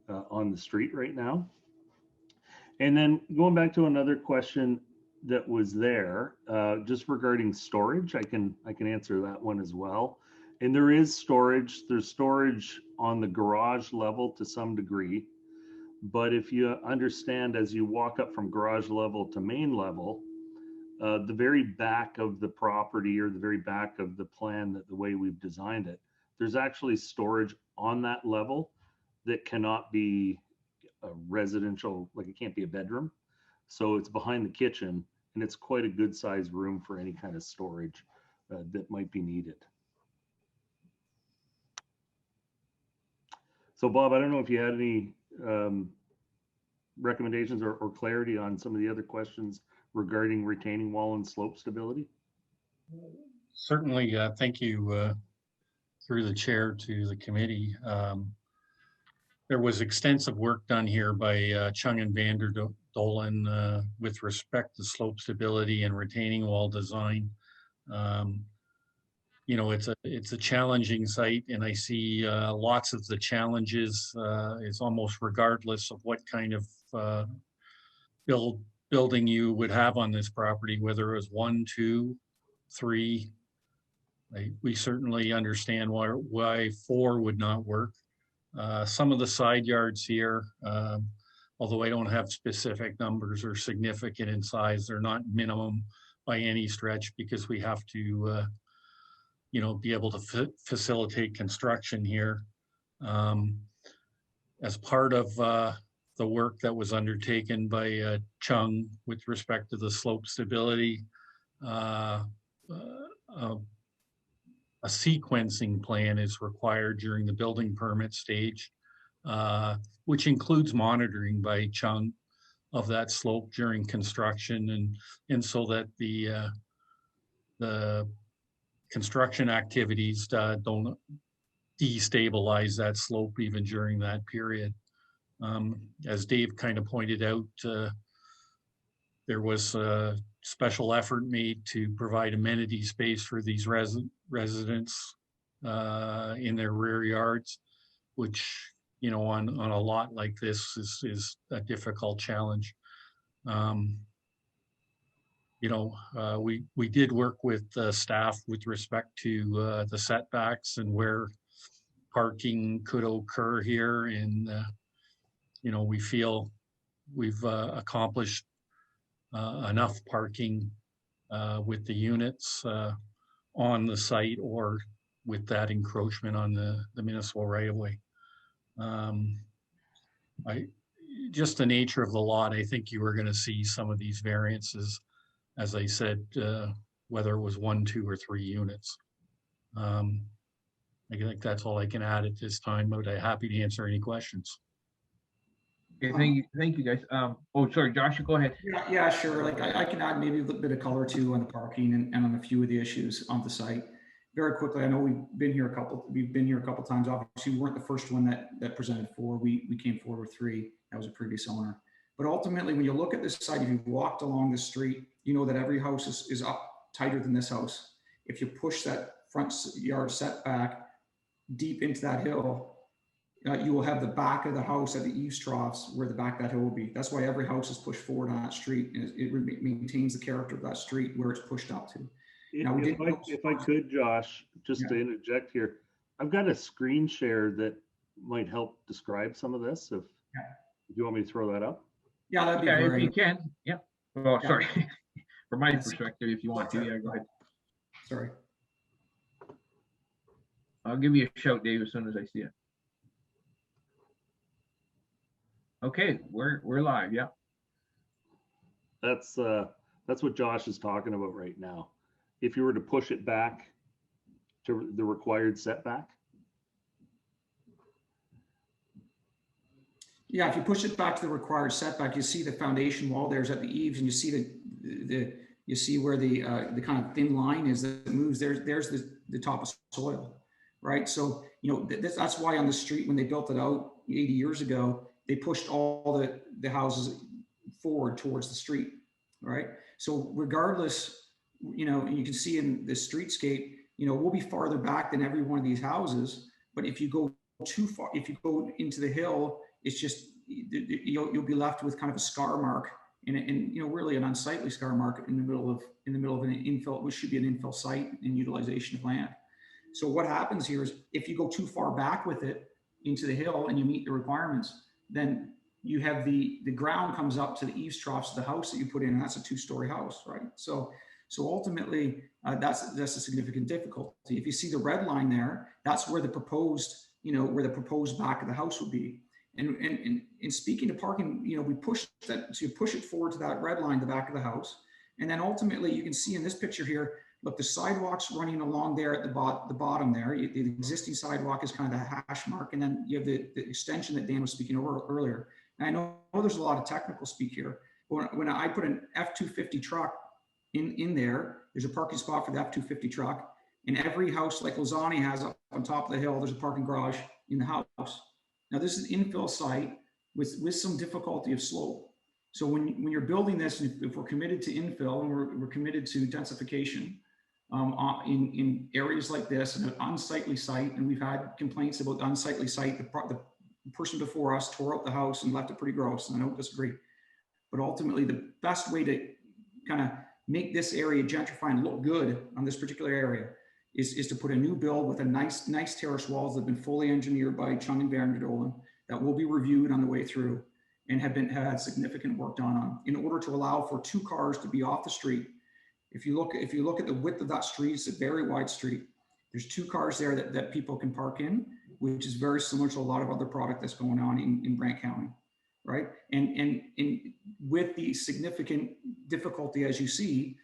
the street right now. And then going back to another question that was there, just regarding storage, I can answer that one as well. And there is storage. There's storage on the garage level to some degree. But if you understand, as you walk up from garage level to main level, the very back of the property or the very back of the plan, that the way we've designed it, there's actually storage on that level that cannot be a residential, like it can't be a bedroom. So it's behind the kitchen and it's quite a good sized room for any kind of storage that might be needed. So Bob, I don't know if you had any recommendations or clarity on some of the other questions regarding retaining wall and slope stability. Certainly, thank you through the chair to the committee. There was extensive work done here by Chung and Vander Dolen with respect to slope stability and retaining wall design. You know, it's a challenging site, and I see lots of the challenges. It's almost regardless of what kind of building you would have on this property, whether it was 1, 2, 3. We certainly understand why 4 would not work. Some of the side yards here, although I don't have specific numbers or significant in size, they're not minimum by any stretch, because we have to you know, be able to facilitate construction here. As part of the work that was undertaken by Chung with respect to the slope stability, a sequencing plan is required during the building permit stage, which includes monitoring by Chung of that slope during construction, and so that the construction activities don't destabilize that slope even during that period. As Dave kind of pointed out, there was a special effort made to provide amenity space for these residents in their rear yards, which, you know, on a lot like this is a difficult challenge. You know, we did work with staff with respect to the setbacks and where parking could occur here, and you know, we feel we've accomplished enough parking with the units on the site or with that encroachment on the municipal right of way. Just the nature of the lot, I think you were going to see some of these variances, as I said, whether it was 1, 2, or 3 units. I think that's all I can add at this time, but I'm happy to answer any questions. Okay, thank you guys. Oh, sorry, Josh, go ahead. Yeah, sure. Like I can add maybe a little bit of color too on the parking and on a few of the issues on the site. very quickly, I know we've been here a couple times. Obviously, we weren't the first one that presented 4. We came forward with 3. That was a previous owner. But ultimately, when you look at this site, if you've walked along the street, you know that every house is up tighter than this house. If you push that front yard setback deep into that hill, you will have the back of the house at the eaves troughs where the back of that hill will be. That's why every house is pushed forward on that street, and it maintains the character of that street where it's pushed up to. Now, If I could, Josh, just to interject here, I've got a screen share that might help describe some of this. If you want me to throw that up. Yeah, that'd be great. If you can, yeah. Well, Yeah. sorry. From my perspective, if you want to, yeah, go ahead. Sorry. I'll give you a shout, Dave, as soon as I see it. Okay, we're live. Yeah. That's what Josh is talking about right now. If you were to push it back to the required setback. Yeah, if you push it back to the required setback, you see the foundation wall there's at the eaves, and you see you see where the kind of thin line is that moves. There's the top of soil, right? So that's why on the street when they built it out 80 years ago, they pushed all the houses forward towards the street, right? So regardless, you can see in the streetscape, we'll be farther back than every one of these houses. But if you go too far, if you go into the hill, it's just you'll be left with kind of a scar mark and really an unsightly scar mark in the middle of an infill, which should be an infill site and utilization of land. So what happens here is if you go too far back with it into the hill and you meet the requirements, then you have the ground comes up to the eaves troughs of the house that you put in, and that's a 2-story house, right? So ultimately, that's a significant difficulty. If you see the red line there, that's where the proposed back of the house would be. And in speaking to parking, we push that, so you push it forward to that red line, the back of the house, and then ultimately you can see in this picture here, look, the sidewalk's running along there at the bottom there. The existing sidewalk is kind of the hash mark, and then you have the extension that Dan was speaking over earlier. And I know there's a lot of technical speak here. When I put an F-250 truck in there, there's a parking spot for the F-250 truck, and every house like Lozani has up on top of the hill, there's a parking garage in the house. Now this is an infill site with some difficulty of slope. So when you're building this, if we're committed to infill and we're committed to densification, in areas like this, an unsightly site, and we've had complaints about the unsightly site. The person before us tore out the house and left it pretty gross, and I don't disagree. But ultimately, the best way to kind of make this area gentrify and look good on this particular area is to put a new build with a nice terrace walls that have been fully engineered by Chung and Van der Dolen that will be reviewed on the way through and have had significant work done on in order to allow for 2 cars to be off the street. If you look at the width of that street, it's a very wide street. There's 2 cars there that people can park in, which is very similar to a lot of other product that's going on in Brant County, right? And with the significant difficulty, as you see,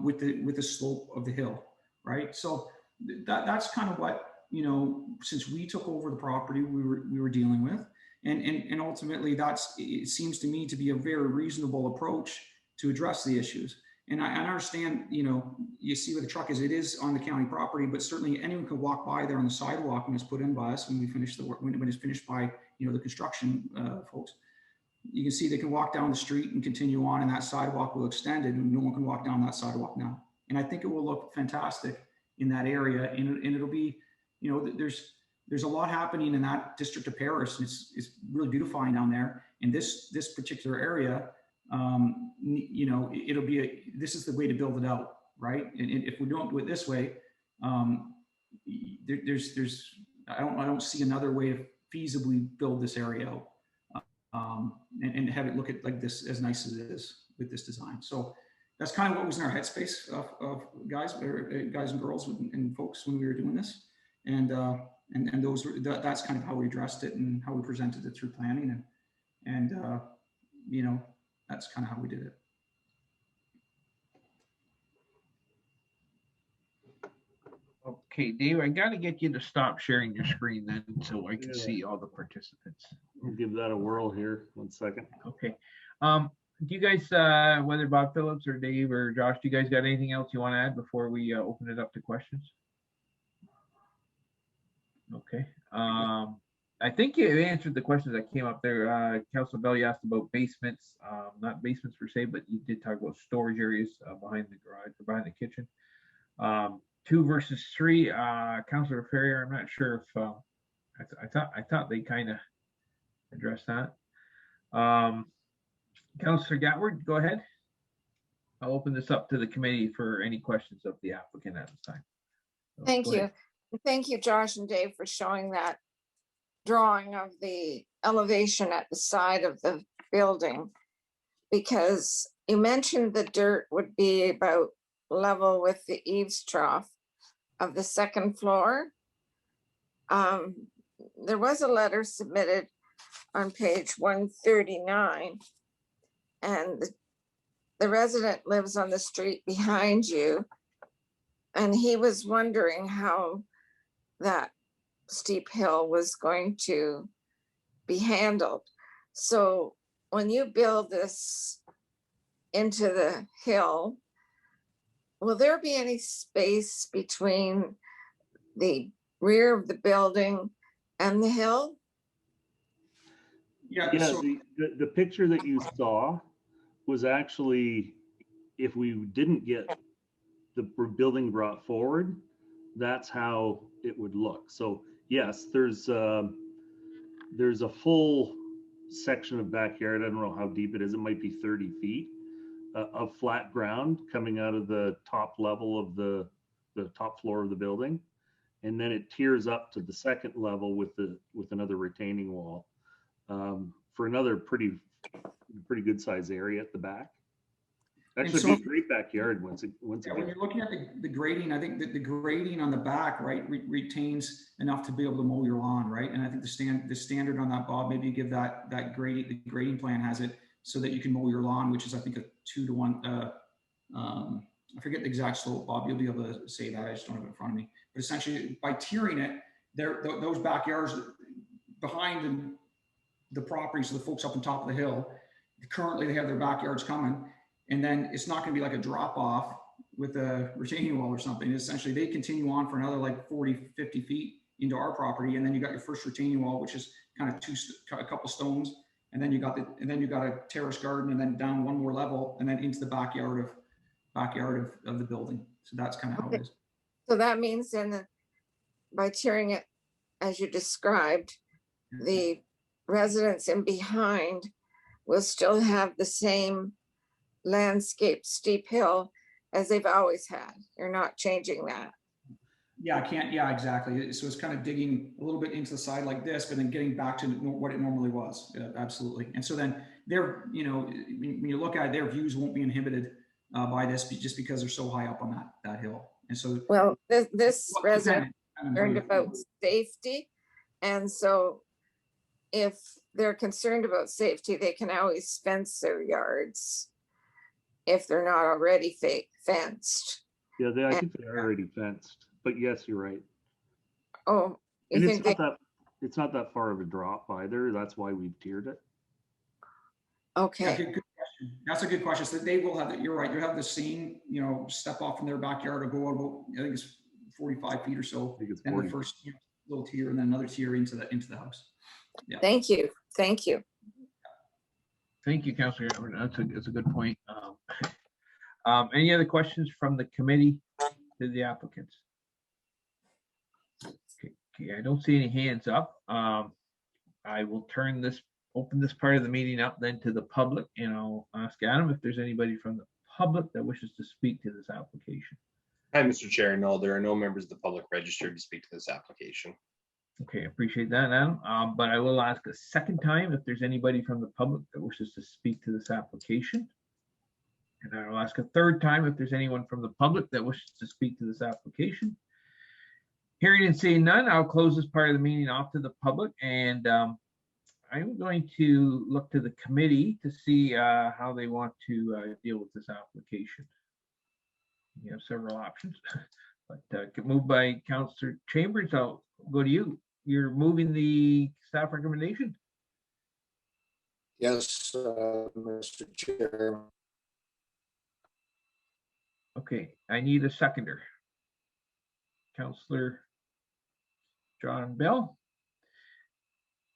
with the slope of the hill, right? So that's kind of what, since we took over the property, we were dealing with, and ultimately it seems to me to be a very reasonable approach to address the issues. And I understand, you see where the truck is, it is on the county property, but certainly anyone can walk by there on the sidewalk when it's put in by us, when we finish the work, when it's finished by, the construction folks. You can see they can walk down the street and continue on, and that sidewalk will extend it, and no one can walk down that sidewalk now. And I think it will look fantastic in that area, and it'll be, there's a lot happening in that district of Paris. It's really beautifying down there. In this particular area, it'll be this is the way to build it out, right? And if we don't do it this way, I don't see another way to feasibly build this area out, and have it look at like this, as nice as it is with this design. So that's kind of what was in our headspace of guys and girls and folks when we were doing this, and that's kind of how we addressed it and how we presented it through planning, and that's kind of how we did it. Okay, Dave, I got to get you to stop sharing your screen then so I can see all the participants. We'll give that a whirl here. 1 second. Okay. Do you guys, whether Bob Phillips or Dave or Josh, do you guys got anything else you want to add before we open it up to questions? Okay. I think you answered the questions that came up there. Councilor Bell, you asked about basements, not basements per se, but you did talk about storage areas behind the garage or behind the kitchen. 2 versus 3, Councilor Ferrier, I'm not sure if I thought they kind of addressed that. Councilor Gatward, go ahead. I'll open this up to the committee for any questions of the applicant at this time. So Thank go you. ahead. Thank you, Josh and Dave, for showing that drawing of the elevation at the side of the building, because you mentioned the dirt would be about level with the eaves trough of the second floor. There was a letter submitted on page 139, and the resident lives on the street behind you, and he was wondering how that steep hill was going to be handled. So when you build this into the hill, will there be any space between the rear of the building and the hill? Yeah, the picture that you saw was actually, if we didn't get the building brought forward, that's how it would look. So yes, there's a full section of backyard. I don't know how deep it is. It might be 30 feet of flat ground coming out of the top level of the top floor of the building. And then it tiers up to the second level with another retaining wall for another pretty good size area at the back. Actually, so, it'd be a great backyard once when again. you're looking at the grading, I think that the grading on the back, right, retains enough to be able to mow your lawn, right? And I think the standard on that, Bob, maybe you give that grading, the grading plan has it so that you can mow your lawn, which is I think a 2-to-1. I forget the exact slope, Bob. You'll be able to say that. I just don't have it in front of me. But essentially, by tiering it, those backyards behind the properties of the folks up on top of the hill, currently they have their backyards coming. And then it's not going to be like a drop off with a retaining wall or something. Essentially, they continue on for another like 40, 50 feet into our property. And then you got your first retaining wall, which is kind of a couple stones. And then you got a terrace garden, and then down one more level, and then into the backyard of the building. So that's kind of how it is. So that means then by tiering it as you described, the residents in behind will still have the same landscape steep hill as they've always had. You're not changing that. Yeah, exactly. So it's kind of digging a little bit into the side like this, but then getting back to what it normally was. Absolutely. And so then when you look at it, their views won't be inhibited by this just because they're so high up on that hill. And so, well, this resident concerned about safety. And so if they're concerned about safety, they can always fence their yards if they're not already fenced. Yeah, I think they're already fenced, but yes, you're right. Oh, and it's not that far of a drop either. That's why we've tiered it. Okay. Yeah, good question. That's a good question. So they will have that. You're right. You have the same, step off from their backyard or go about, I think it's 45 feet or so. I think it's then 40. the first little tier and then another tier into the house. Yeah. Thank you. Thank you, Councilor. That's a good point. Any other questions from the committee to the applicants? Okay, I don't see any hands up. I will open this part of the meeting up then to the public, and I'll ask Adam if there's anybody from the public that wishes to speak to this application. Hi, Mr. Chair. No, there are no members of the public registered to speak to this application. Okay, appreciate that, Adam. But I will ask a second time if there's anybody from the public that wishes to speak to this application. And I will ask a third time if there's anyone from the public that wishes to speak to this application. Hearing and seeing none, I'll close this part of the meeting off to the public, and I'm going to look to the committee to see how they want to deal with this application. You have several options, but moved by Councillor Chambers. I'll go to you. You're moving the staff recommendation? Yes, Mr. Chair. Okay, I need a seconder. Councillor John Bell.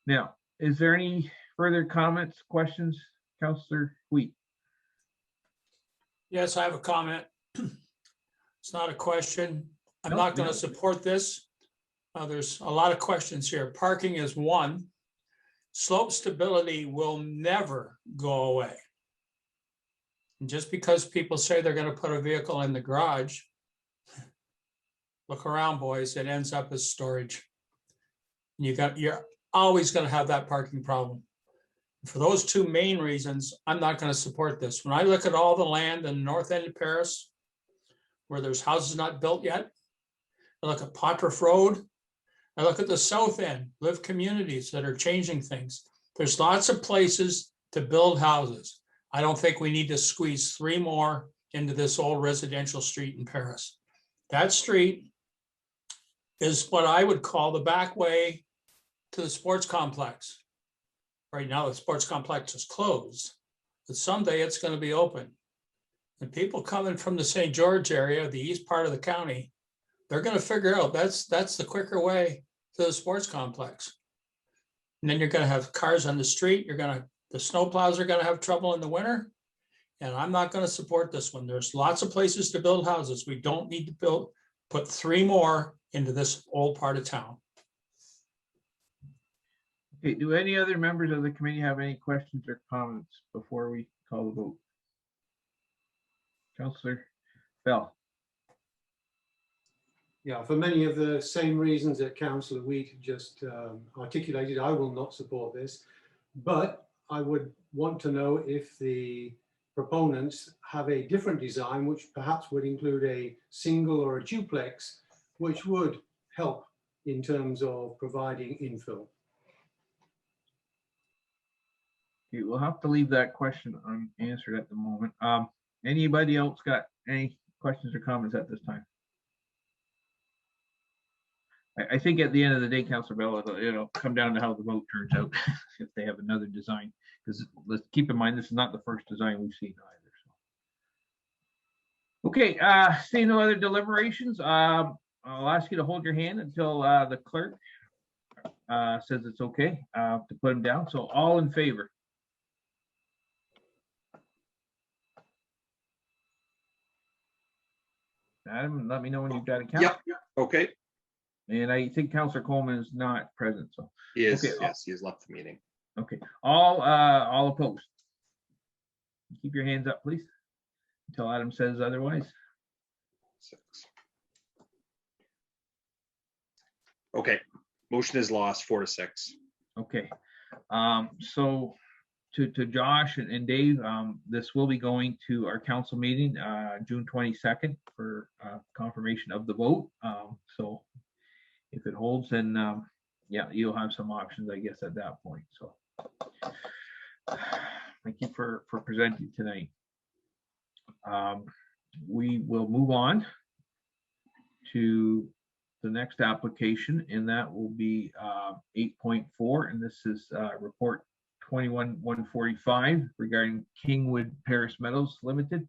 Now, is there any further comments, questions, Councillor Wheat? Yes, I have a comment. It's not a question. I'm No, not going no. to support this. There's a lot of questions here. Parking is one. Slope stability will never go away. And just because people say they're going to put a vehicle in the garage, look around, boys, it ends up as storage. You're always going to have that parking problem. For those two main reasons, I'm not going to support this. When I look at all the land in the north end of Paris, where there's houses not built yet, I look at Pottruff Road, I look at the south end, live communities that are changing things. There's lots of places to build houses. I don't think we need to squeeze 3 more into this old residential street in Paris. That street is what I would call the back way to the sports complex. Right now, the sports complex is closed, but someday it's going to be open. And people coming from the St. George area, the east part of the county, they're going to figure out that's the quicker way to the sports complex. And then you're going to have cars on the street. The snowplows are going to have trouble in the winter. And I'm not going to support this one. There's lots of places to build houses. We don't need to put 3 more into this old part of town. Okay, do any other members of the committee have any questions or comments before we call the vote? Councillor Bell. Yeah, for many of the same reasons that Councillor Wheat just articulated, I will not support this. But I would want to know if the proponents have a different design, which perhaps would include a single or a duplex, which would help in terms of providing infill. Okay, we'll have to leave that question unanswered at the moment. Anybody else got any questions or comments at this time? I think at the end of the day, Councillor Bell, it'll come down to how the vote turns out if they have another design. Because let's keep in mind, this is not the first design we've seen either. So. Okay, seeing no other deliberations, I'll ask you to hold your hand until the clerk says it's okay to put them down. So all in favor? Adam, let me know when you've got a count. Yep. Okay. And I think Councillor Coleman is not present, so. He is, okay. yes, he has left the meeting. Okay, all opposed. Keep your hands up, please, until Adam says otherwise. 6. Okay, motion is lost 4-6. Okay, so to Josh and Dave, this will be going to our council meeting, June 22nd for confirmation of the vote. So if it holds, then yeah, you'll have some options, I guess, at that point. So thank you for presenting tonight. We will move on to the next application, and that will be 8.4, and this is report 21-145 regarding Kingwood Paris Meadows Limited,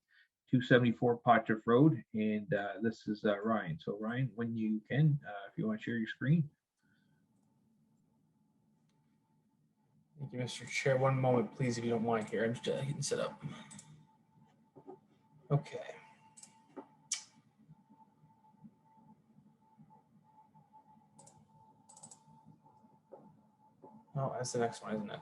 274 Pottruff Road, and this is Ryan. So Ryan, when you can, if you want to share your screen. Thank you, Mr. Chair. One moment, please, if you don't mind here. I'm just getting set up. Okay. Oh, that's the next one, isn't it?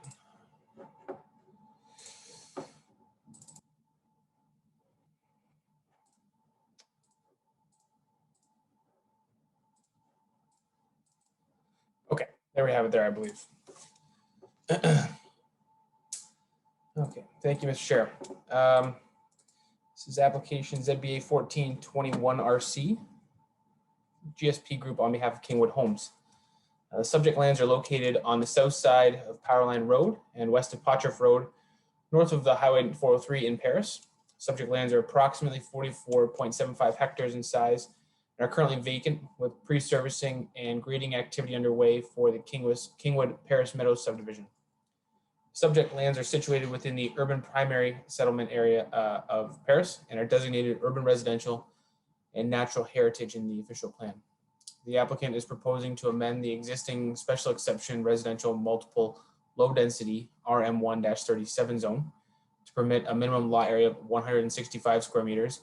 Okay, there we have it there, I believe. Okay, thank you, Mr. Chair. This is application ZBA 1421 RC, GSP Group on behalf of Kingwood Homes. The subject lands are located on the south side of Powerline Road and west of Pottruff Road, north of the Highway 403 in Paris. Subject lands are approximately 44.75 hectares in size and are currently vacant, with pre-servicing and grading activity underway for the Kingwood Paris Meadows subdivision. Subject lands are situated within the urban primary settlement area of Paris and are designated urban residential and natural heritage in the official plan. the applicant is proposing to amend the existing special exception residential multiple low density RM1-37 zone to permit a minimum lot area of 165 square meters,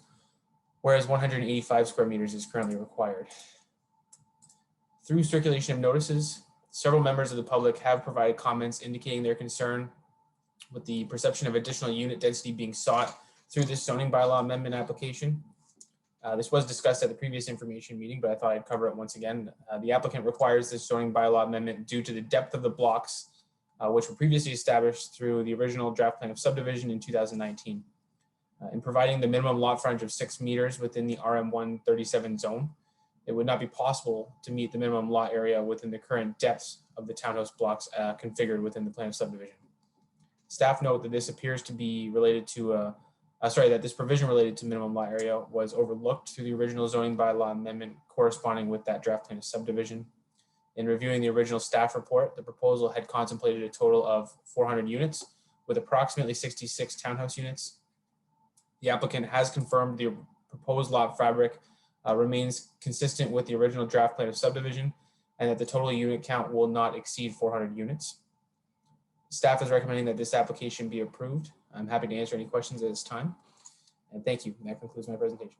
whereas 185 square meters is currently required. Through circulation of notices, several members of the public have provided comments indicating their concern with the perception of additional unit density being sought through this zoning bylaw amendment application. This was discussed at the previous information meeting, but I thought I'd cover it once again. The applicant requires this zoning bylaw amendment due to the depth of the blocks, which were previously established through the original draft plan of subdivision in 2019. In providing the minimum lot frontage of 6 meters within the RM137 zone, it would not be possible to meet the minimum lot area within the current depths of the townhouse blocks configured within the plan of subdivision. Staff note that this appears to be related to that this provision related to minimum lot area was overlooked through the original zoning bylaw amendment corresponding with that draft plan of subdivision. In reviewing the original staff report, the proposal had contemplated a total of 400 units with approximately 66 townhouse units. The applicant has confirmed the proposed lot fabric remains consistent with the original draft plan of subdivision and that the total unit count will not exceed 400 units. Staff is recommending that this application be approved. I'm happy to answer any questions at this time. And thank you. That concludes my presentation.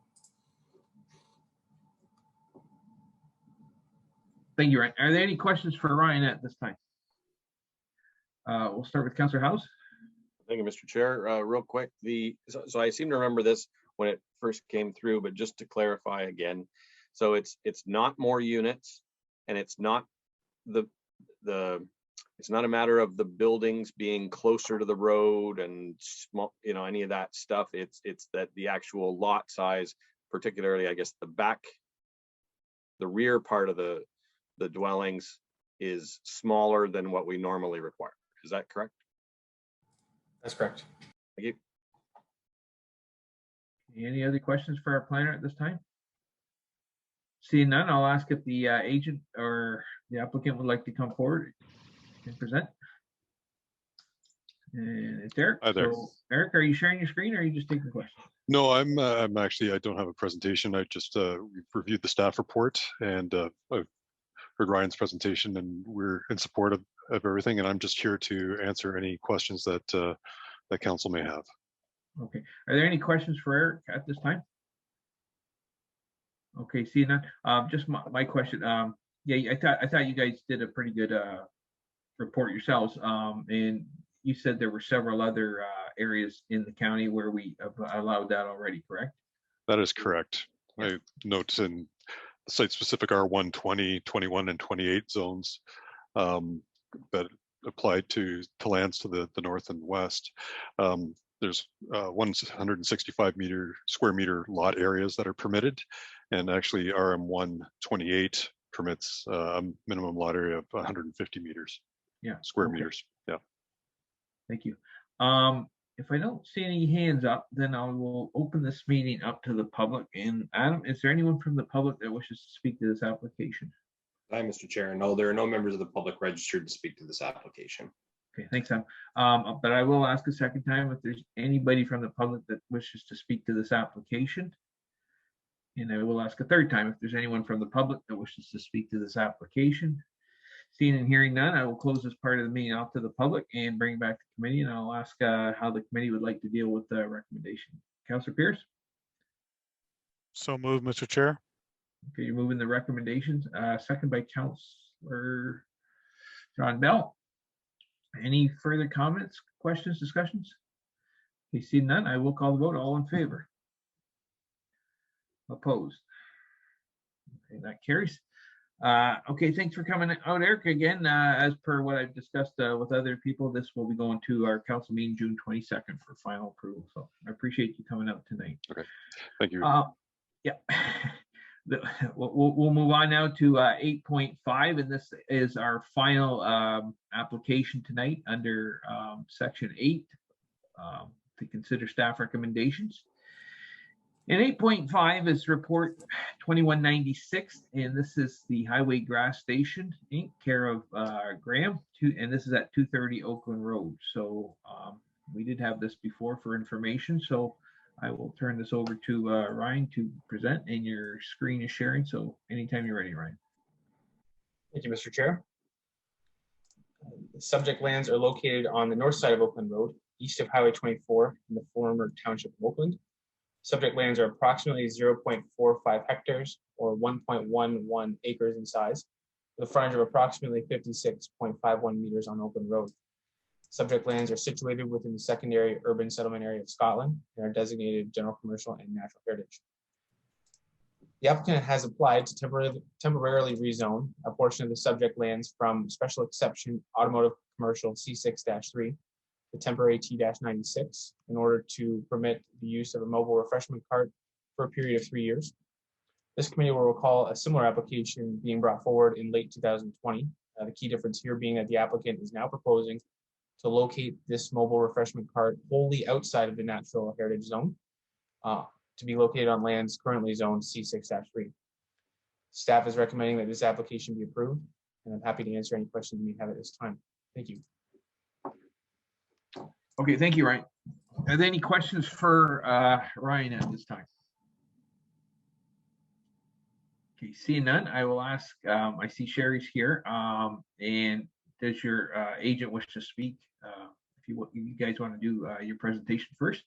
Thank you, Ryan. Are there any questions for Ryan at this time? We'll start with Councillor House. Thank you, Mr. Chair. Real quick, so I seem to remember this when it first came through, but just to clarify again, so it's not more units, and it's not it's not a matter of the buildings being closer to the road and small, any of that stuff. It's that the actual lot size, particularly, I guess, the rear part of the dwellings is smaller than what we normally require. Is that correct? That's correct. Thank you. Any other questions for our planner at this time? Seeing none, I'll ask if the agent or the applicant would like to come forward and present. And it's Eric. Hi there. So, Eric, are you sharing your screen or are you just taking the question? No, I'm actually, I don't have a presentation. I just reviewed the staff report and I've heard Ryan's presentation and we're in support of everything. And I'm just here to answer any questions that that council may have. Okay. Are there any questions for Eric at this time? Okay, seeing none. Just my question. Yeah, I thought you guys did a pretty good report yourselves. And you said there were several other areas in the county where we have allowed that already, correct? That is correct. I note in the site-specific R120, 21, and 28 zones that applied to lands to the north and west. There's 165 square meter lot areas that are permitted, and actually RM128 permits a minimum lot area of 150 meters. Yeah. Square meters. Yeah. Thank you. If I don't see any hands up, then I will open this meeting up to the public. And Adam, is there anyone from the public that wishes to speak to this application? Hi, Mr. Chair. No, there are no members of the public registered to speak to this application. Okay, thanks, Adam. But I will ask a second time if there's anybody from the public that wishes to speak to this application. And I will ask a third time if there's anyone from the public that wishes to speak to this application. Seeing and hearing none, I will close this part of the meeting off to the public and bring back the committee, and I'll ask how the committee would like to deal with the recommendation. Councillor Pierce? So moved, Mr. Chair. Okay, you're moving the recommendations. Second by Councillor John Bell. Any further comments, questions, discussions? Okay, seeing none, I will call the vote. All in favor? Opposed? Okay, that carries. Okay, thanks for coming out, Eric. Again, as per what I've discussed with other people, this will be going to our council meeting June 22nd for final approval. So I appreciate you coming out tonight. Okay, thank you. Yeah. We'll move on now to 8.5, and this is our final application tonight under section 8 to consider staff recommendations. And 8.5 is report 2196, and this is the Highway Grass Station, Inc., care of Graham, and this is at 230 Oakland Road. So we did have this before for information, so I will turn this over to Ryan to present, and your screen is sharing, so anytime you're ready, Ryan. Thank you, Mr. Chair. The subject lands are located on the north side of Oakland Road, east of Highway 24 in the former township of Oakland. Subject lands are approximately 0.45 hectares or 1.11 acres in size, with a frontage of approximately 56.51 meters on Oakland Road. Subject lands are situated within the secondary urban settlement area of Scotland and are designated general commercial and natural heritage. The applicant has applied to temporarily rezone a portion of the subject lands from special exception automotive commercial C6-3 to temporary T-96 in order to permit the use of a mobile refreshment cart for a period of 3 years. This committee will recall a similar application being brought forward in late 2020. The key difference here being that the applicant is now proposing to locate this mobile refreshment cart wholly outside of the natural heritage zone, to be located on lands currently zoned C6-3. Staff is recommending that this application be approved, and I'm happy to answer any questions you may have at this time. Thank you. Okay, thank you, Ryan. Are there any questions for Ryan at this time? Okay, seeing none, I will ask, I see Sherry's here, and does your agent wish to speak? If you guys want to do your presentation first.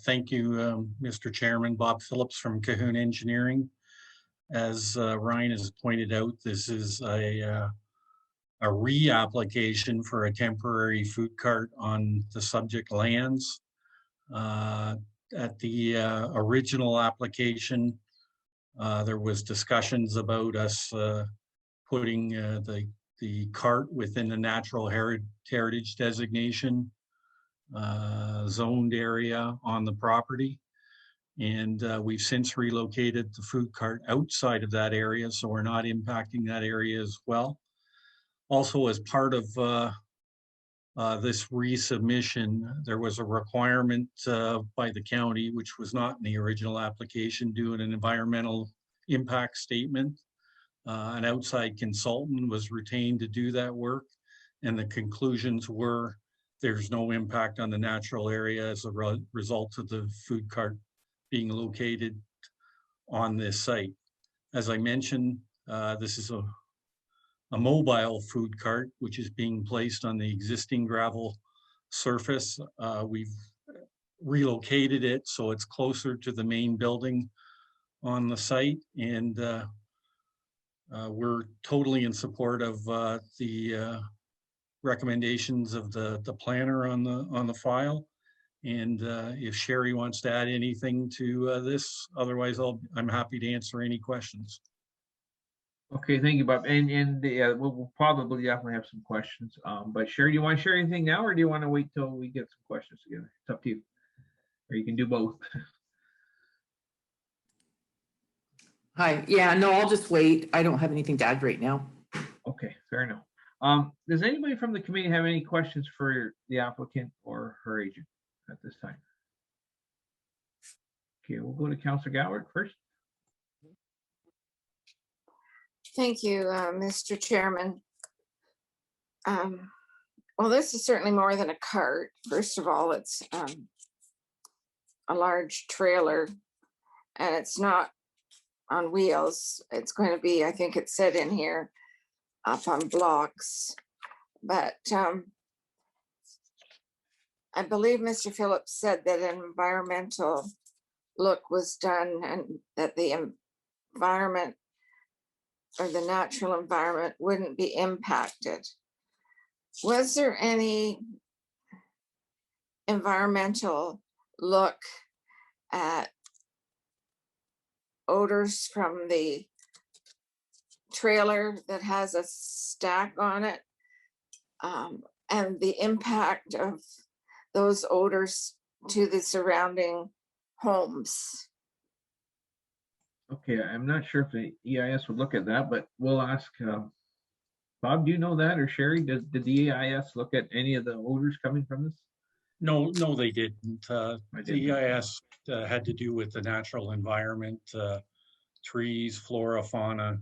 Thank you, Mr. Chairman. Bob Phillips from Cahoon Engineering. As Ryan has pointed out, this is a reapplication for a temporary food cart on the subject lands. At the original application, there was discussions about us putting the cart within the natural heritage designation zoned area on the property. And we've since relocated the food cart outside of that area, so we're not impacting that area as well. Also, as part of this resubmission, there was a requirement by the county, which was not in the original application, doing an environmental impact statement. An outside consultant was retained to do that work, and the conclusions were there's no impact on the natural area as a result of the food cart being located on this site. As I mentioned, this is a mobile food cart, which is being placed on the existing gravel surface. We've relocated it so it's closer to the main building on the site, and we're totally in support of the recommendations of the planner on the file. And if Sherry wants to add anything to this, otherwise I'm happy to answer any questions. Okay, thank you, Bob. And we'll probably definitely have some questions. But Sherry, do you want to share anything now, or do you want to wait till we get some questions together? It's up to you. Or you can do both. Hi, yeah, no, I'll just wait. I don't have anything to add right now. Okay, fair enough. Does anybody from the committee have any questions for the applicant or her agent at this time? Okay, we'll go to Councillor Goward first. Thank you, Mr. Chairman. Well, this is certainly more than a cart. First of all, it's a large trailer, and it's not on wheels. It's going to be, I think it said in here, up on blocks. But I believe Mr. Phillips said that an environmental look was done and that the environment or the natural environment wouldn't be impacted. Was there any environmental look at odors from the trailer that has a stack on it, and the impact of those odors to the surrounding homes? Okay, I'm not sure if the EIS would look at that, but we'll ask Bob, do you know that, or Sherry, did the EIS look at any of the odors coming from this? No, they didn't. The EIS had to do with the natural environment, trees, flora, fauna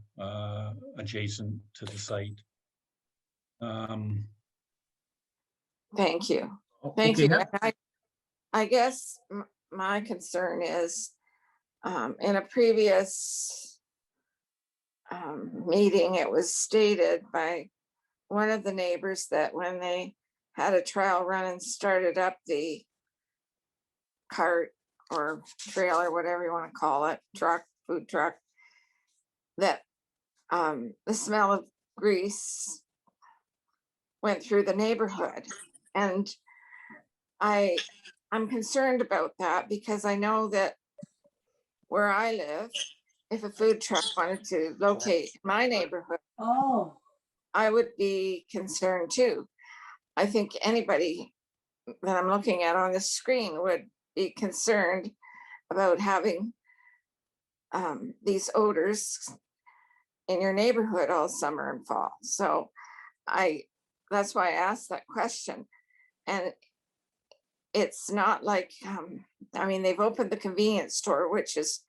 adjacent to the site. Thank you. Thank you. I guess my concern is in a previous meeting, it was stated by one of the neighbors that when they had a trial run and started up the cart or trailer, whatever you want to call it, truck, food truck, that the smell of grease went through the neighborhood. And I'm concerned about that because I know that where I live, if a food truck wanted to locate in my neighborhood, I would be concerned too. I think anybody that I'm looking at on the screen would be concerned about having these odors in your neighborhood all summer and fall. So that's why I asked that question. And it's not like, I mean, they've opened the convenience store, which is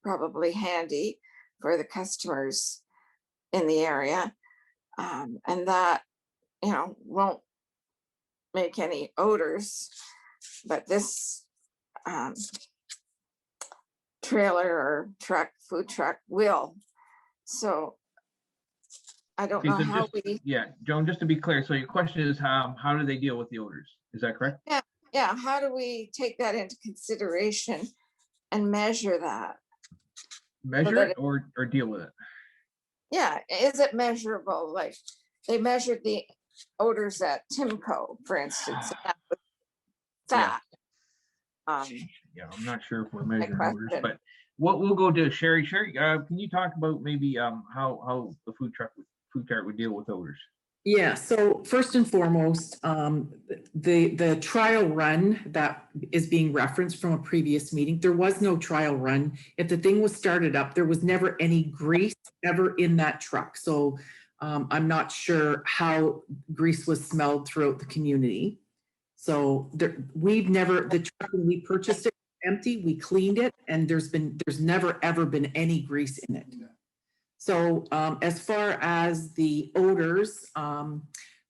probably handy for the customers in the area. And that, you know, won't make any odors, but this trailer or truck, food truck will. So I don't know how we. Yeah, Joan, just to be clear, so your question is how do they deal with the odors? Is that correct? Yeah, how do we take that into consideration and measure that? Measure so it or deal with it? Yeah, is it measurable? Like they measured the odors at Timco, for instance. And that was that. Yeah, I'm not sure if we're measuring odors, but what we'll go to Sherry. Sherry, can you talk about maybe how the food cart would deal with odors? Yeah, so first and foremost, the trial run that is being referenced from a previous meeting, there was no trial run. If the thing was started up, there was never any grease ever in that truck. So I'm not sure how grease was smelled throughout the community. So the truck, when we purchased it empty, we cleaned it, and there's never ever been any grease in it. So as far as the odors,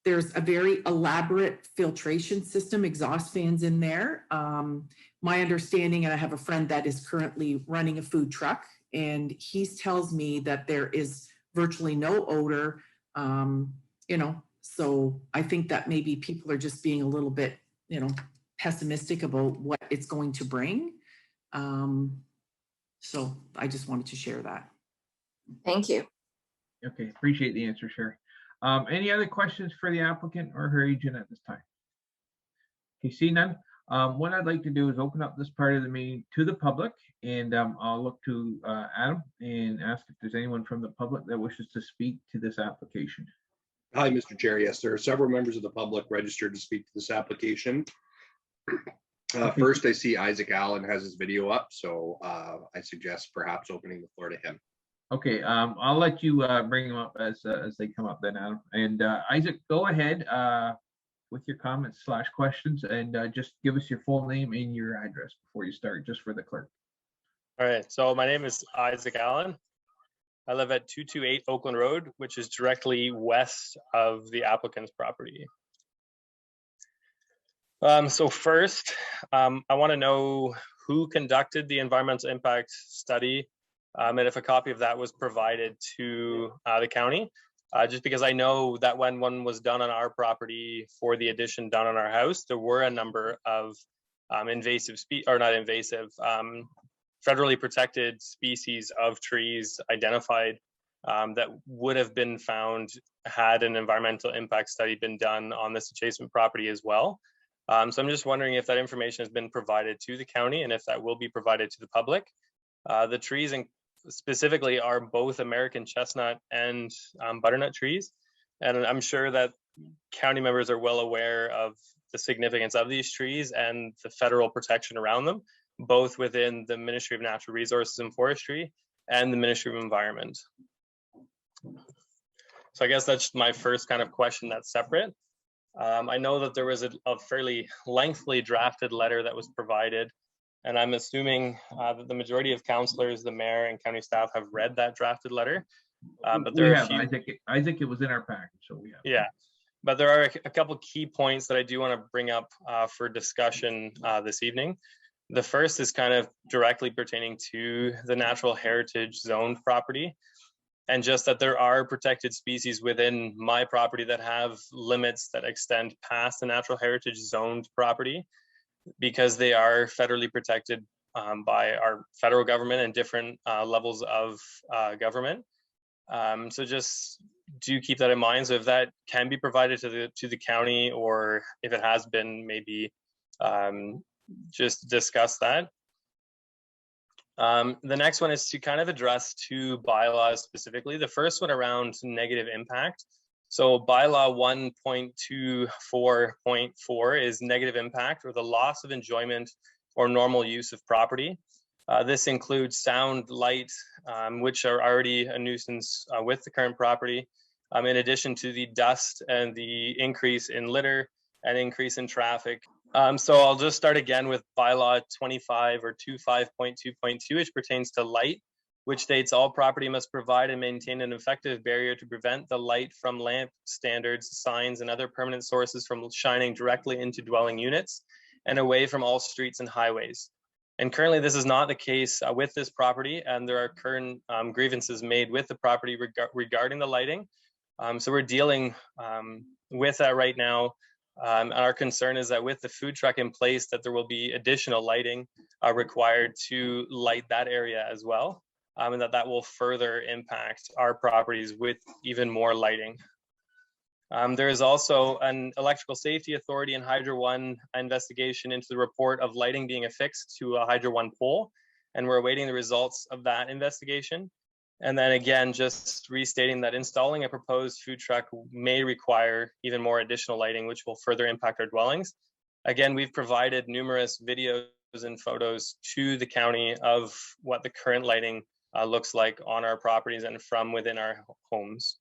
there's a very elaborate filtration system, exhaust fans in there. My understanding, and I have a friend that is currently running a food truck, and he tells me that there is virtually no odor, you know, so I think that maybe people are just being a little bit, you know, pessimistic about what it's going to bring. So I just wanted to share that. Thank you. Okay, appreciate the answer, Sherry. Any other questions for the applicant or her agent at this time? Okay, see none. What I'd like to do is open up this part of the meeting to the public, and I'll look to Adam and ask if there's anyone from the public that wishes to speak to this application. Hi, Mr. Chair. Yes, there are several members of the public registered to speak to this application. First, I see Isaac Allen has his video up, so I suggest perhaps opening the floor to him. Okay, I'll let you bring them up as they come up then, Adam. And Isaac, go ahead with your comments / questions, and just give us your full name and your address before you start, just for the clerk. All right, so my name is Isaac Allen. I live at 228 Oakland Road, which is directly west of the applicant's property. So first, I want to know who conducted the environmental impact study, and if a copy of that was provided to the county, just because I know that when one was done on our property for the addition done on our house, there were a number of federally protected species of trees identified that would have been found had an environmental impact study been done on this adjacent property as well. So I'm just wondering if that information has been provided to the county and if that will be provided to the public. The trees specifically are both American chestnut and butternut trees. And I'm sure that county members are well aware of the significance of these trees and the federal protection around them, both within the Ministry of Natural Resources and Forestry and the Ministry of Environment. So I guess that's my first kind of question that's separate. I know that there was a fairly lengthy drafted letter that was provided, and I'm assuming that the majority of councillors, the mayor, and county staff have read that drafted letter. But there are a few. Isaac, it was in our package, so we have. Yeah, but there are a couple key points that I do want to bring up for discussion this evening. The first is kind of directly pertaining to the natural heritage zoned property. and just that there are protected species within my property that have limits that extend past the natural heritage zoned property, because they are federally protected by our federal government and different levels of government. So just do keep that in mind. So if that can be provided to the county, or if it has been, maybe just discuss that. The next one is to kind of address two bylaws specifically. The first one around negative impact. So bylaw 1.24.4 is negative impact, or the loss of enjoyment or normal use of property. This includes sound, light, which are already a nuisance with the current property, in addition to the dust and the increase in litter and increase in traffic. So I'll just start again with bylaw 25 or 25.2.2, which pertains to light, which states all property must provide and maintain an effective barrier to prevent the light from lamp standards, signs, and other permanent sources from shining directly into dwelling units and away from all streets and highways. And currently this is not the case with this property, and there are current grievances made with the property regarding the lighting. So we're dealing with that right now. And our concern is that with the food truck in place, that there will be additional lighting required to light that area as well, and that will further impact our properties with even more lighting. There is also an Electrical Safety Authority and Hydro One investigation into the report of lighting being affixed to a Hydro One pole, and we're awaiting the results of that investigation. And then again, just restating that installing a proposed food truck may require even more additional lighting, which will further impact our dwellings. Again, we've provided numerous videos and photos to the county of what the current lighting looks like on our properties and from within our homes.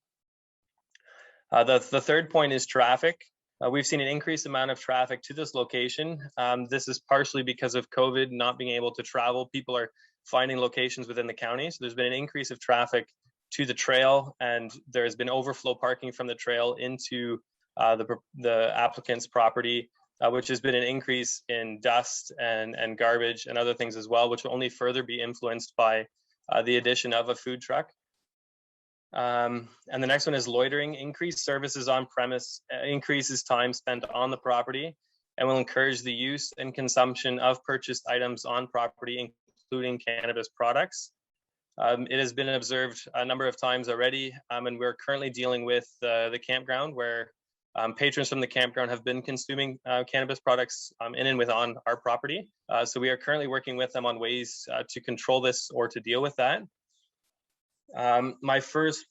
The third point is traffic. We've seen an increased amount of traffic to this location. This is partially because of COVID not being able to travel. People are finding locations within the county. So there's been an increase of traffic to the trail, and there has been overflow parking from the trail into the applicant's property, which has been an increase in dust and garbage and other things as well, which will only further be influenced by the addition of a food truck. And the next one is loitering. Increased services on premise increases time spent on the property and will encourage the use and consumption of purchased items on property, including cannabis products. It has been observed a number of times already, and we're currently dealing with the campground, where patrons from the campground have been consuming cannabis products in and with on our property. So we are currently working with them on ways to control this or to deal with that. My fourth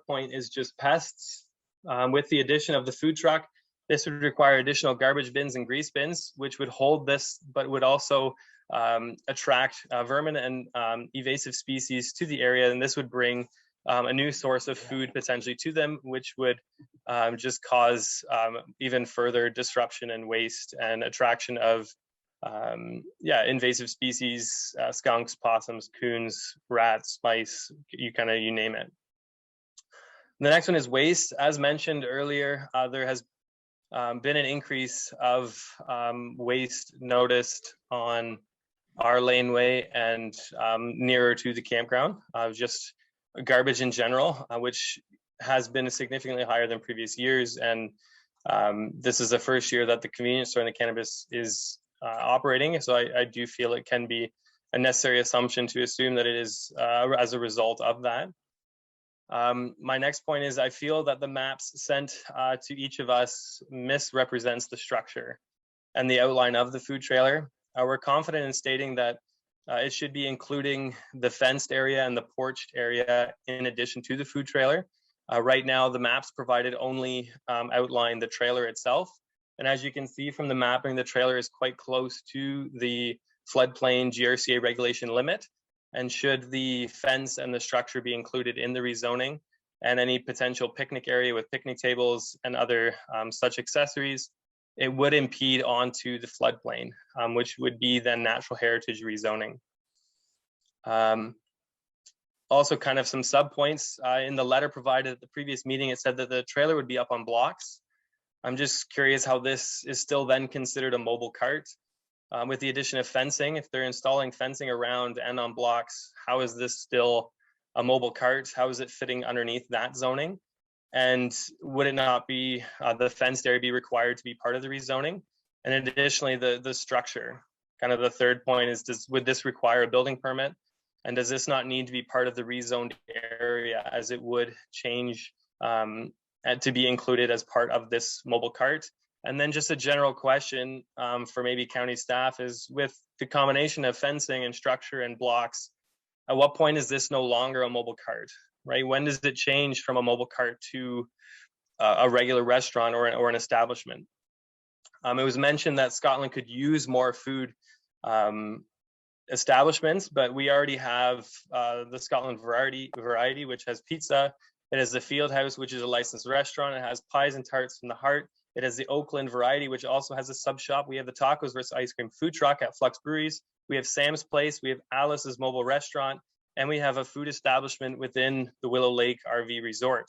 point is just pests. With the addition of the food truck, this would require additional garbage bins and grease bins, which would hold this, but would also attract vermin and invasive species to the area. And this would bring a new source of food potentially to them, which would just cause even further disruption and waste and attraction of invasive species, skunks, possums, coons, rats, mice, you name it. The next one is waste. As mentioned earlier, there has been an increase of waste noticed on our laneway and nearer to the campground, just garbage in general, which has been significantly higher than previous years. And this is the first year that the convenience store and the cannabis is operating. So I do feel it can be a necessary assumption to assume that it is as a result of that. My next point is I feel that the maps sent to each of us misrepresents the structure and the outline of the food trailer. We're confident in stating that it should be including the fenced area and the porched area in addition to the food trailer. Right now, the maps provided only outline the trailer itself. And as you can see from the mapping, the trailer is quite close to the floodplain GRCA regulation limit. And should the fence and the structure be included in the rezoning, and any potential picnic area with picnic tables and other such accessories, it would impede onto the floodplain, which would be then natural heritage rezoning. Also kind of some subpoints. In the letter provided at the previous meeting, it said that the trailer would be up on blocks. I'm just curious how this is still then considered a mobile cart. With the addition of fencing, if they're installing fencing around and on blocks, how is this still a mobile cart, how is it fitting underneath that zoning? And would it not be, the fenced area be required to be part of the rezoning? And additionally, the structure, kind of the third point is, would this require a building permit? And does this not need to be part of the rezoned area, as it would change to be included as part of this mobile cart? And then just a general question for maybe county staff is, with the combination of fencing and structure and blocks, at what point is this no longer a mobile cart, right? When does it change from a mobile cart to a regular restaurant or an establishment? It was mentioned that Scotland could use more food establishments, but we already have the Scotland variety, which has pizza. It has the Field House, which is a licensed restaurant. It has Pies and Tarts from the Heart. It has the Oakland variety, which also has a sub shop. We have the Tacos versus Ice Cream food truck at Flux Breweries. We have Sam's Place. We have Alice's Mobile Restaurant, and we have a food establishment within the Willow Lake RV Resort.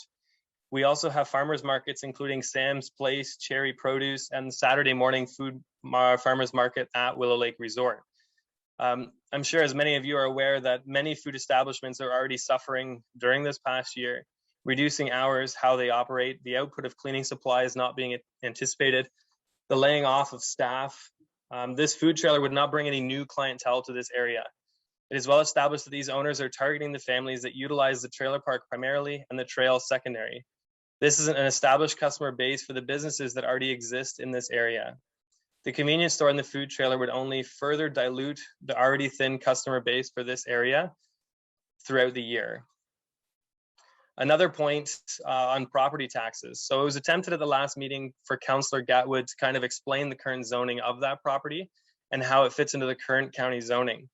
We also have farmers markets, including Sam's Place, Cherry Produce, and Saturday morning food farmers market at Willow Lake Resort. I'm sure, as many of you are aware, that many food establishments are already suffering during this past year, reducing hours, how they operate, the output of cleaning supplies not being anticipated, the laying off of staff. This food trailer would not bring any new clientele to this area. It is well established that these owners are targeting the families that utilize the trailer park primarily and the trail secondary. This is an established customer base for the businesses that already exist in this area. The convenience store and the food trailer would only further dilute the already thin customer base for this area throughout the year. Another point on property taxes. So it was attempted at the last meeting for Councillor Gatwood to kind of explain the current zoning of that property and how it fits into the current county zoning.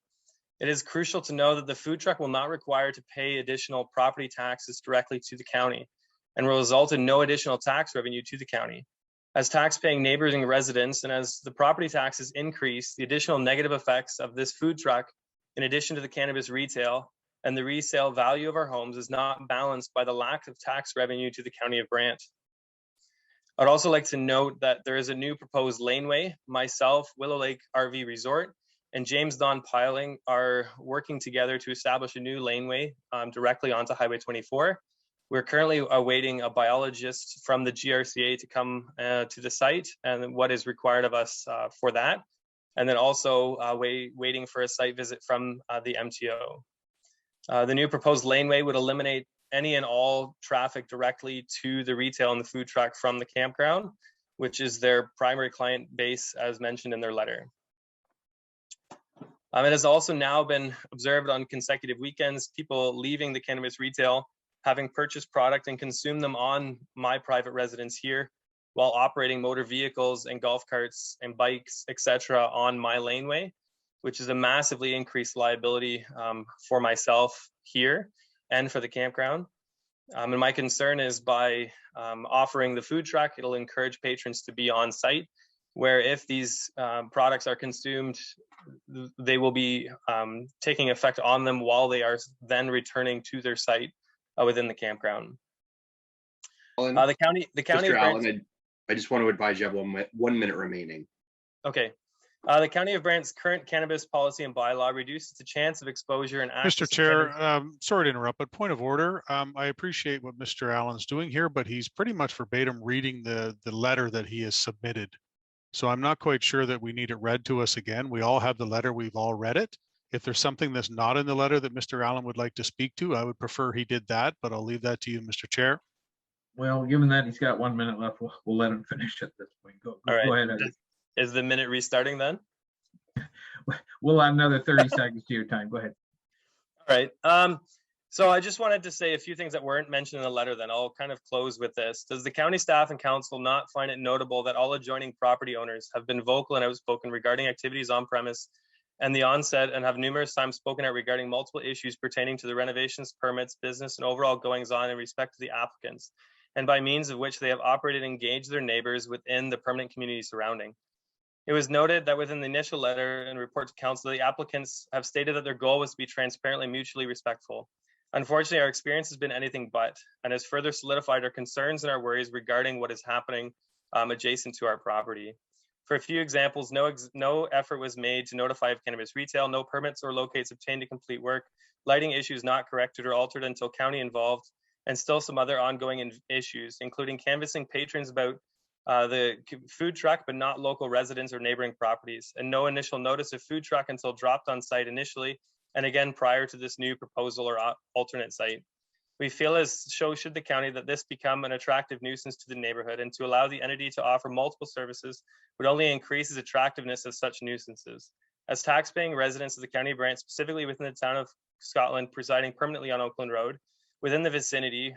It is crucial to know that the food truck will not require to pay additional property taxes directly to the county and will result in no additional tax revenue to the county. As tax-paying neighboring residents and as the property taxes increase, the additional negative effects of this food truck, in addition to the cannabis retail and the resale value of our homes, is not balanced by the lack of tax revenue to the County of Brant. I'd also like to note that there is a new proposed laneway. Myself, Willow Lake RV Resort, and James Don Piling are working together to establish a new laneway directly onto Highway 24. We're currently awaiting a biologist from the GRCA to come to the site and what is required of us for that. And then also waiting for a site visit from the MTO. The new proposed laneway would eliminate any and all traffic directly to the retail and the food truck from the campground, which is their primary client base, as mentioned in their letter. It has also now been observed on consecutive weekends, people leaving the cannabis retail, having purchased product and consumed them on my private residence here, while operating motor vehicles and golf carts and bikes, etc., on my laneway, which is a massively increased liability for myself here and for the campground. And my concern is by offering the food truck, it'll encourage patrons to be on site, where if these products are consumed, they will be taking effect on them while they are then returning to their site within the campground. The county. Mr. Allen, I just want to advise you have 1 minute remaining. Okay. The County of Brant's current cannabis policy and bylaw reduces the chance of exposure and access. Mr. Chair, sorry to interrupt, but point of order. I appreciate what Mr. Allen's doing here, but he's pretty much verbatim reading the letter that he has submitted. So I'm not quite sure that we need it read to us again. We all have the letter, we've all read it. If there's something that's not in the letter that Mr. Allen would like to speak to, I would prefer he did that, but I'll leave that to you, Mr. Chair. Well, given that he's got 1 minute left, we'll let him finish at this point. Go ahead. Is the minute restarting then? We'll add another 30 seconds to your time. Go ahead. All right. So I just wanted to say a few things that weren't mentioned in the letter, then I'll kind of close with this. Does the county staff and council not find it notable that all adjoining property owners have been vocal and outspoken regarding activities on premise and the onset, and have numerous times spoken out regarding multiple issues pertaining to the renovations, permits, business, and overall goings on in respect to the applicants, and by means of which they have operated and engaged their neighbors within the permanent community surrounding? It was noted that within the initial letter and report to council, the applicants have stated that their goal was to be transparently mutually respectful. Unfortunately, our experience has been anything but, and has further solidified our concerns and our worries regarding what is happening adjacent to our property. For a few examples, no effort was made to notify of cannabis retail, no permits or locates obtained to complete work, lighting issues not corrected or altered until county involved, and still some other ongoing issues, including canvassing patrons about the food truck, but not local residents or neighboring properties, and no initial notice of food truck until dropped on site initially, and again prior to this new proposal or alternate site. We feel as should the county that this become an attractive nuisance to the neighborhood, and to allow the entity to offer multiple services would only increase the attractiveness of such nuisances. As taxpaying residents of the county of Brant, specifically within the town of Scotland, presiding permanently on Oakland Road, within the vicinity,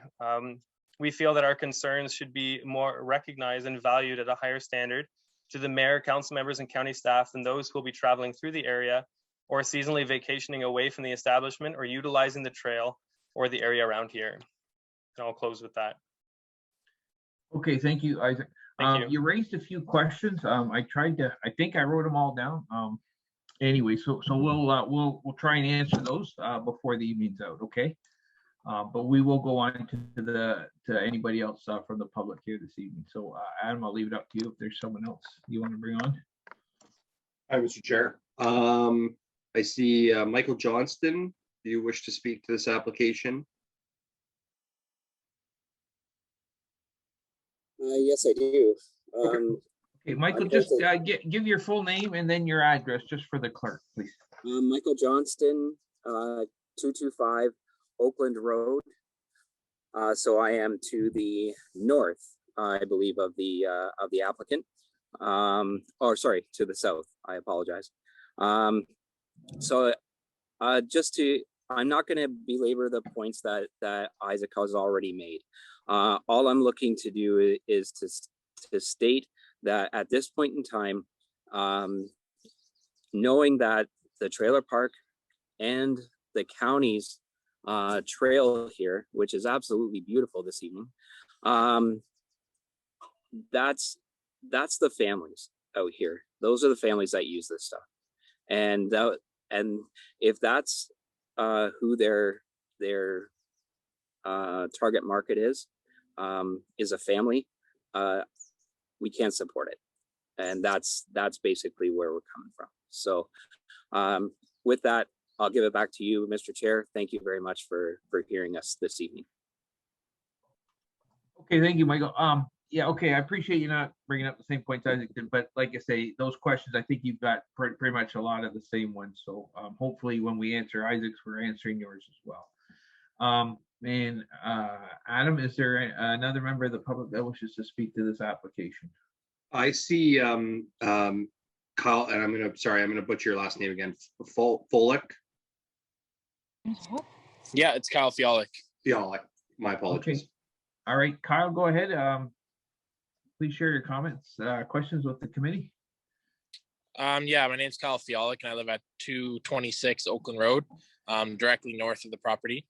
we feel that our concerns should be more recognized and valued at a higher standard to the mayor, council members, and county staff than those who will be traveling through the area or seasonally vacationing away from the establishment or utilizing the trail or the area around here. And I'll close with that. Okay, thank you, Isaac. Thank you. You raised a few questions. I think I wrote them all down. Anyway, so we'll try and answer those before the evening's out, okay? But we will go on to anybody else from the public here this evening. So Adam, I'll leave it up to you if there's someone else you want to bring on. Hi, Mr. Chair. I see Michael Johnston. Do you wish to speak to this application? Yes, I do. Okay, Michael, just give your full name and then your address just for the clerk, please. Michael Johnston, 225 Oakland Road. So I am to the north, I believe, of the applicant. Or sorry, to the south. I apologize. I'm not going to belabor the points that Isaac has already made. All I'm looking to do is to state that at this point in time, knowing that the trailer park and the county's trail here, which is absolutely beautiful this evening, that's the families out here. Those are the families that use this stuff, and if that's who their target market is a family, we can't support it, and that's basically where we're coming from. So with that, I'll give it back to you, Mr. Chair. Thank you very much for hearing us this evening. Okay, thank you, Michael. Yeah, okay, I appreciate you not bringing up the same points Isaac did, but like I say, those questions, I think you've got pretty much a lot of the same ones. So hopefully when we answer Isaac's, we're answering yours as well. Adam, is there another member of the public that wishes to speak to this application? I see Kyle, and I'm gonna butcher your last name again. Folick. Yeah, it's Kyle Fiolic. Fiolic. My apologies. Okay. All right, Kyle, go ahead. Please share your comments, questions with the committee. Yeah, my name's Kyle Fiolic, and I live at 226 Oakland Road, directly north of the property.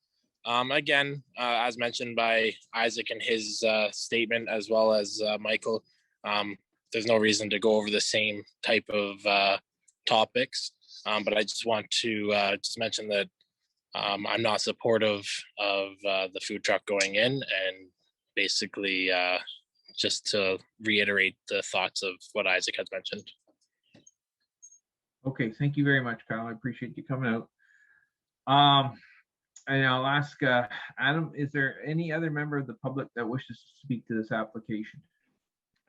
Again, as mentioned by Isaac in his statement, as well as Michael, there's no reason to go over the same type of topics. But I just want to just mention that I'm not supportive of the food truck going in, and basically just to reiterate the thoughts of what Isaac has mentioned. Okay, thank you very much, Kyle. I appreciate you coming out. And I'll ask Adam, is there any other member of the public that wishes to speak to this application?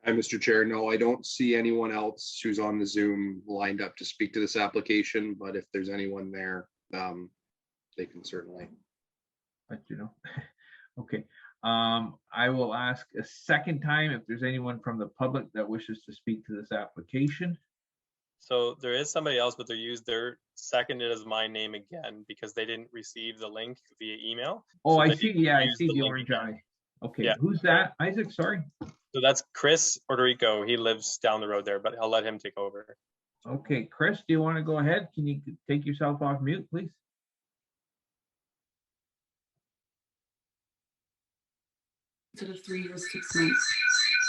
Hi, Mr. Chair. No, I don't see anyone else who's on the Zoom lined up to speak to this application, but if there's anyone there, they can certainly let you know. Okay. I will ask a second time if there's anyone from the public that wishes to speak to this application. So there is somebody else, but they're seconded as my name again because they didn't receive the link via email. Oh, so I see. Yeah, I see the orange eye. Okay, yeah. Who's that? Isaac, sorry. So that's Chris Orderico. He lives down the road there, but I'll let him take over. Okay, Chris, do you want to go ahead? Can you take yourself off mute, please? To the 3 years, 6 months.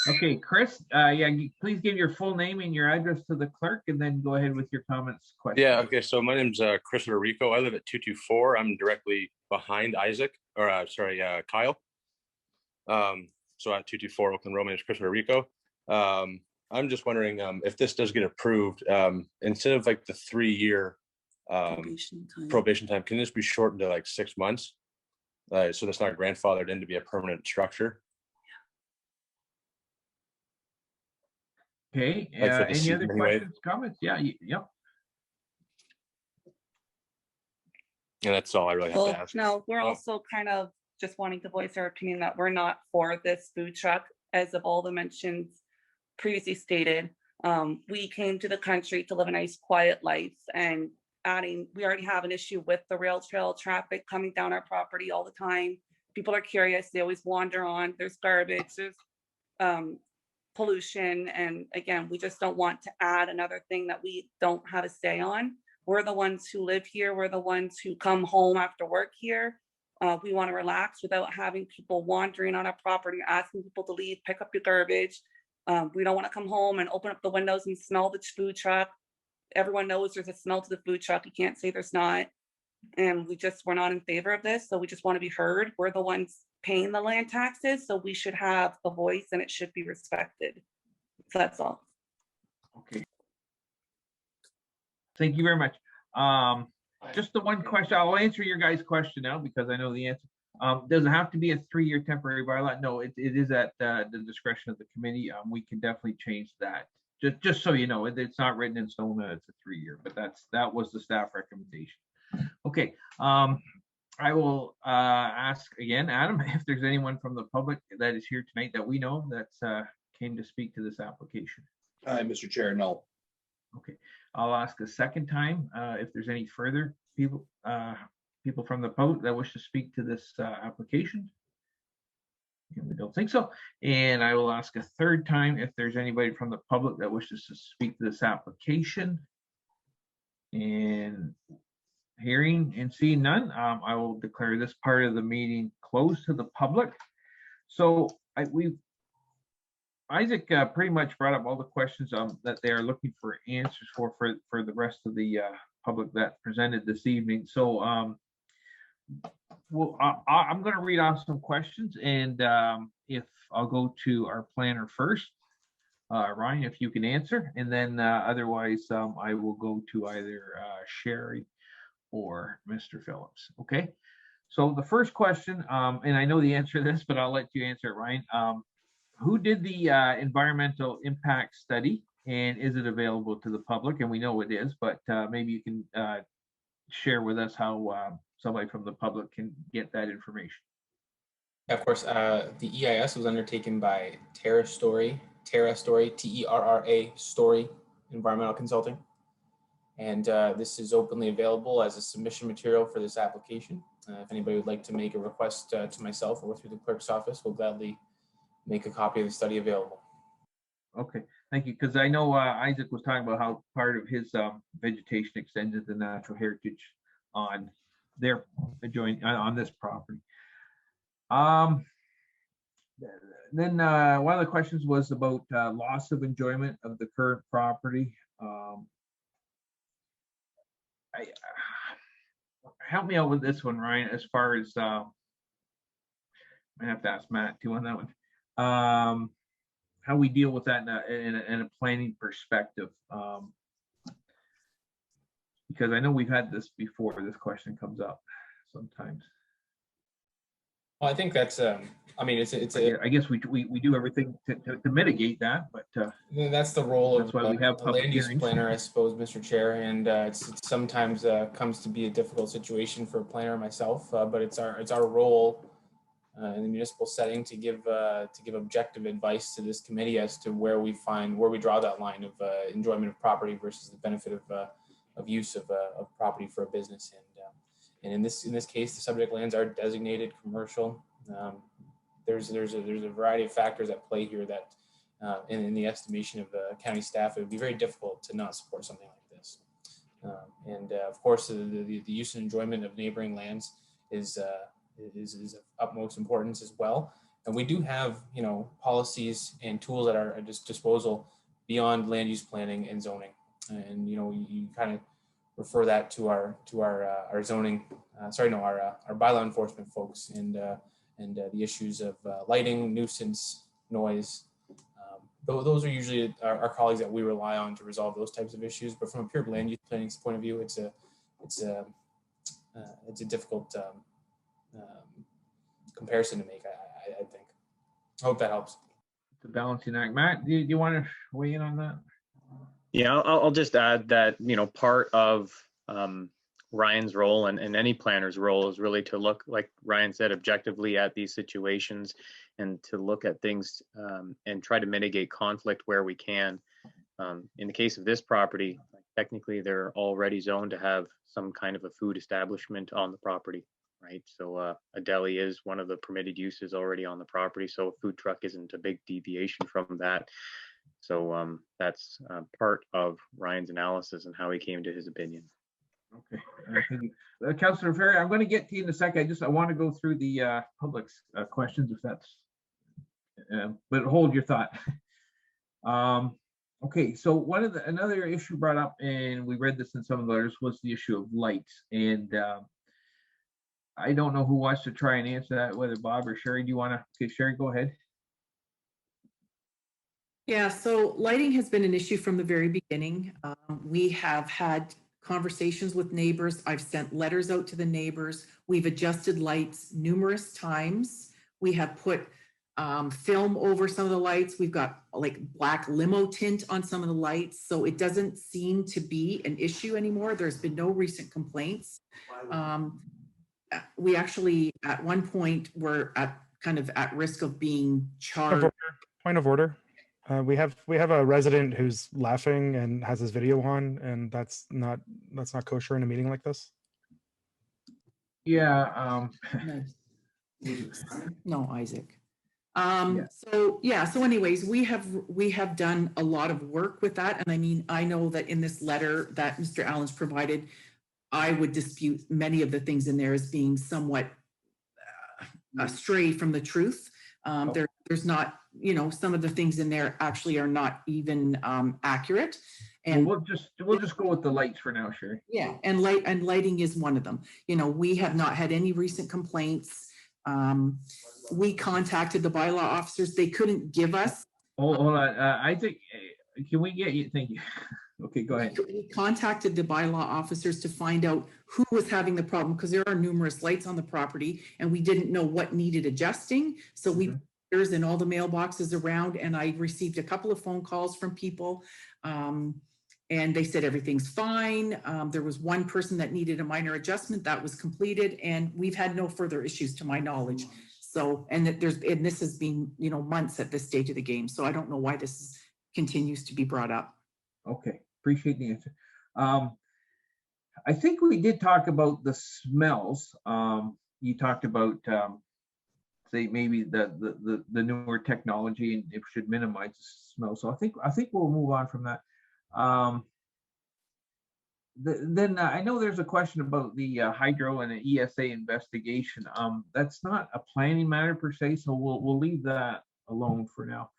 Okay, Chris, please give your full name and your address to the clerk and then go ahead with your comments. Questions. Yeah, okay, so my name's Chris Orderico. I live at 224. I'm directly behind Isaac, or Kyle. So at 224 Oakland Road, my name is Chris Orderico. I'm just wondering if this does get approved, instead of like the 3-year probation time, can this be shortened to like 6 months? So that's not grandfathered in to be a permanent structure. Okay, Like for the any other season anyway. questions, comments? Yeah, yep. And that's all I really have to Well, ask. no, we're also kind of just wanting to voice our opinion that we're not for this food truck, as of all the mentions previously stated. We came to the country to live a nice, quiet life, and we already have an issue with the rail trail traffic coming down our property all the time. People are curious, they always wander on, there's garbage, there's pollution, and again, we just don't want to add another thing that we don't have a say on. We're the ones who live here, we're the ones who come home after work here. We want to relax without having people wandering on our property, asking people to leave, pick up your garbage. We don't want to come home and open up the windows and smell the food truck. Everyone knows there's a smell to the food truck. You can't say there's not. And we're not in favor of this. So we just want to be heard. We're the ones paying the land taxes. So we should have a voice and it should be respected. So that's all. Okay. Thank you very much. Just the one question, I'll answer your guys' question now because I know the answer. Does it have to be a 3-year temporary bylaw? No, it is at the discretion of the committee. We can definitely change that. Just so you know, it's not written in stone that it's a 3-year, but that was the staff recommendation. Okay, I will ask again, Adam, if there's anyone from the public that is here tonight that we know that came to speak to this application. Mr. Chair, no. Okay, I'll ask a second time if there's any further people from the public that wish to speak to this application. And we don't think so. And I will ask a third time if there's anybody from the public that wishes to speak to this application. And hearing and seeing none, I will declare this part of the meeting closed to the public. So Isaac pretty much brought up all the questions that they are looking for answers for the rest of the public that presented this evening. So I'm going to read off some questions, and if I'll go to our planner first, Ryan, if you can answer, and then otherwise I will go to either Sherry or Mr. Phillips. Okay. So the first question, and I know the answer to this, but I'll let you answer it, Ryan. Who did the environmental impact study, and is it available to the public? And we know it is, but maybe you can share with us how somebody from the public can get that information. Of course, the EIS was undertaken by Terra Story, TERRA Story Environmental Consulting. And this is openly available as a submission material for this application. If anybody would like to make a request to myself or through the clerk's office, we'll gladly make a copy of the study available. Okay, thank you. Because I know Isaac was talking about how part of his vegetation extends into natural heritage on their on this property. Then one of the questions was about loss of enjoyment of the current property. Help me out with this one, Ryan, as far as I have to ask Matt too on that one. How we deal with that in a planning perspective, because I know we've had this before. This question comes up sometimes. Well, I think that's I mean, I guess we do everything to mitigate that, but that's the role that's of why we have a land use hearings. planner, I suppose, Mr. Chair, and it sometimes comes to be a difficult situation for a planner myself, but it's our role in the municipal setting to give objective advice to this committee as to where we draw that line of enjoyment of property versus the benefit of use of property for a business. And in this case, the subject lands are designated commercial. There's a variety of factors at play here that, in the estimation of county staff, it would be very difficult to not support something like this. Of course, the use and enjoyment of neighboring lands is of utmost importance as well. And we do have, policies and tools at our disposal beyond land use planning and zoning. And you kind of refer that to our zoning, our bylaw enforcement folks and the issues of lighting, nuisance, noise, those are usually our colleagues that we rely on to resolve those types of issues. But from a pure land use planning point of view, it's a difficult comparison to make. I think. I hope that helps. The balancing act. Matt, do you want to weigh in on that? Yeah, I'll just add that, part of Ryan's role and any planner's role is really to look, like Ryan said, objectively at these situations and to look at things and try to mitigate conflict where we can. In the case of this property, technically they're already zoned to have some kind of a food establishment on the property, right? So a deli is one of the permitted uses already on the property. So a food truck isn't a big deviation from that. So that's part of Ryan's analysis and how he came to his opinion. Okay, thank you. Councillor Ferry, I'm going to get to you in a second. I want to go through the public's questions, if that's, but hold your thought. Okay, so another issue brought up, and we read this in some of the letters, was the issue of lights. And I don't know who wants to try and answer that, whether Bob or Sherry. Do you want to? Okay, Sherry, go ahead. Yeah, so lighting has been an issue from the very beginning. We have had conversations with neighbors. I've sent letters out to the neighbors. We've adjusted lights numerous times. We have put film over some of the lights. We've got like black limo tint on some of the lights. So it doesn't seem to be an issue anymore. There's been no recent complaints. We actually, at one point, were kind of at risk of being charged. Point of order. We have a resident who's laughing and has his video on, and that's not kosher in a meeting like this. Yeah. No, Isaac. So anyways, we have done a lot of work with that. And I mean, I know that in this letter that Mr. Allen's provided, I would dispute many of the things in there as being somewhat astray from the truth. There's not, some of the things in there actually are not even accurate. And we'll just go with the lights for now, Sherry. Yeah, and lighting is one of them. We have not had any recent complaints. We contacted the bylaw officers. They couldn't give us. Hold on. I think, can we get you? Thank you. Okay, go ahead. We contacted the bylaw officers to find out who was having the problem, because there are numerous lights on the property and we didn't know what needed adjusting. So we put in all the mailboxes around, and I received a couple of phone calls from people. And they said everything's fine. There was one person that needed a minor adjustment that was completed, and we've had no further issues to my knowledge. So, and this has been, months at this stage of the game. So I don't know why this continues to be brought up. Okay, appreciate the answer. I think we did talk about the smells. You talked about, say, maybe the newer technology, and it should minimize the smell. So I think we'll move on from that. Then I know there's a question about the hydro and the ESA investigation. That's not a planning matter per se, so we'll leave that alone for now.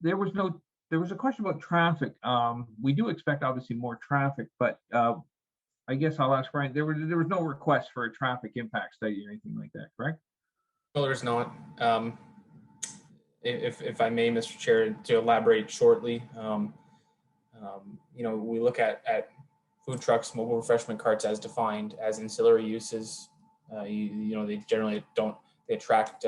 There was a question about traffic. We do expect obviously more traffic, but I guess I'll ask Brian. There was no request for a traffic impact study or anything like that, correct? No, there's not. If I may, Mr. Chair, to elaborate shortly, we look at food trucks, mobile refreshment carts as defined as ancillary uses. They generally they attract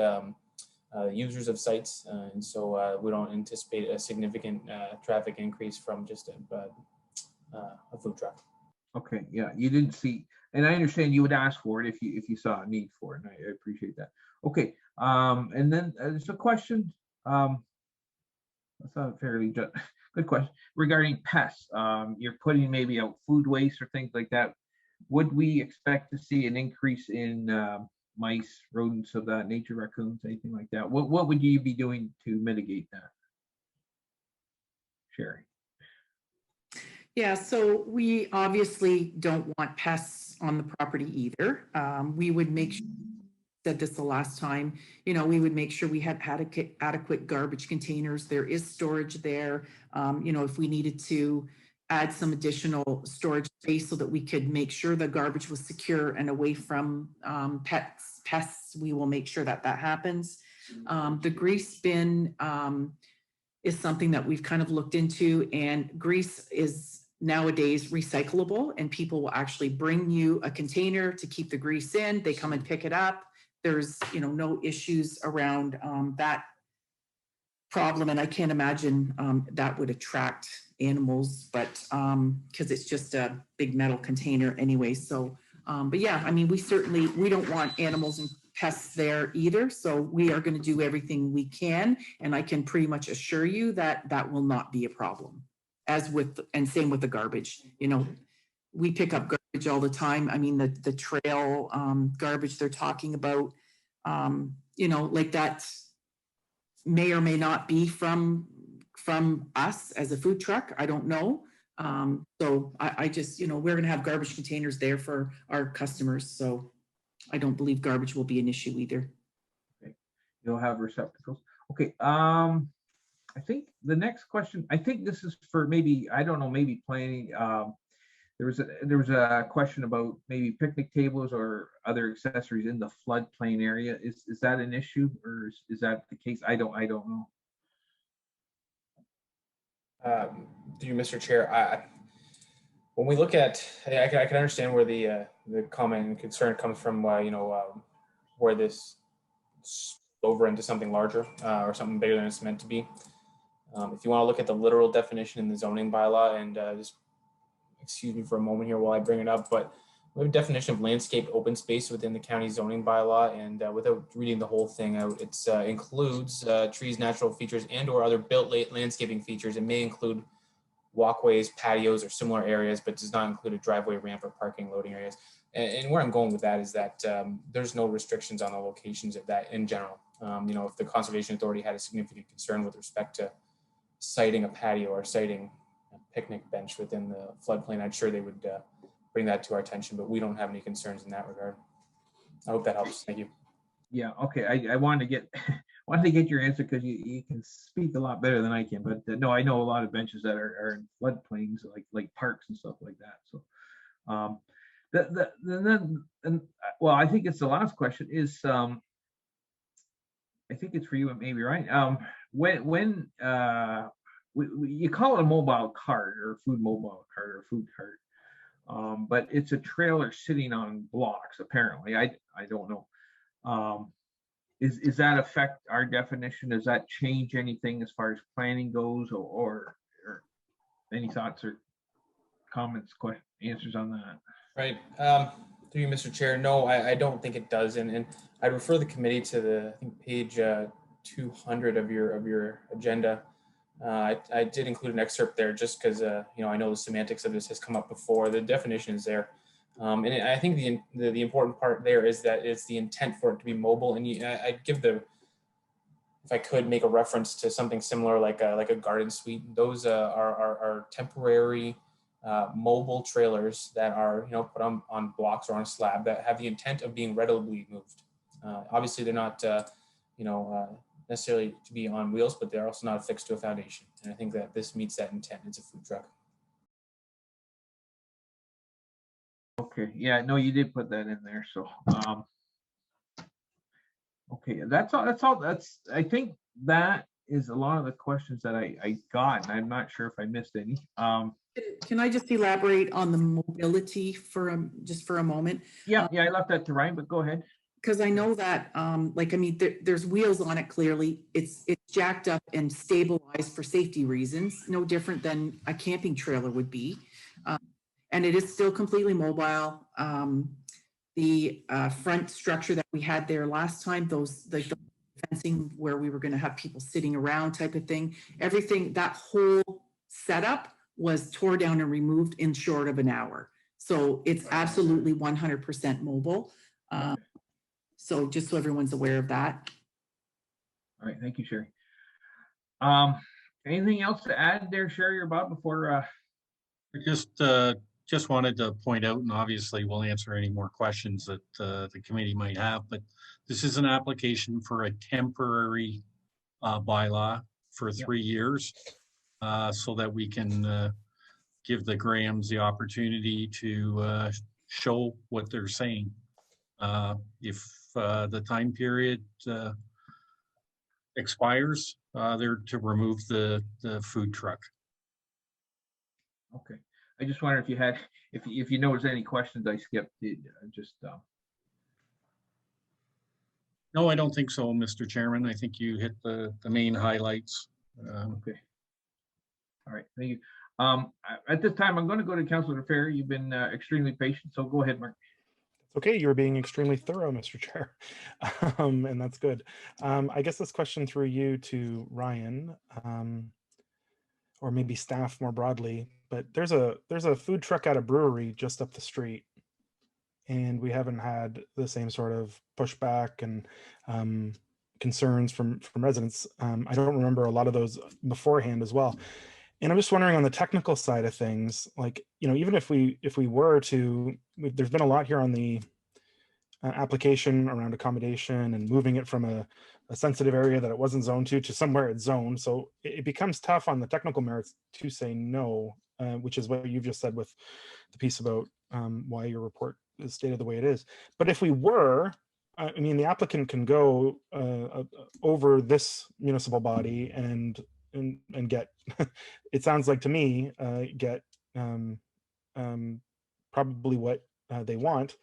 users of sites, and so we don't anticipate a significant traffic increase from just a food truck. Okay, yeah, you didn't see, and I understand you would ask for it if you saw a need for it, and I appreciate that. Okay, and then there's a question. That's a fairly good question regarding pests. You're putting maybe out food waste or things like that. Would we expect to see an increase in mice, rodents of that nature, raccoons, anything like that? What would you be doing to mitigate that? Sherry. Yeah, so we obviously don't want pests on the property either. We would make sure, said this the last time, we would make sure we had adequate garbage containers. There is storage there. If we needed to add some additional storage space so that we could make sure the garbage was secure and away from pests, we will make sure that happens. The grease bin, is something that we've kind of looked into, and grease is nowadays recyclable, and people will actually bring you a container to keep the grease in. They come and pick it up. There's, no issues around that problem, and I can't imagine that would attract animals, but because it's just a big metal container anyway. So, but yeah, I mean, we don't want animals and pests there either. So we are going to do everything we can, and I can pretty much assure you that that will not be a problem. And same with the garbage. We pick up garbage all the time. I mean, the trail garbage they're talking about, like that may or may not be from us as a food truck. I don't know. So I just, we're going to have garbage containers there for our customers. So I don't believe garbage will be an issue either. Okay. You'll have receptacles. Okay. I think the next question, I think this is for maybe, I don't know, maybe planning. There was a question about maybe picnic tables or other accessories in the floodplain area. Is that an issue, or is that the case? I don't know. Through you, Mr. Chair, when we look at, I can understand where the comment and concern comes from. Where this over into something larger or something bigger than it's meant to be. If you want to look at the literal definition in the zoning bylaw, and just excuse me for a moment here while I bring it up, but we have a definition of landscape open space within the county zoning bylaw, and without reading the whole thing out, it includes trees, natural features, and or other built landscaping features. It may include walkways, patios, or similar areas, but does not include a driveway, ramp, or parking loading areas. And where I'm going with that is that there's no restrictions on the locations of that in general. If the Conservation Authority had a significant concern with respect to citing a patio or citing a picnic bench within the floodplain, I'm sure they would bring that to our attention, but we don't have any concerns in that regard. I hope that helps. Thank you. Yeah. Okay. I wanted to get your answer because you can speak a lot better than I can. But no, I know a lot of benches that are in floodplains, like parks and stuff like that. So, well, I think it's the last question is, I think it's for you, maybe, right? When you call it a mobile cart or food mobile cart or food cart, but it's a trailer sitting on blocks. Apparently, I don't know. Is that affect our definition? Does that change anything as far as planning goes, or any thoughts or comments, questions, answers on that? Right. Through you, Mr. Chair. No, I don't think it does. And I refer the committee to I think page 200 of your agenda. I did include an excerpt there just because I know the semantics of this has come up before. The definition is there. And I think the important part there is that it's the intent for it to be mobile. And I'd give if I could make a reference to something similar like a garden suite. Those are temporary mobile trailers that are put on blocks or on a slab that have the intent of being readily moved. Obviously, they're not necessarily to be on wheels, but they're also not affixed to a foundation. And I think that this meets that intent. It's a food truck. Okay, yeah, no, you did put that in there. So, okay, that's all. I think that is a lot of the questions that I got, and I'm not sure if I missed any. Can I just elaborate on the mobility just for a moment? Yeah, I left that to Ryan, but go ahead. Because I know that, there's wheels on it. Clearly, it's jacked up and stabilized for safety reasons, no different than a camping trailer would be. And it is still completely mobile. The front structure that we had there last time, the fencing where we were going to have people sitting around type of thing, everything, that whole setup was tore down and removed in short of an hour. So it's absolutely 100% mobile. So just so everyone's aware of that. All right, thank you, Sherry. Anything else to add there, Sherry or Bob, before? I just wanted to point out, and obviously we'll answer any more questions that the committee might have, but this is an application for a temporary bylaw for 3 years, so that we can give the Grahams the opportunity to show what they're saying. If the time period expires, they're to remove the food truck. Okay. I just wondered if you had, if you noticed any questions I skipped, just, No, I don't think so, Mr. Chairman. I think you hit the main highlights. okay. All right, thank you. At this time, I'm going to go to Councilor Ferry. You've been extremely patient, so go ahead, Mark. It's okay. You're being extremely thorough, Mr. Chair, and that's good. I guess this question through you to Ryan, or maybe staff more broadly. But there's a food truck at a brewery just up the street, and we haven't had the same sort of pushback and concerns from residents. I don't remember a lot of those beforehand as well. And I'm just wondering on the technical side of things, like, even if we were to, there's been a lot here on the application around accommodation and moving it from a sensitive area that it wasn't zoned to somewhere it's zoned. So it becomes tough on the technical merits to say no, which is what you've just said with the piece about why your report is stated the way it is. But if we were, I mean, the applicant can go over this municipal body and get, it sounds like to me, get probably what they want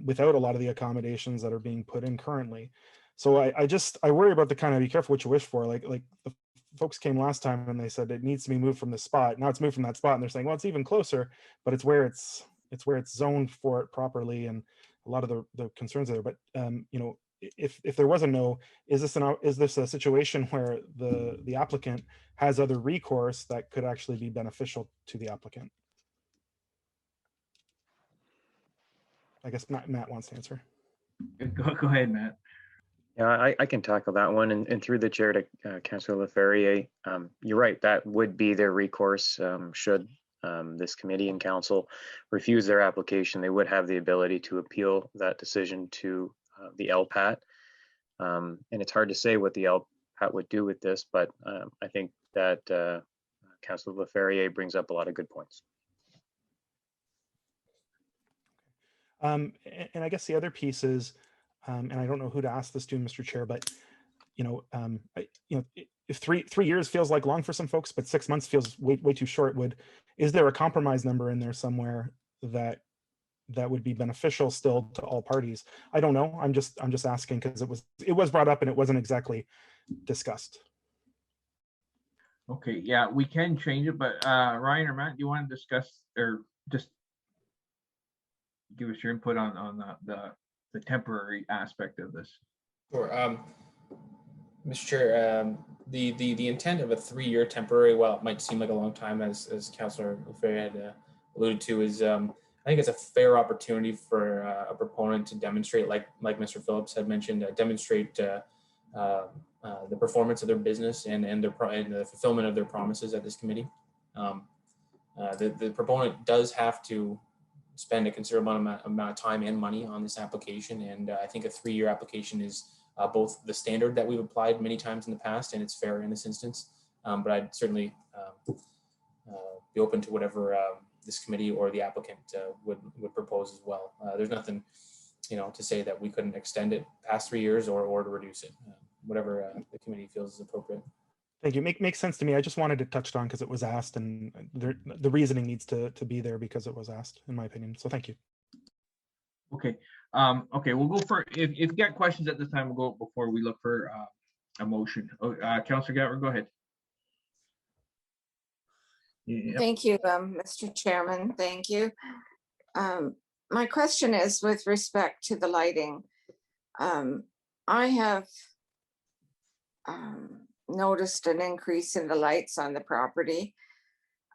without a lot of the accommodations that are being put in currently. So I worry about the kind of, be careful what you wish for. Like the folks came last time and they said it needs to be moved from this spot. Now it's moved from that spot and they're saying, well, it's even closer, but it's where it's zoned for it properly, and a lot of the concerns there. But if there was a no, is this a situation where the applicant has other recourse that could actually be beneficial to the applicant? I guess Matt wants to answer. Go ahead, Matt. Yeah, I can tackle that one. And through the chair to Councillor Laferriere, you're right, that would be their recourse should this committee and council refuse their application. They would have the ability to appeal that decision to the LPAT. And it's hard to say what the LPAT would do with this, but I think that Councillor Laferriere brings up a lot of good points. And I guess the other piece is, and I don't know who to ask this to, Mr. Chair, but if three years feels like long for some folks, but 6 months feels way too short, is there a compromise number in there somewhere that would be beneficial still to all parties? I don't know. I'm just asking because it was brought up and it wasn't exactly discussed. Okay, yeah, we can change it, but Ryan or Matt, do you want to discuss or just give us your input on the temporary aspect of this? Sure. Mr. Chair, the intent of a 3-year temporary, while it might seem like a long time, as Councillor Laferriere had alluded to, is I think it's a fair opportunity for a proponent to demonstrate, like Mr. Phillips had mentioned, demonstrate the performance of their business and the fulfillment of their promises at this committee. The proponent does have to spend a considerable amount of time and money on this application, and I think a 3-year application is both the standard that we've applied many times in the past, and it's fair in this instance. But I'd certainly be open to whatever this committee or the applicant would propose as well. There's nothing, to say that we couldn't extend it past 3 years or to reduce it, whatever the committee feels is appropriate. Thank you. Makes sense to me. I just wanted to touch on because it was asked, and the reasoning needs to be there because it was asked, in my opinion. So thank you. Okay. Okay, we'll go for, if you got questions at this time, we'll go before we look for a motion. Councillor Gatler, go ahead. Yep. Thank you, Mr. Chairman. Thank you. My question is with respect to the lighting. I have noticed an increase in the lights on the property,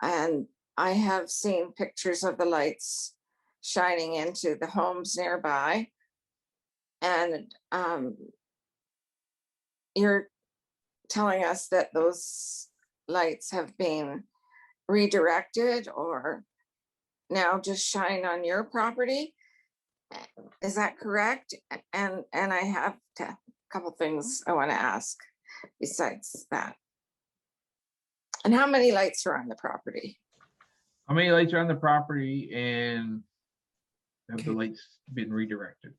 and I have seen pictures of the lights shining into the homes nearby, and you're telling us that those lights have been redirected or now just shine on your property. Is that correct? And I have a couple things I want to ask besides that. And how many lights are on the property? How many lights are on the property, and have the lights been redirected?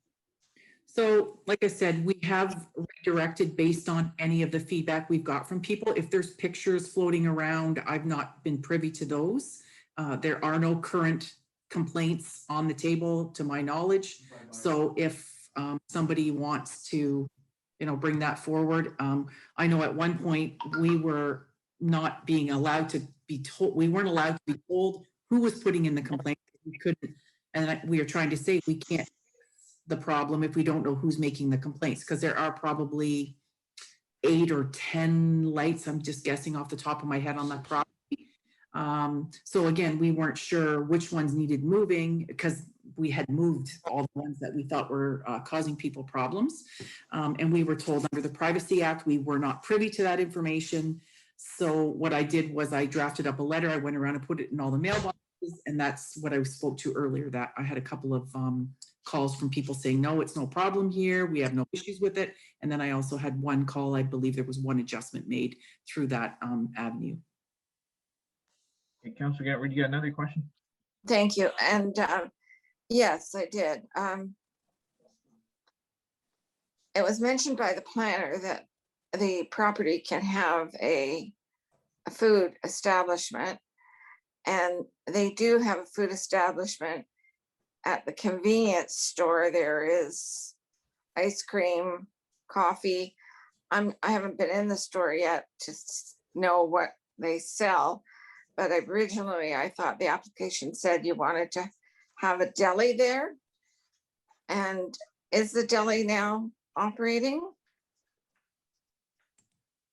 So like I said, we have redirected based on any of the feedback we've got from people. If there's pictures floating around, I've not been privy to those. There are no current complaints on the table to my knowledge. So if somebody wants to, bring that forward. I know at one point we were not being allowed to be told, we weren't allowed to be told who was putting in the complaint. We couldn't, and we are trying to say we can't the problem if we don't know who's making the complaints, because there are probably 8 or 10 lights, I'm just guessing off the top of my head, on that property. So again, we weren't sure which ones needed moving because we had moved all the ones that we thought were causing people problems. And we were told under the Privacy Act, we were not privy to that information. So what I did was I drafted up a letter, I went around and put it in all the mailboxes, and that's what I spoke to earlier, that I had a couple of calls from people saying, no, it's no problem here, we have no issues with it. And then I also had one call, I believe there was one adjustment made through that avenue. Okay, Councilor Gabbard, you got another question? Thank you. And yes, I did. It was mentioned by the planner that the property can have a food establishment, and they do have a food establishment. At the convenience store, there is ice cream, coffee. I haven't been in the store yet to know what they sell, but originally I thought the application said you wanted to have a deli there. And is the deli now operating?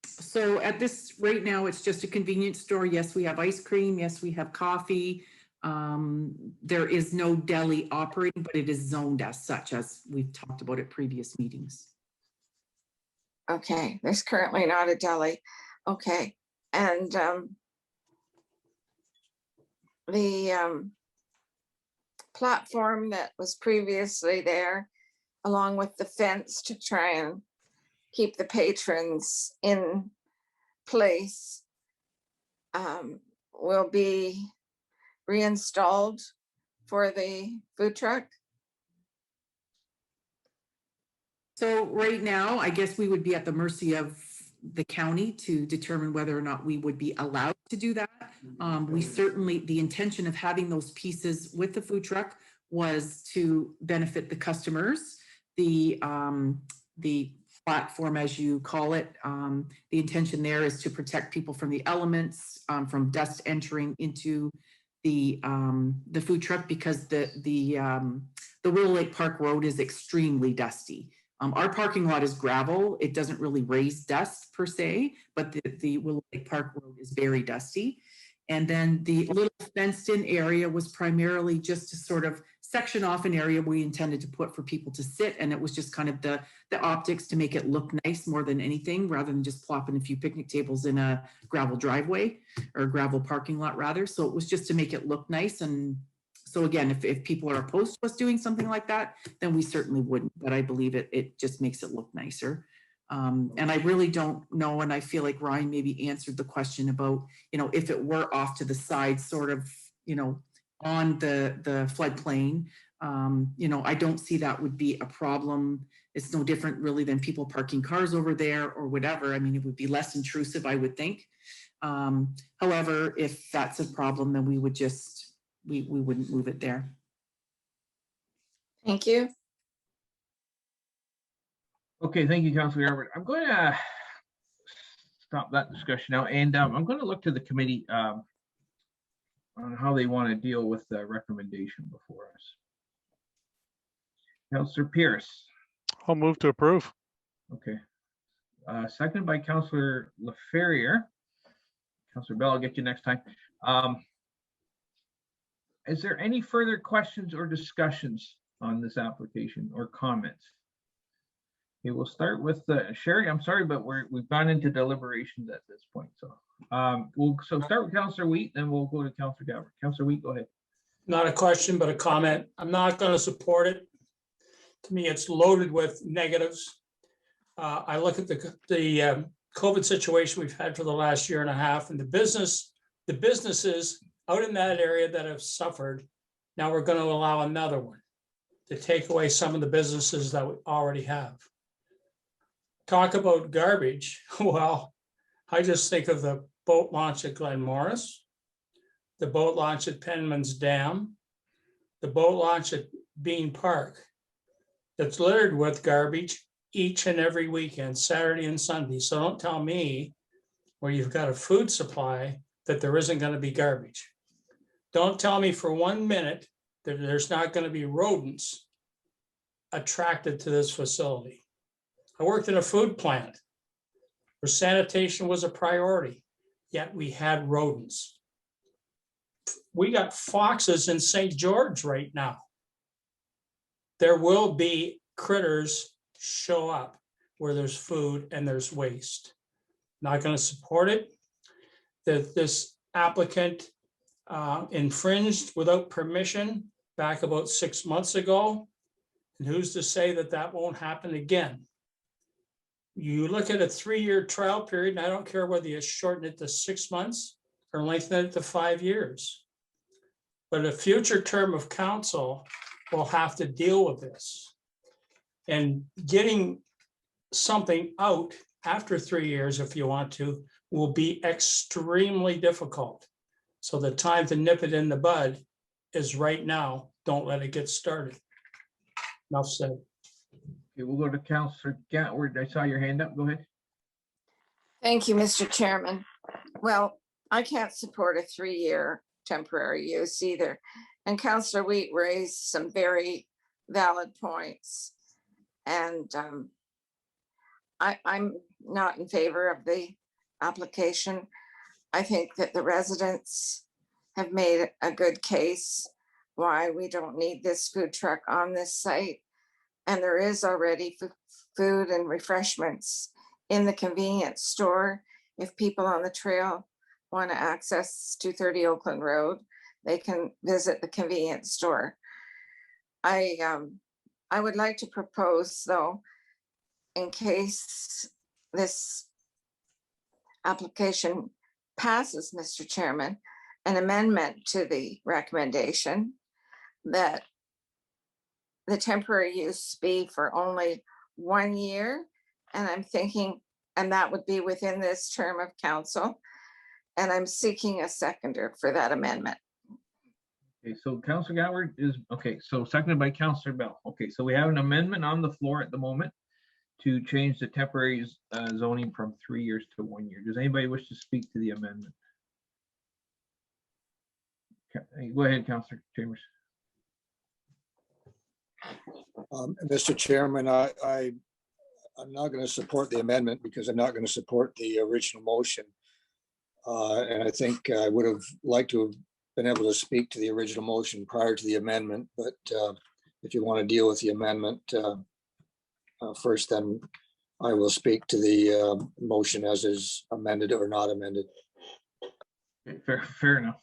So at this right now, it's just a convenience store. Yes, we have ice cream. Yes, we have coffee. There is no deli operating, but it is zoned as such, as we've talked about at previous meetings. Okay, there's currently not a deli. Okay, and the platform that was previously there, along with the fence to try and keep the patrons in place, will be reinstalled for the food truck? So right now, I guess we would be at the mercy of the county to determine whether or not we would be allowed to do that. We certainly, the intention of having those pieces with the food truck was to benefit the customers. The platform, as you call it, the intention there is to protect people from the elements, from dust entering into the food truck, because the Willow Lake Park Road is extremely dusty. Our parking lot is gravel. It doesn't really raise dust per se, but the Willow Lake Park Road is very dusty. And then the little fenced in area was primarily just to sort of section off an area we intended to put for people to sit. And it was just kind of the optics to make it look nice more than anything, rather than just plopping a few picnic tables in a gravel driveway or gravel parking lot rather. So it was just to make it look nice. And so again, if people are opposed to us doing something like that, then we certainly wouldn't, but I believe it just makes it look nicer. And I really don't know, and I feel like Ryan maybe answered the question about, if it were off to the side, sort of, on the floodplain, I don't see that would be a problem. It's no different really than people parking cars over there or whatever. I mean, it would be less intrusive, I would think. However, if that's a problem, then we would just, we wouldn't move it there. Thank you. Okay, thank you, Councilor Gabbard. I'm going to stop that discussion now, and I'm going to look to the committee on how they want to deal with the recommendation before us. Councilor Pierce. I'll move to approve. Okay. Seconded by Councilor LaFerriere. Councilor Bell, I'll get you next time. Is there any further questions or discussions on this application or comments? Okay, we'll start with Sherry. I'm sorry, but we've gone into deliberations at this point. So we'll start with Councilor Wheat, then we'll go to Councilor Gabbard. Councilor Wheat, go ahead. Not a question, but a comment. I'm not going to support it. To me, it's loaded with negatives. I look at the COVID situation we've had for the last year and a half, and the businesses out in that area that have suffered. Now we're going to allow another one. to take away some of the businesses that we already have. Talk about garbage. Well, I just think of the boat launch at Glen Morris, the boat launch at Penman's Dam, the boat launch at Bean Park. That's littered with garbage each and every weekend, Saturday and Sunday. So don't tell me where you've got a food supply that there isn't going to be garbage. Don't tell me for 1 minute that there's not going to be rodents attracted to this facility. I worked in a food plant where sanitation was a priority, yet we had rodents. We got foxes in St. George right now. There will be critters show up where there's food and there's waste. Not going to support it. That this applicant infringed without permission back about 6 months ago. And who's to say that that won't happen again? You look at a 3-year trial period, and I don't care whether you shorten it to 6 months or lengthen it to 5 years. But a future term of council will have to deal with this. And getting something out after 3 years, if you want to, will be extremely difficult. So the time to nip it in the bud is right now. Don't let it get started. Enough said. Okay, we'll go to Councillor Gatward. I saw your hand up. Go ahead. Thank you, Mr. Chairman. Well, I can't support a 3-year temporary use either. And Councillor Wheat raised some very valid points. And I'm not in favor of the application. I think that the residents have made a good case why we don't need this food truck on this site. And there is already food and refreshments in the convenience store. If people on the trail want to access 230 Oakland Road, they can visit the convenience store. I would like to propose, though, in case this application passes, Mr. Chairman, an amendment to the recommendation that the temporary use be for only 1 year. And I'm thinking, and that would be within this term of council. And I'm seeking a seconder for that amendment. Okay, so Councillor Gatward is, okay, so seconded by Councillor Bell. Okay, so we have an amendment on the floor at the moment to change the temporary zoning from 3 years to 1 year. Does anybody wish to speak to the amendment? Okay, go ahead, Councillor Chambers. Mr. Chairman, I'm not going to support the amendment because I'm not going to support the original motion. And I think I would have liked to have been able to speak to the original motion prior to the amendment. But if you want to deal with the amendment first, then I will speak to the motion as is amended or not amended. Okay, fair enough.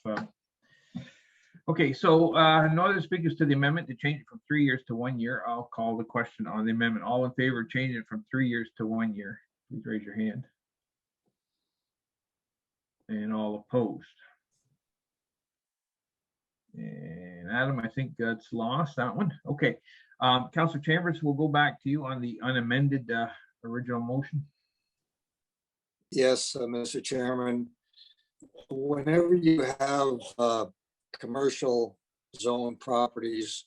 Okay, so no other speakers to the amendment to change it from 3 years to 1 year. I'll call the question on the amendment. All in favor of changing it from 3 years to 1 year, please raise your hand. And all opposed. And Adam, I think that's lost, that one. Okay, Councillor Chambers, we'll go back to you on the unamended original motion. Yes, Mr. Chairman. Whenever you have commercial zone properties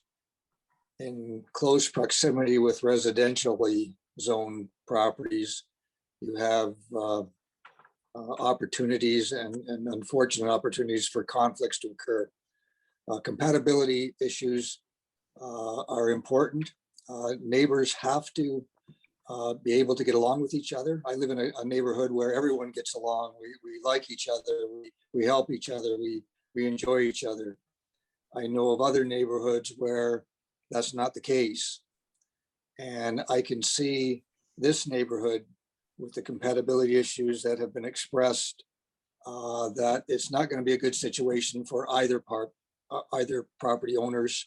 in close proximity with residentially zoned properties, you have opportunities and unfortunate opportunities for conflicts to occur. Compatibility issues are important. Neighbors have to be able to get along with each other. I live in a neighborhood where everyone gets along. We like each other. We help each other. We enjoy each other. I know of other neighborhoods where that's not the case. And I can see this neighborhood with the compatibility issues that have been expressed, that it's not going to be a good situation for either property owners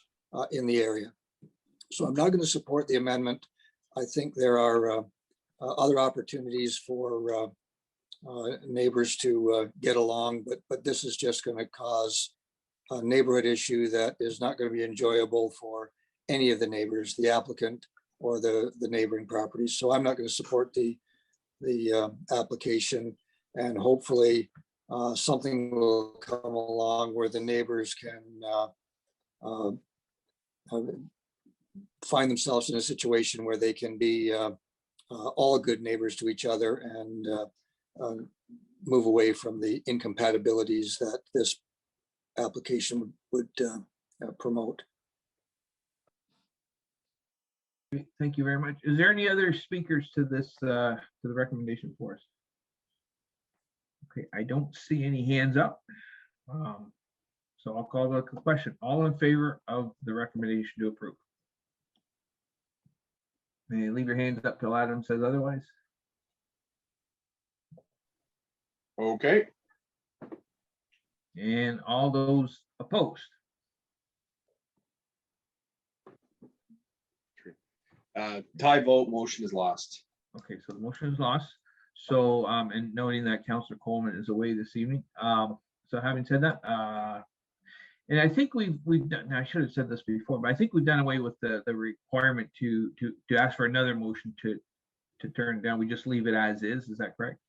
in the area. So I'm not going to support the amendment. I think there are other opportunities for neighbors to get along, but this is just going to cause a neighborhood issue that is not going to be enjoyable for any of the neighbors, the applicant or the neighboring properties. So I'm not going to support the application, and hopefully something will come along where the neighbors can find themselves in a situation where they can be all good neighbors to each other and move away from the incompatibilities that this application would promote. Thank you very much. Is there any other speakers to this, to the recommendation for us? Okay, I don't see any hands up. So I'll call the question. All in favor of the recommendation to approve? May you leave your hands up till Adam says otherwise? Okay. And all those opposed? Tie vote, motion is lost. Okay, so the motion is lost. So, and noting that Councillor Coleman is away this evening. So having said that, and I think we've done, I should have said this before, but I think we've done away with the requirement to ask for another motion to turn it down. We just leave it as is. Is that correct?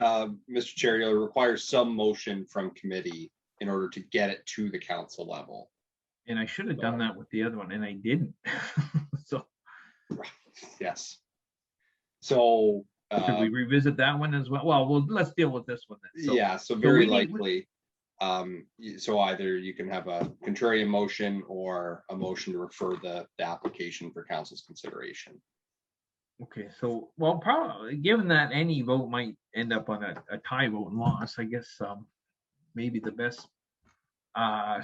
Mr. Chair, you'll require some motion from committee in order to get it to the council level. And I should have done that with the other one, and I didn't. So yes. So should we revisit that one as well? Well, let's deal with this one then. So, yeah, so very likely. So either you can have a contrarian motion or a motion to refer the application for council's consideration. Okay, so, well, probably given that any vote might end up on a tie vote and loss, I guess maybe the best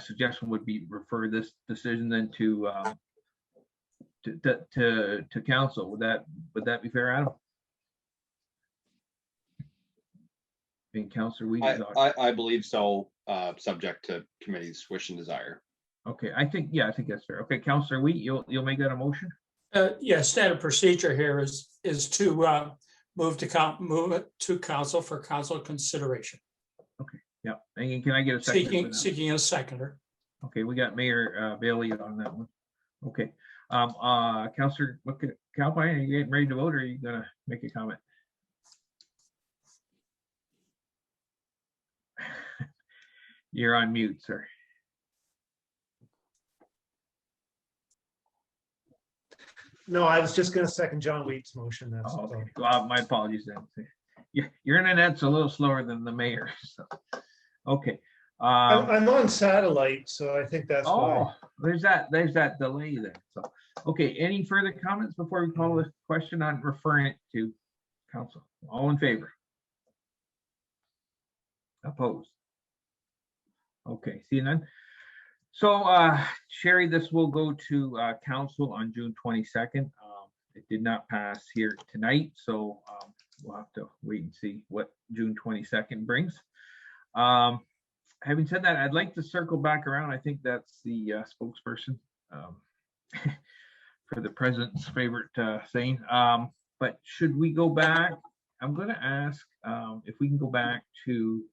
suggestion would be refer this decision then to council. Would that be fair, Adam? And Councillor Wheat, I believe so, subject to committee's wish and desire. Okay, I think that's fair. Okay, Councillor Wheat, you'll make that a motion? Yeah, standard procedure here is to move it to council for council consideration. Okay, yeah. And can I get a second? Seeking a seconder. Okay, we got Mayor Bailey on that one. Okay, Councillor Calpine, are you getting ready to vote, or are you gonna make a comment? You're on mute, sir. No, I was just going to second John Wheat's motion. That's okay. Well, my apologies then. Your internet's a little slower than the mayor. So. Okay. I'm on satellite, so I think that's why. There's that delay there. So, okay. Any further comments before we call this question on referring it to council? All in favor? Opposed? Okay. See none. So, Sherry, this will go to council on June 22nd. It did not pass here tonight, so we'll have to wait and see what June 22nd brings. Having said that, I'd like to circle back around. I think that's the spokesperson for the president's favorite saying. But should we go back? I'm going to ask if we can go back to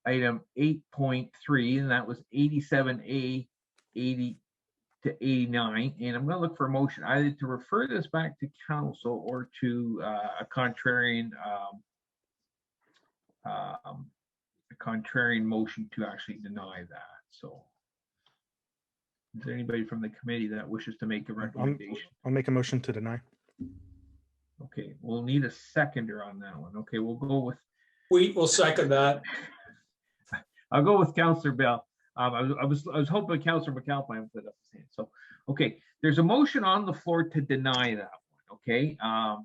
item 8.3, and that was 87A, 80 to 89. And I'm going to look for a motion either to refer this back to council or to a contrarian motion to actually deny that. So is there anybody from the committee that wishes to make a recommendation? I'll make a motion to deny. Okay, we'll need a seconder on that one. Okay, we'll go with. We will second that. I'll go with Councillor Bell. I was hoping Councillor McAlpine would put up his hand. So, okay, there's a motion on the floor to deny that one. Okay,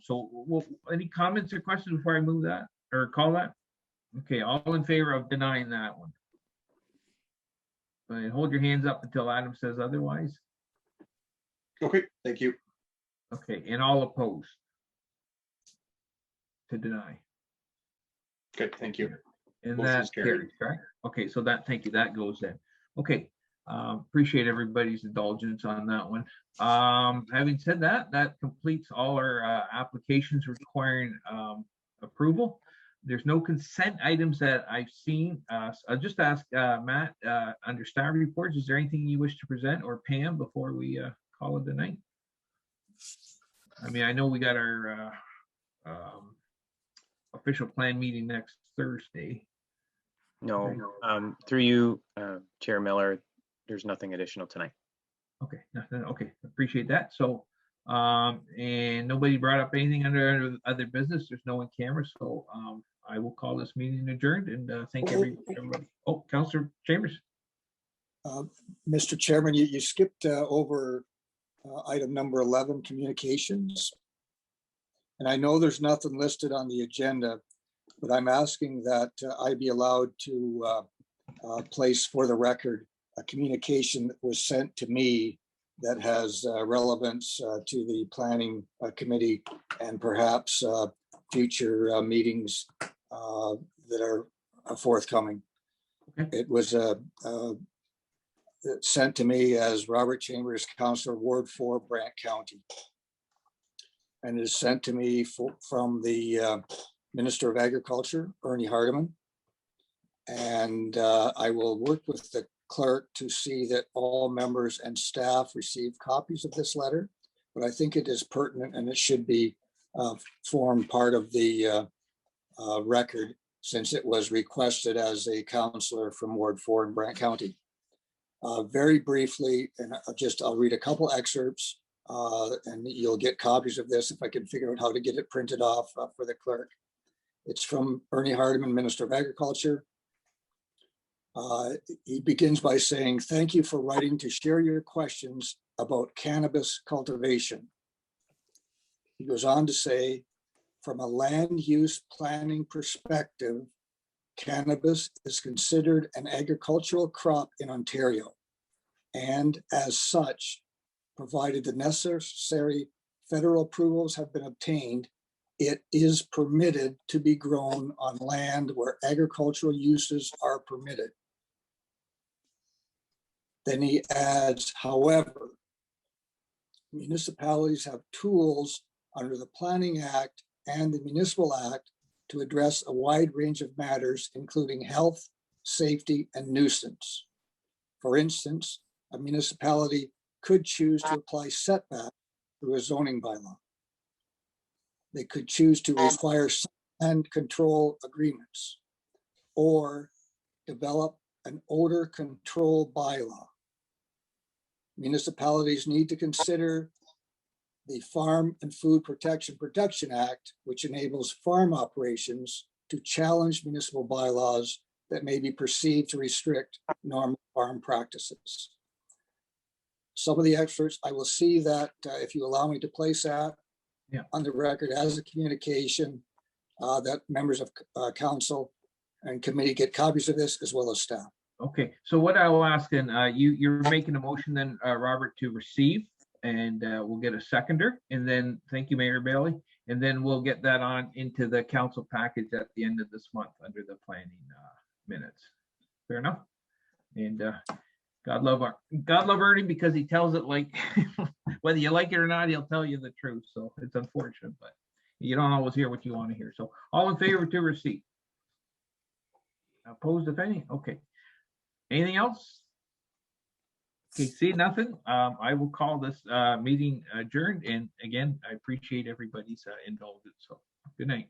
so any comments or questions before I move that or call that? Okay, all in favor of denying that one? And hold your hands up until Adam says otherwise. Okay, thank you. Okay, and all opposed to deny. Okay, thank you. And that carries, right? Okay, so thank you, that goes in. Okay, appreciate everybody's indulgence on that one. Having said that, that completes all our applications requiring approval. There's no consent items that I've seen. So I'll just ask Matt, under staff reports, is there anything you wish to present, or Pam, before we call it a night? I mean, I know we got our official plan meeting next Thursday. No, through you, Chair Miller, there's nothing additional tonight. Okay, nothing. Okay, appreciate that. So, and nobody brought up anything under other business. There's no one camera, so I will call this meeting adjourned and thank everybody. Oh, Councillor Chambers. Mr. Chairman, you skipped over item number 11, communications. And I know there's nothing listed on the agenda, but I'm asking that I be allowed to place for the record a communication that was sent to me that has relevance to the planning committee and perhaps future meetings that are forthcoming. Okay. It was sent to me as Robert Chambers, Councillor, Ward 4, Brant County. And it is sent to me from the Minister of Agriculture, Ernie Hardeman. And I will work with the clerk to see that all members and staff receive copies of this letter. But I think it is pertinent and it should be form part of the record, since it was requested as a councillor from Ward 4 in Brant County. Very briefly, and I'll read a couple excerpts and you'll get copies of this if I can figure out how to get it printed off for the clerk. It's from Ernie Hardeman, Minister of Agriculture. He begins by saying, "Thank you for writing to share your questions about cannabis cultivation." He goes on to say, "From a land use planning perspective, cannabis is considered an agricultural crop in Ontario, and as such, provided the necessary federal approvals have been obtained, it is permitted to be grown on land where agricultural uses are permitted." Then he adds, "However, municipalities have tools under the Planning Act and the Municipal Act to address a wide range of matters, including health, safety, and nuisance. For instance, a municipality could choose to apply setback through a zoning bylaw. They could choose to require land control agreements or develop an odor control bylaw. Municipalities need to consider the Farm and Food Production Act, which enables farm operations to challenge municipal bylaws that may be perceived to restrict normal farm practices." Some of the excerpts, I will see that if you allow me to place that on the record as a communication, that members of council and committee get copies of this as well as staff. Okay, so what I will ask then, you're making a motion then, Robert, to receive, and we'll get a seconder, and then thank you, Mayor Bailey, and then we'll get that on into the council package at the end of this month under the planning minutes. Fair enough. And God love Ernie, because he tells it like whether you like it or not, he'll tell you the truth. So it's unfortunate, but you don't always hear what you want to hear. So all in favor to receive? Opposed, if any? Okay. Anything else? Okay, see nothing. I will call this meeting adjourned. And again, I appreciate everybody's indulgence. So good night.